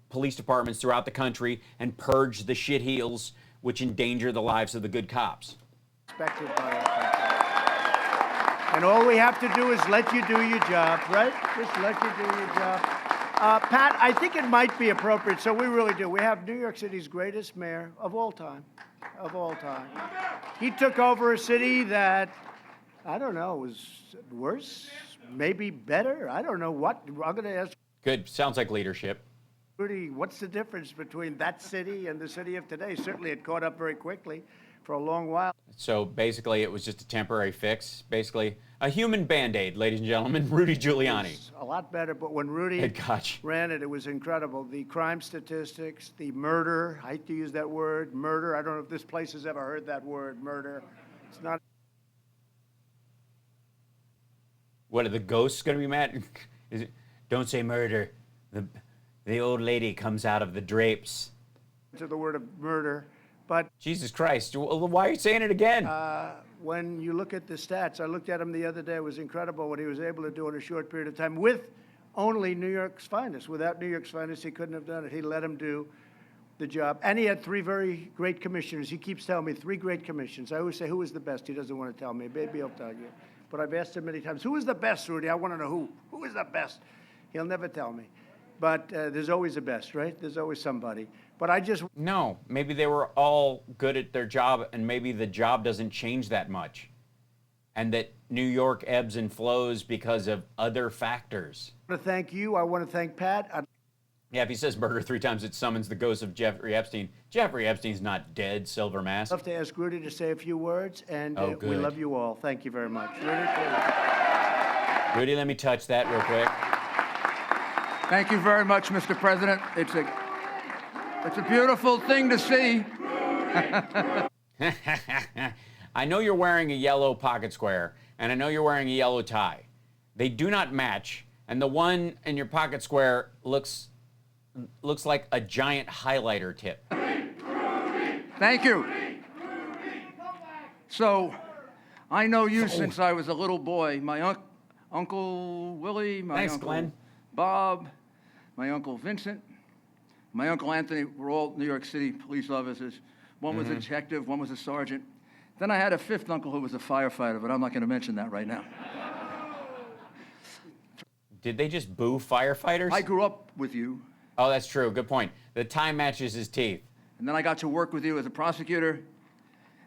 police departments throughout the country and purge the shitheels which endanger the lives of the good cops. Respected by our country. And all we have to do is let you do your job, right? Just let you do your job. Pat, I think it might be appropriate, so we really do. We have New York City's greatest mayor of all time, of all time. He took over a city that, I don't know, was worse, maybe better. I don't know what. I'm going to ask Good. Sounds like leadership. Rudy, what's the difference between that city and the city of today? Certainly it caught up very quickly for a long while. So basically, it was just a temporary fix. Basically, a human Band-Aid, ladies and gentlemen. Rudy Giuliani. It's a lot better, but when Rudy ran it, it was incredible. The crime statistics, the murder, I hate to use that word, murder. I don't know if this place has ever heard that word, murder. It's not. What, are the ghosts going to be mad? Is it, don't say murder. The old lady comes out of the drapes. To the word of murder, but Jesus Christ, why are you saying it again? When you look at the stats, I looked at him the other day. It was incredible what he was able to do in a short period of time with only New York's finest. Without New York's finest, he couldn't have done it. He let him do the job. And he had 3 very great commissioners. He keeps telling me 3 great commissions. I always say, who was the best? He doesn't want to tell me. Maybe he'll tell you. But I've asked him many times, who is the best, Rudy? I want to know who. Who is the best? He'll never tell me. But there's always a best, right? There's always somebody. But I just... No, maybe they were all good at their job, and maybe the job doesn't change that much. And that New York ebbs and flows because of other factors. I want to thank you. I want to thank Pat. Yeah, if he says murder 3 times, it summons the ghost of Jeffrey Epstein. Jeffrey Epstein's not dead, Silver Mask. I'd love to ask Rudy to say a few words, and Oh, we good. love you all. Thank you very much. Rudy, Rudy, let me touch that real quick. Thank you very much, Mr. President. It's a beautiful thing to see. I know you're wearing a yellow pocket square, and I know you're wearing a yellow tie. They do not match, and the one in your pocket square looks like a giant highlighter tip. Thank you. So, I know you since I was a little boy. My Uncle Willie, my Thanks, Uncle Glenn. Bob, my Uncle Vincent, my Uncle Anthony were all New York City police officers. One was a detective, one was a sergeant. Then I had a 5th uncle who was a firefighter, but I'm not going to mention that right now. Did they just boo firefighters? I grew up with you. Oh, that's true. Good point. The tie matches his teeth. And then I got to work with you as a prosecutor,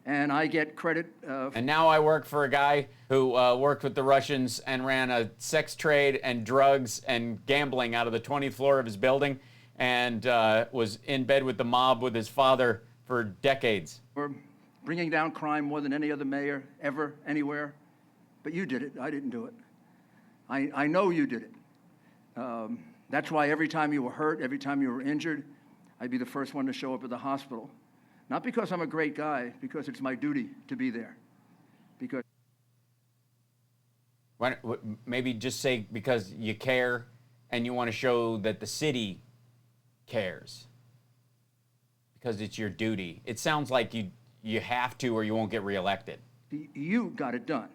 and I get credit. And now I work for a guy who worked with the Russians and ran a sex trade and drugs and gambling out of the 20th floor of his building, and was in bed with the mob with his father for decades. We're bringing down crime more than any other mayor ever, anywhere. But you did it. I didn't do it. I know you did it. That's why every time you were hurt, every time you were injured, I'd be the first one to show up at the hospital. Not because I'm a great guy, because it's my duty to be there. Because Maybe just say because you care and you want to show that the city cares. Because it's your duty. It sounds like you have to or you won't get reelected. You got it done.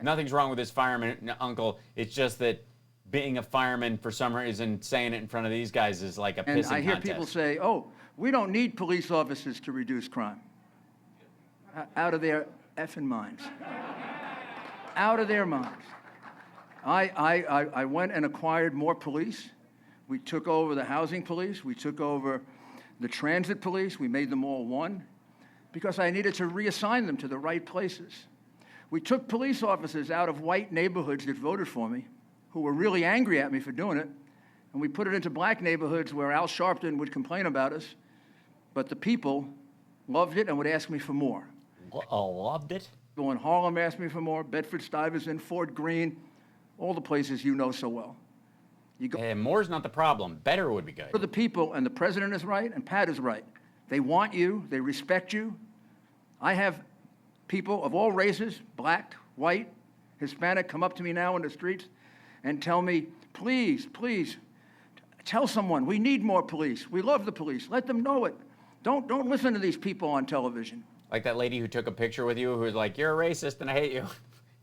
Nothing's wrong with this fireman, uncle. It's just that being a fireman for some reason, saying it in front of these guys is like a pissing contest. And I hear people say, oh, we don't need police officers to reduce crime. Out of their effing minds. Out of their minds. I went and acquired more police. We took over the housing police. We took over the transit police. We made them all one because I needed to reassign them to the right places. We took police officers out of white neighborhoods that voted for me, who were really angry at me for doing it, and we put it into black neighborhoods where Al Sharpton would complain about us, but the people loved it and would ask me for more. Loved it? People in Harlem asked me for more, Bedford-Stuyvesant, Fort Greene, all the places you know so well. More's not the problem. Better would be good. For the people, and the president is right, and Pat is right. They want you. They respect you. I have people of all races, black, white, Hispanic, come up to me now in the streets and tell me, please, please, tell someone, we need more police. We love the police. Let them know it. Don't listen to these people on television. Like that lady who took a picture with you who was like, you're a racist and I hate you.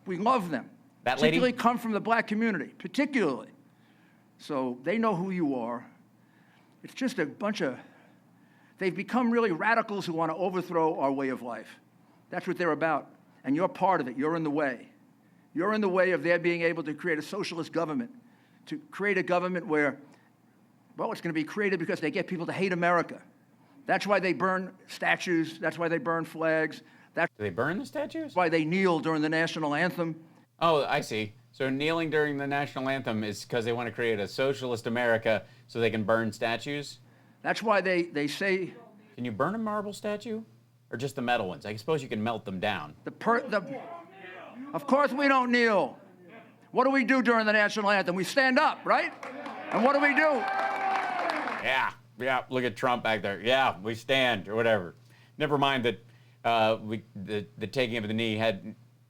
We love them. That lady? Particularly come from the black community, particularly. So they know who you are. It's just a bunch of They've become really radicals who want to overthrow our way of life. That's what they're about. And you're part of it. You're in the way. You're in the way of their being able to create a socialist government, to create a government where, well, it's going to be created because they get people to hate America. That's why they burn statues. That's why they burn flags. That's Do they burn the statues? why they kneel during the national anthem. Oh, I see. So kneeling during the national anthem is because they want to create a socialist America so they can burn statues? That's why they say... Can you burn a marble statue? Or just the metal ones? I suppose you can melt them down. Of course we don't kneel. What do we do during the national anthem? We stand up, right? And what do we do? Yeah, look at Trump back there. Yeah, we stand, or whatever. Never mind that the taking of the knee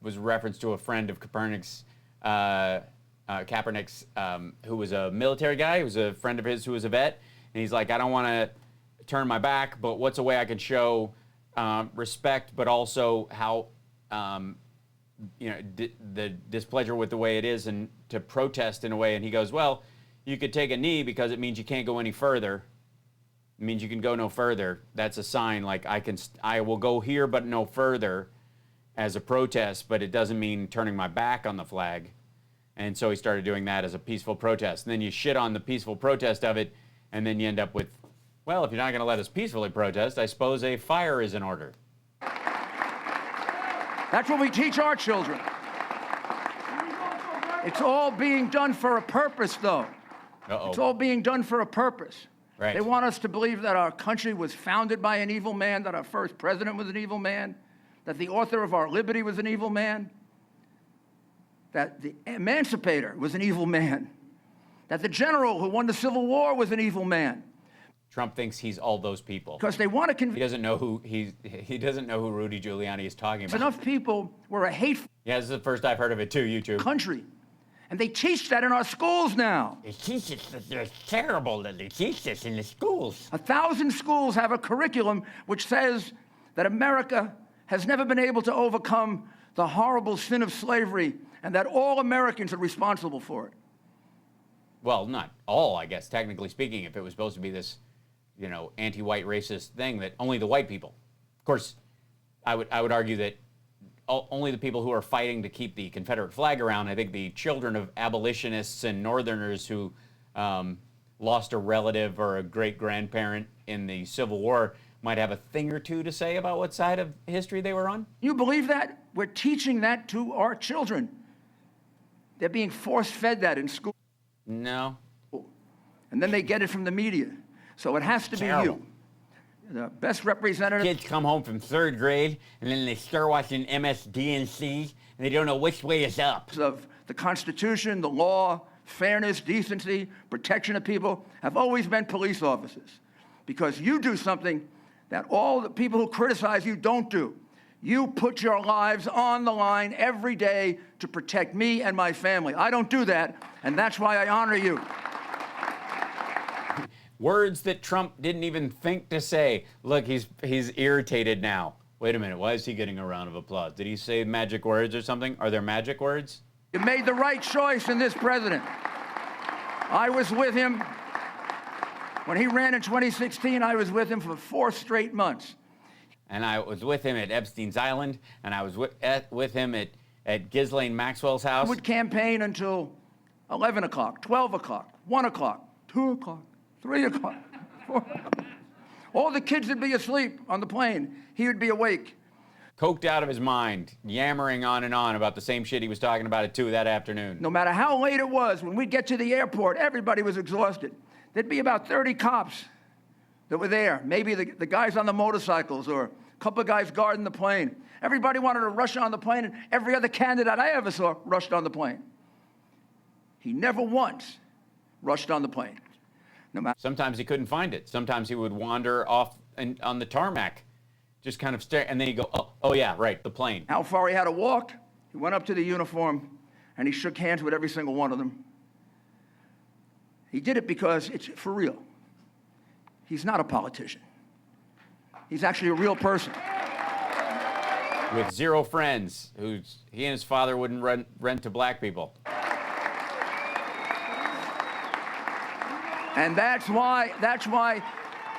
was a reference to a friend of Kaepernick's, who was a military guy, who was a friend of his who was a vet, and he's like, I don't want to turn my back, but what's a way I can show respect, but also how, the displeasure with the way it is, and to protest in a way. And he goes, well, you could take a knee because it means you can't go any further. It means you can go no further. That's a sign, like I will go here but no further as a protest, but it doesn't mean turning my back on the flag. And so he started doing that as a peaceful protest. And then you shit on the peaceful protest of it, and then you end up with, well, if you're not going to let us peacefully protest, I suppose a fire is in order. That's what we teach our children. It's all being done for a purpose, though. Uh-oh. It's all being done for a purpose. Right. They want us to believe that our country was founded by an evil man, that our first president was an evil man, that the author of our liberty was an evil man, that the emancipator was an evil man, that the general who won the Civil War was an evil man. Trump thinks he's all those people. Because they want to convince. He doesn't know who he doesn't know who Rudy Giuliani is talking about. Enough people were a hateful. Yeah, this is the first I've heard of it too. YouTube. Country, and they teach that in our schools now. They teach it. They're terrible that they teach this in the schools. 1,000 schools have a curriculum which says that America has never been able to overcome the horrible sin of slavery, and that all Americans are responsible for it. Well, not all, I guess, technically speaking, if it was supposed to be this, anti-white racist thing that only the white people. Of course, I would argue that only the people who are fighting to keep the Confederate flag around. I think the children of abolitionists and Northerners who lost a relative or a great-grandparent in the Civil War might have a thing or two to say about what side of history they were on. You believe that? We're teaching that to our children. They're being force-fed that in school. No. And then they get it from the media. So it has to be you. The best representative. Kids come home from 3rd grade, and then they start watching MSDNC, and they don't know which way is up. Of the Constitution, the law, fairness, decency, protection of people have always been police officers. Because you do something that all the people who criticize you don't do. You put your lives on the line every day to protect me and my family. I don't do that, and that's why I honor you. Words that Trump didn't even think to say. Look, he's irritated now. Wait a minute, why is he getting a round of applause? Did he say magic words or something? Are there magic words? You made the right choice in this president. I was with him. When he ran in 2016, I was with him for 4 straight months. And I was with him at Epstein's Island, and I was with him at Ghislaine Maxwell's house. He would campaign until 11 o'clock, 12 o'clock, 1 o'clock, 2 o'clock, 3 o'clock, 4 o'clock. All the kids would be asleep on the plane. He would be awake. Coked out of his mind, yammering on and on about the same shit he was talking about at 2 that afternoon. No matter how late it was, when we'd get to the airport, everybody was exhausted. There'd be about 30 cops that were there. Maybe the guys on the motorcycles or a couple of guys guarding the plane. Everybody wanted to rush on the plane, and every other candidate I ever saw rushed on the plane. He never once rushed on the plane. No matter. Sometimes he couldn't find it. Sometimes he would wander off on the tarmac, just kind of stare, and then he'd go, oh yeah, right, the plane. How far he had to walk? He went up to the uniform, and he shook hands with every single one of them. He did it because it's for real. He's not a politician. He's actually a real person. With 0 friends, he and his father wouldn't rent to black people. And that's why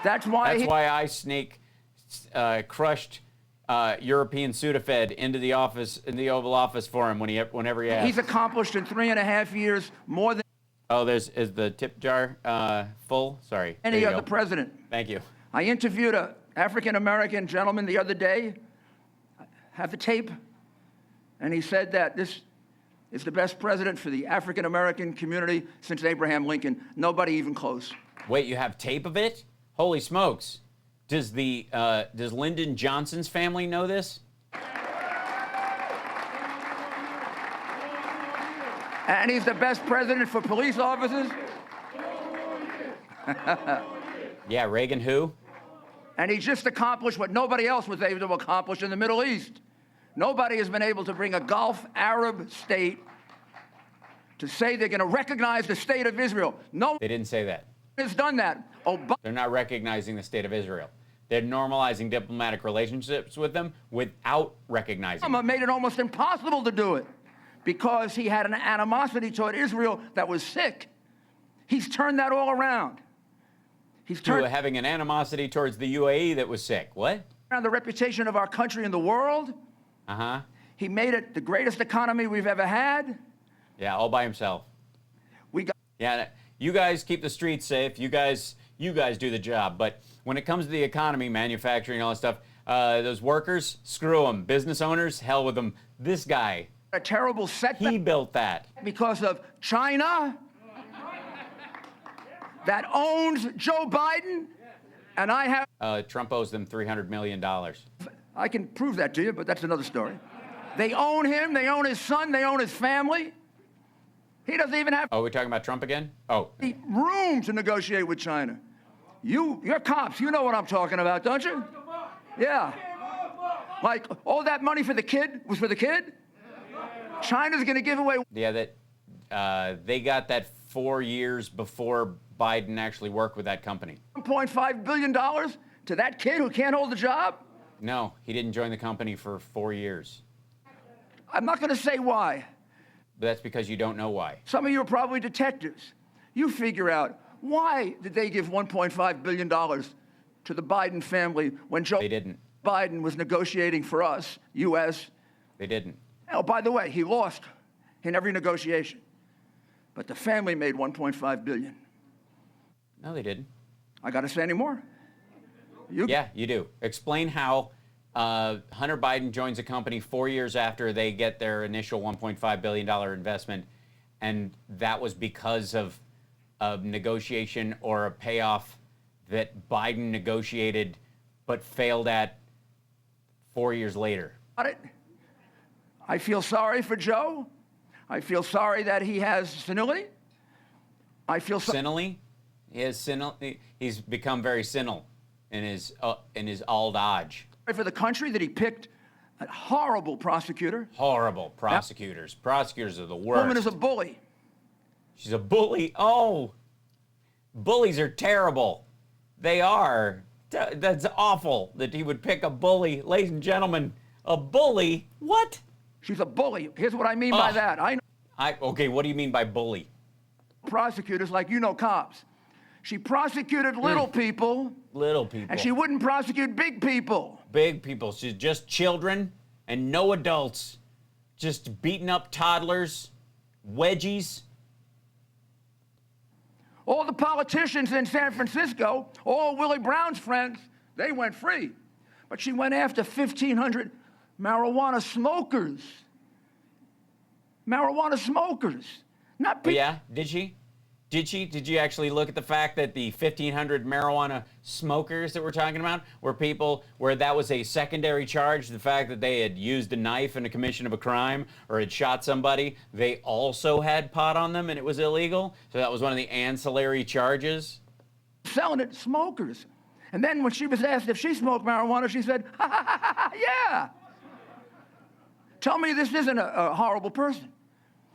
That's why I snake crushed European Sudafed into the office, in the Oval Office for him whenever he asked. he's accomplished in 3.5 years more than Oh, is the tip jar full? Sorry. any other president. Thank you. I interviewed an African-American gentleman the other day, have the tape, and he said that this is the best president for the African-American community since Abraham Lincoln. Nobody even close. Wait, you have tape of it? Holy smokes. Does Lyndon Johnson's family know this? And he's the best president for police officers. Yeah, Reagan who? And he just accomplished what nobody else was able to accomplish in the Middle East. Nobody has been able to bring a Gulf Arab state to say they're going to recognize the state of Israel. No They didn't say that. one has done that. They're not recognizing the state of Israel. They're normalizing diplomatic relationships with them without recognizing Obama made it almost impossible to do it because he had an animosity toward Israel that was sick. He's turned that all around. He's turned having an animosity towards the UAE that was sick. What? around the reputation of our country in the world. Uh-huh. He made it the greatest economy we've ever had. Yeah, all by himself. Yeah, you guys keep the streets safe. You guys do the job. But when it comes to the economy, manufacturing, all that stuff, those workers, screw them. Business owners, hell with them. This guy, a terrible setback. He built that because of China that owns Joe Biden, and I have. Trump owes them $300 million. I can prove that to you, but that's another story. They own him. They own his son. They own his family. He doesn't even have. Oh, we're talking about Trump again? Oh. Room to negotiate with China. You're cops. You know what I'm talking about, don't you? Yeah. Like, all that money for the kid was for the kid? China's going to give away. Yeah, that they got that 4 years before Biden actually worked with that company. $1.5 billion to that kid who can't hold a job? No, he didn't join the company for 4 years. I'm not going to say why. But that's because you don't know why. Some of you are probably detectives. You figure out, why did they give $1.5 billion to the Biden family when Joe Biden was negotiating for us, U.S.? They didn't. Oh, by the way, he lost in every negotiation. But the family made $1.5 billion. No, they didn't. I got to say any more? Yeah, you do. Explain how Hunter Biden joins a company 4 years after they get their initial $1.5 billion investment, and that was because of a negotiation or a payoff that Biden negotiated but failed at 4 years later. I feel sorry for Joe. I feel sorry that he has senility. I feel senility. He has senility. He's become very senile in his old age. For the country that he picked a horrible prosecutor. Horrible prosecutors. Yep. Prosecutors are the worst. Woman is a bully. She's a bully. Oh, bullies are terrible. They are. That's awful that he would pick a bully. Ladies and gentlemen, a bully? What? She's a bully. Here's what I mean by that. Okay, what do you mean by bully? Prosecutors, like cops. She prosecuted little people. Little people. And she wouldn't prosecute big people. Big people. She's just children and no adults. Just beating up toddlers, wedgies. All the politicians in San Francisco, all Willie Brown's friends, they went free. But she went after 1,500 marijuana smokers. Marijuana smokers. Not people. Yeah, did she? Did you actually look at the fact that the 1,500 marijuana smokers that we're talking about were people where that was a secondary charge, the fact that they had used a knife in the commission of a crime or had shot somebody, they also had pot on them and it was illegal? So that was one of the ancillary charges? Selling it to smokers. And then when she was asked if she smoked marijuana, she said, ha, ha, ha, ha, yeah. Tell me this isn't a horrible person.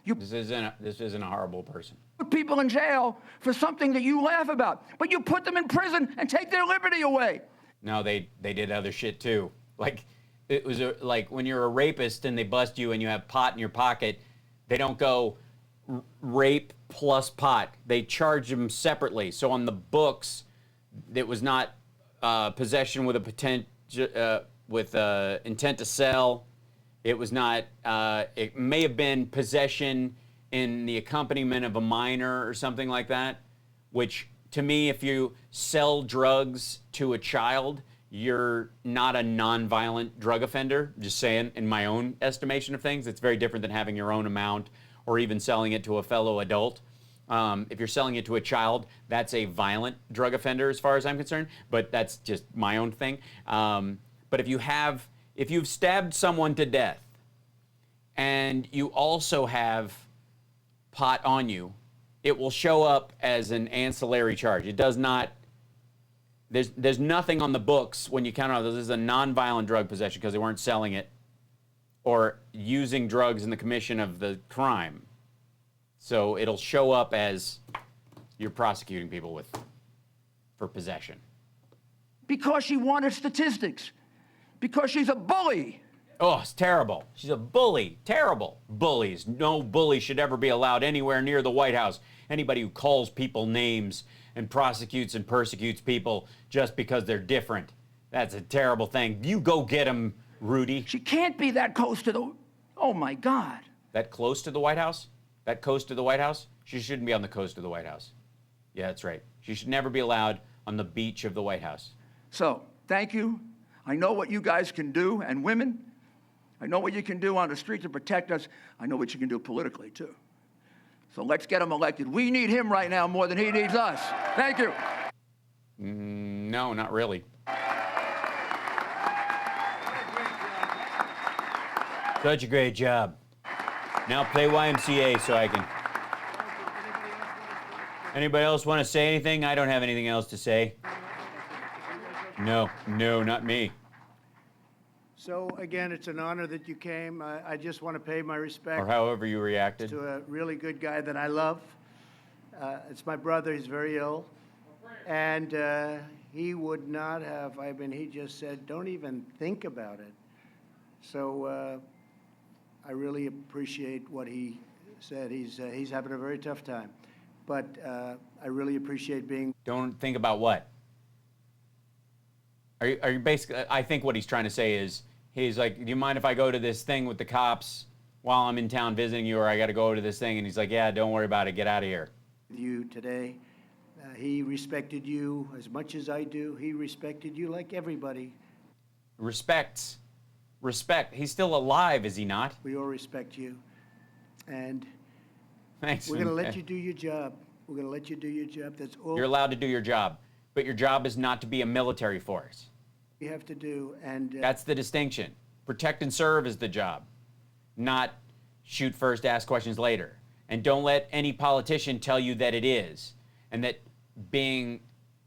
This isn't a horrible person. Put people in jail for something that you laugh about, but you put them in prison and take their liberty away. No, they did other shit too. Like it was like when you're a rapist and they bust you and you have pot in your pocket, they don't go rape plus pot. They charge them separately. So on the books, it was not possession with intent to sell. It was not. It may have been possession in the accompaniment of a minor or something like that. Which, to me, if you sell drugs to a child, you're not a non-violent drug offender. Just saying, in my own estimation of things, it's very different than having your own amount or even selling it to a fellow adult. If you're selling it to a child, that's a violent drug offender as far as I'm concerned, but that's just my own thing. But if you've stabbed someone to death and you also have pot on you, it will show up as an ancillary charge. It does not, there's nothing on the books when you count out this is a non-violent drug possession because they weren't selling it or using drugs in the commission of the crime. So it'll show up as you're prosecuting people for possession. Because she wanted statistics. Because she's a bully. Oh, it's terrible. She's a bully. Terrible. Bullies. No bully should ever be allowed anywhere near the White House. Anybody who calls people names and prosecutes and persecutes people just because they're different. That's a terrible thing. You go get him, Rudy. She can't be that close to the... Oh, my God. That close to the White House? That coast of the White House? She shouldn't be on the coast of the White House. Yeah, that's right. She should never be allowed on the beach of the White House. So, thank you. I know what you guys can do, and women. I know what you can do on the street to protect us. I know what you can do politically, too. So let's get him elected. We need him right now more than he needs us. Thank you. No, not really. Such a great job. Now play YMCA so I can... Anybody else want to say anything? I don't have anything else to say. No, not me. So, again, it's an honor that you came. I just want to pay my respect. Or however you reacted. To a really good guy that I love. It's my brother. He's very ill. And he would not have, he just said, don't even think about it. So I really appreciate what he said. He's having a very tough time. But I really appreciate being... Don't think about what? Are you basically... I think what he's trying to say is, he's like, do you mind if I go to this thing with the cops while I'm in town visiting you, or I got to go to this thing? And he's like, yeah, don't worry about it. Get out of here. You today. He respected you as much as I do. He respected you like everybody. Respect. He's still alive, is he not? We all respect you. And thanks. We're going to let you do your job. We're going to let you do your job. That's all. You're allowed to do your job, but your job is not to be a military force. You have to do, and... That's the distinction. Protect and serve is the job, not shoot first, ask questions later. And don't let any politician tell you that it is, and that being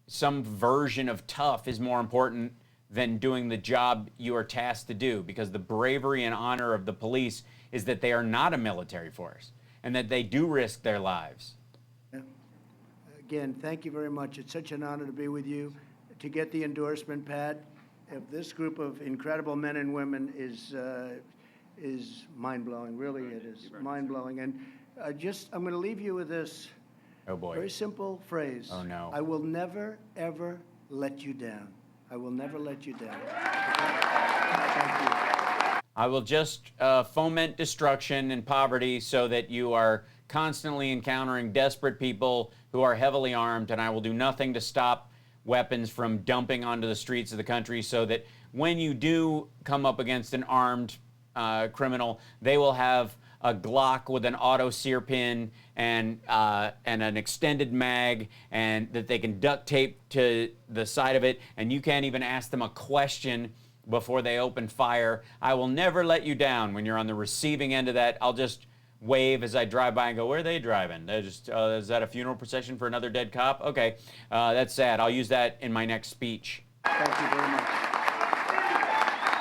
some version of tough is more important than doing the job you are tasked to do, because the bravery and honor of the police is that they are not a military force and that they do risk their lives. Again, thank you very much. It's such an honor to be with you, to get the endorsement, Pat. If this group of incredible men and women is mind-blowing. Really, it is mind-blowing. And I'm going to leave you with this very simple phrase. Oh, no. I will never, ever let you down. I will never let you down. Thank you. I will just foment destruction and poverty so that you are constantly encountering desperate people who are heavily armed, and I will do nothing to stop weapons from dumping onto the streets of the country, so that when you do come up against an armed criminal, they will have a Glock with an auto sear pin and an extended mag, and that they can duct tape to the side of it, and you can't even ask them a question before they open fire. I will never let you down. When you're on the receiving end of that, I'll just wave as I drive by and go, where are they driving? They're just, is that a funeral procession for another dead cop? Okay, that's sad. I'll use that in my next speech. Thank you very much.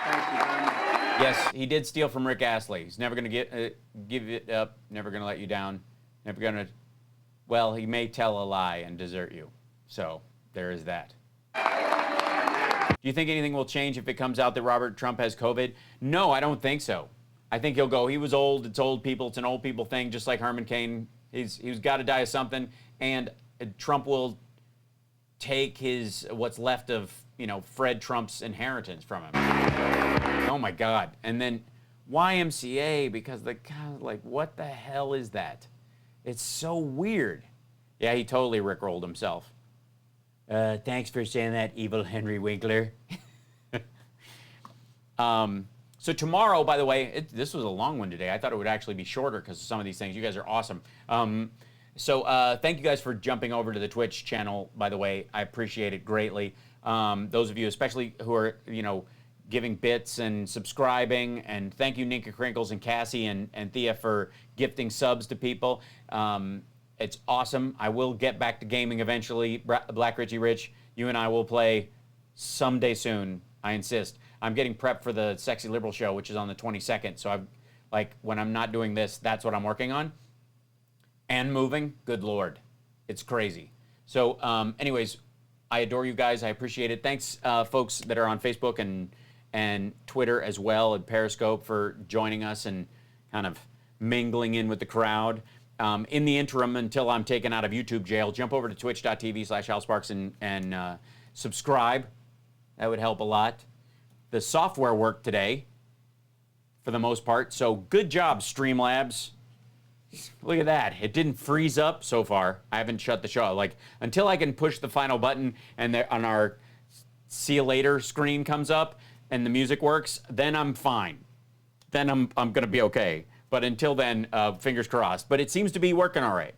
Thank you very much. Yes, he did steal from Rick Astley. He's never going to give it up, never going to let you down, never going to, well, he may tell a lie and desert you. So there is that. Do you think anything will change if it comes out that Robert Trump has COVID? No, I don't think so. I think he'll go, he was old, it's old people, it's an old people thing, just like Herman Cain. He's got to die of something, and Trump will take what's left of, Fred Trump's inheritance from him. Oh my God. And then YMCA, because what the hell is that? It's so weird. Yeah, he totally rickrolled himself. Thanks for saying that, evil Henry Winkler. So tomorrow, by the way, this was a long one today. I thought it would actually be shorter because of some of these things. You guys are awesome. So thank you guys for jumping over to the Twitch channel, by the way. I appreciate it greatly. Those of you, especially who are, giving bits and subscribing. And thank you, Ninka Crinkles and Cassie and Thea, for gifting subs to people. It's awesome. I will get back to gaming eventually. Black Richie Rich, you and I will play someday soon. I insist. I'm getting prepped for the Sexy Liberal show, which is on the 22nd. So when I'm not doing this, that's what I'm working on. And moving, good Lord. It's crazy. So anyways, I adore you guys. I appreciate it. Thanks, folks that are on Facebook and Twitter as well, and Periscope, for joining us and kind of mingling in with the crowd. In the interim, until I'm taken out of YouTube jail, jump over to twitch.tv/HalSparks and subscribe. That would help a lot. The software worked today, for the most part. So good job, Streamlabs. Look at that. It didn't freeze up so far. I haven't shut the show. Until I can push the final button and on our see you later screen comes up and the music works, then I'm fine. Then I'm going to be okay. But until then, fingers crossed. But it seems to be working all right.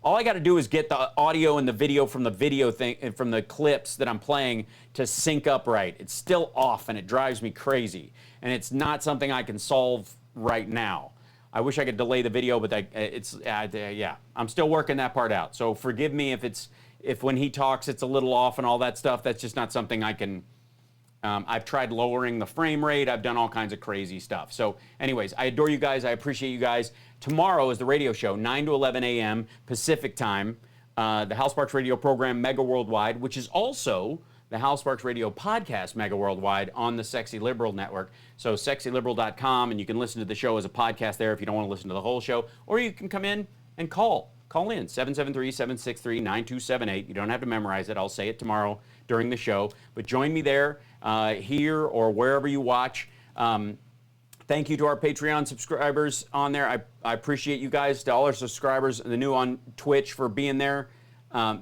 All I got to do is get the audio and the video from the clips that I'm playing to sync up right. It's still off, and it drives me crazy. And it's not something I can solve right now. I wish I could delay the video, but yeah, I'm still working that part out. So forgive me if when he talks it's a little off and all that stuff. That's just not something I can. I've tried lowering the frame rate. I've done all kinds of crazy stuff. So anyways, I adore you guys. I appreciate you guys. Tomorrow is the radio show, 9 to 11 a.m. Pacific time. The Hal Sparks Radio program, Mega Worldwide, which is also the Hal Sparks Radio podcast, Mega Worldwide, on the Sexy Liberal Network. So sexyliberal.com, and you can listen to the show as a podcast there if you don't want to listen to the whole show. Or you can come in and call. Call in, 773-763-9278. You don't have to memorize it. I'll say it tomorrow during the show. But join me there, here or wherever you watch. Thank you to our Patreon subscribers on there. I appreciate you guys, to all our subscribers, the new on Twitch, for being there.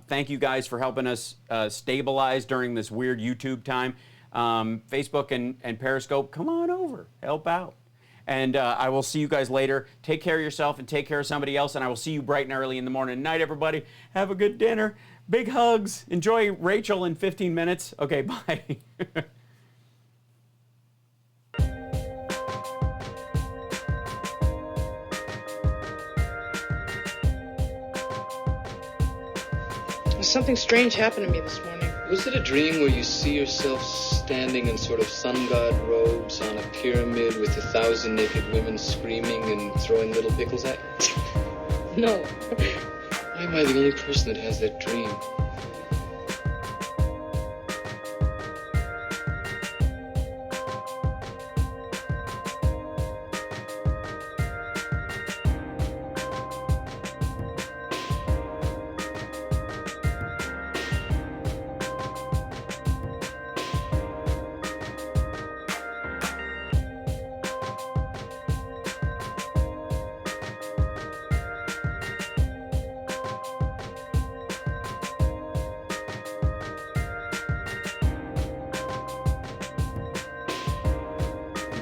Thank you guys for helping us stabilize during this weird YouTube time. Facebook and Periscope, come on over, help out. And I will see you guys later. Take care of yourself and take care of somebody else, and I will see you bright and early in the morning. Night, everybody. Have a good dinner. Big hugs. Enjoy Rachel in 15 minutes. Okay, bye. Something strange happened to me this morning. Was it a dream where you see yourself standing in sort of sun god robes on a pyramid with 1,000 naked women screaming and throwing little pickles at you? No. Why am I the only person that has that dream?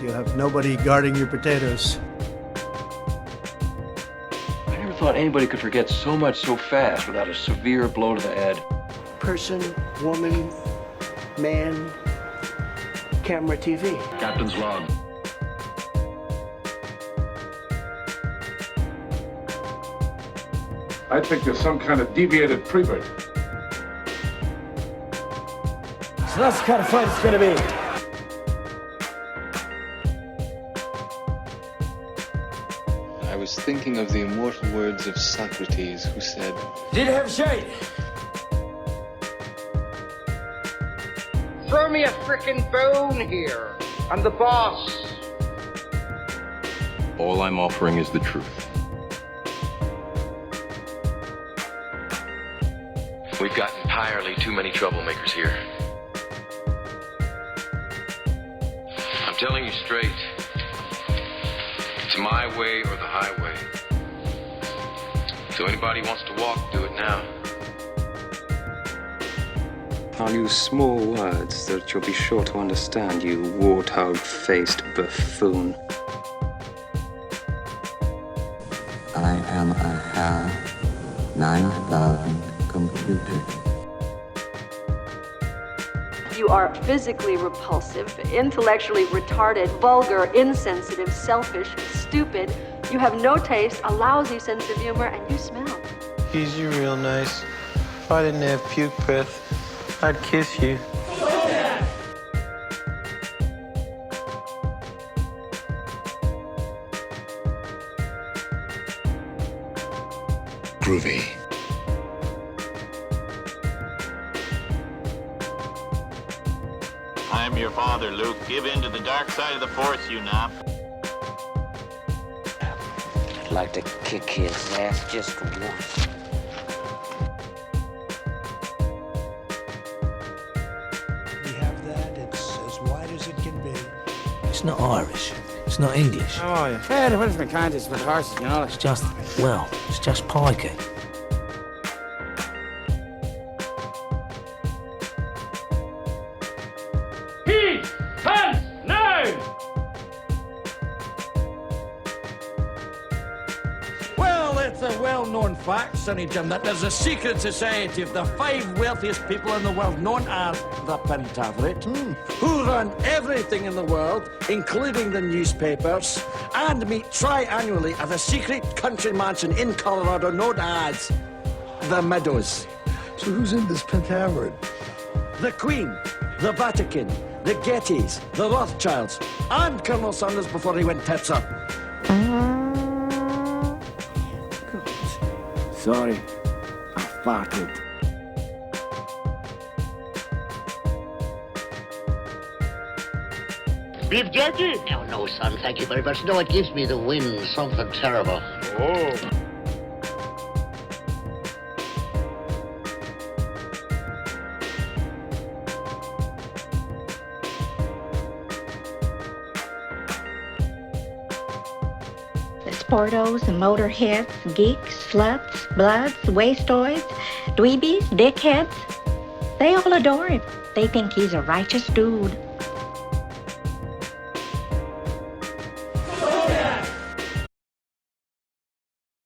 You'll have nobody guarding your potatoes. I never thought anybody could forget so much so fast without a severe blow to the head. Person, woman, man, camera, TV. Captain's log. I think there's some kind of deviated prevert. So that's the kind of fight it's gonna be. I was thinking of the immortal words of Socrates, who said, Did have shade. Throw me a frickin' bone here. I'm the boss. All I'm offering is the truth. We've got entirely too many troublemakers here. I'm telling you straight. It's my way or the highway. So anybody wants to walk, do it now. I'll use small words that you'll be sure to understand, you warthog-faced buffoon. I am a HAL 9000 computer. You are physically repulsive, intellectually retarded, vulgar, insensitive, selfish, stupid. You have no taste, a lousy sense of humor, and you smell. Easy, real nice. If I didn't have puke breath, I'd kiss you. Groovy. I'm your father, Luke. Give in to the dark side of the Force, you nap. I'd like to kick his ass just once. We have that. It's as wide as it can be. It's not Irish. It's not English. How are you? Yeah, the Welshman can't just with horses, you know. It's just, well, it's just pikey. Peace! Pence! No! Well, it's a well-known fact, Sonny Jim, that there's a secret society of the 5 wealthiest people in the world, known as the Pentaveret, who run everything in the world, including the newspapers, and meet tri-annually at a secret country mansion in Colorado known as the Meadows. So who's in this Pentaveret? The Queen, the Vatican, the Gettys, the Rothschilds, and Colonel Sanders before he went tits up. Sorry, I farted. Beef jerky? No, son, thank you very much. No, it gives me the wind, something terrible. Oh. Sportos, motorheads, geeks, sluts, bloods, wastoids, dweebies, dickheads. They all adore him. They think he's a righteous dude.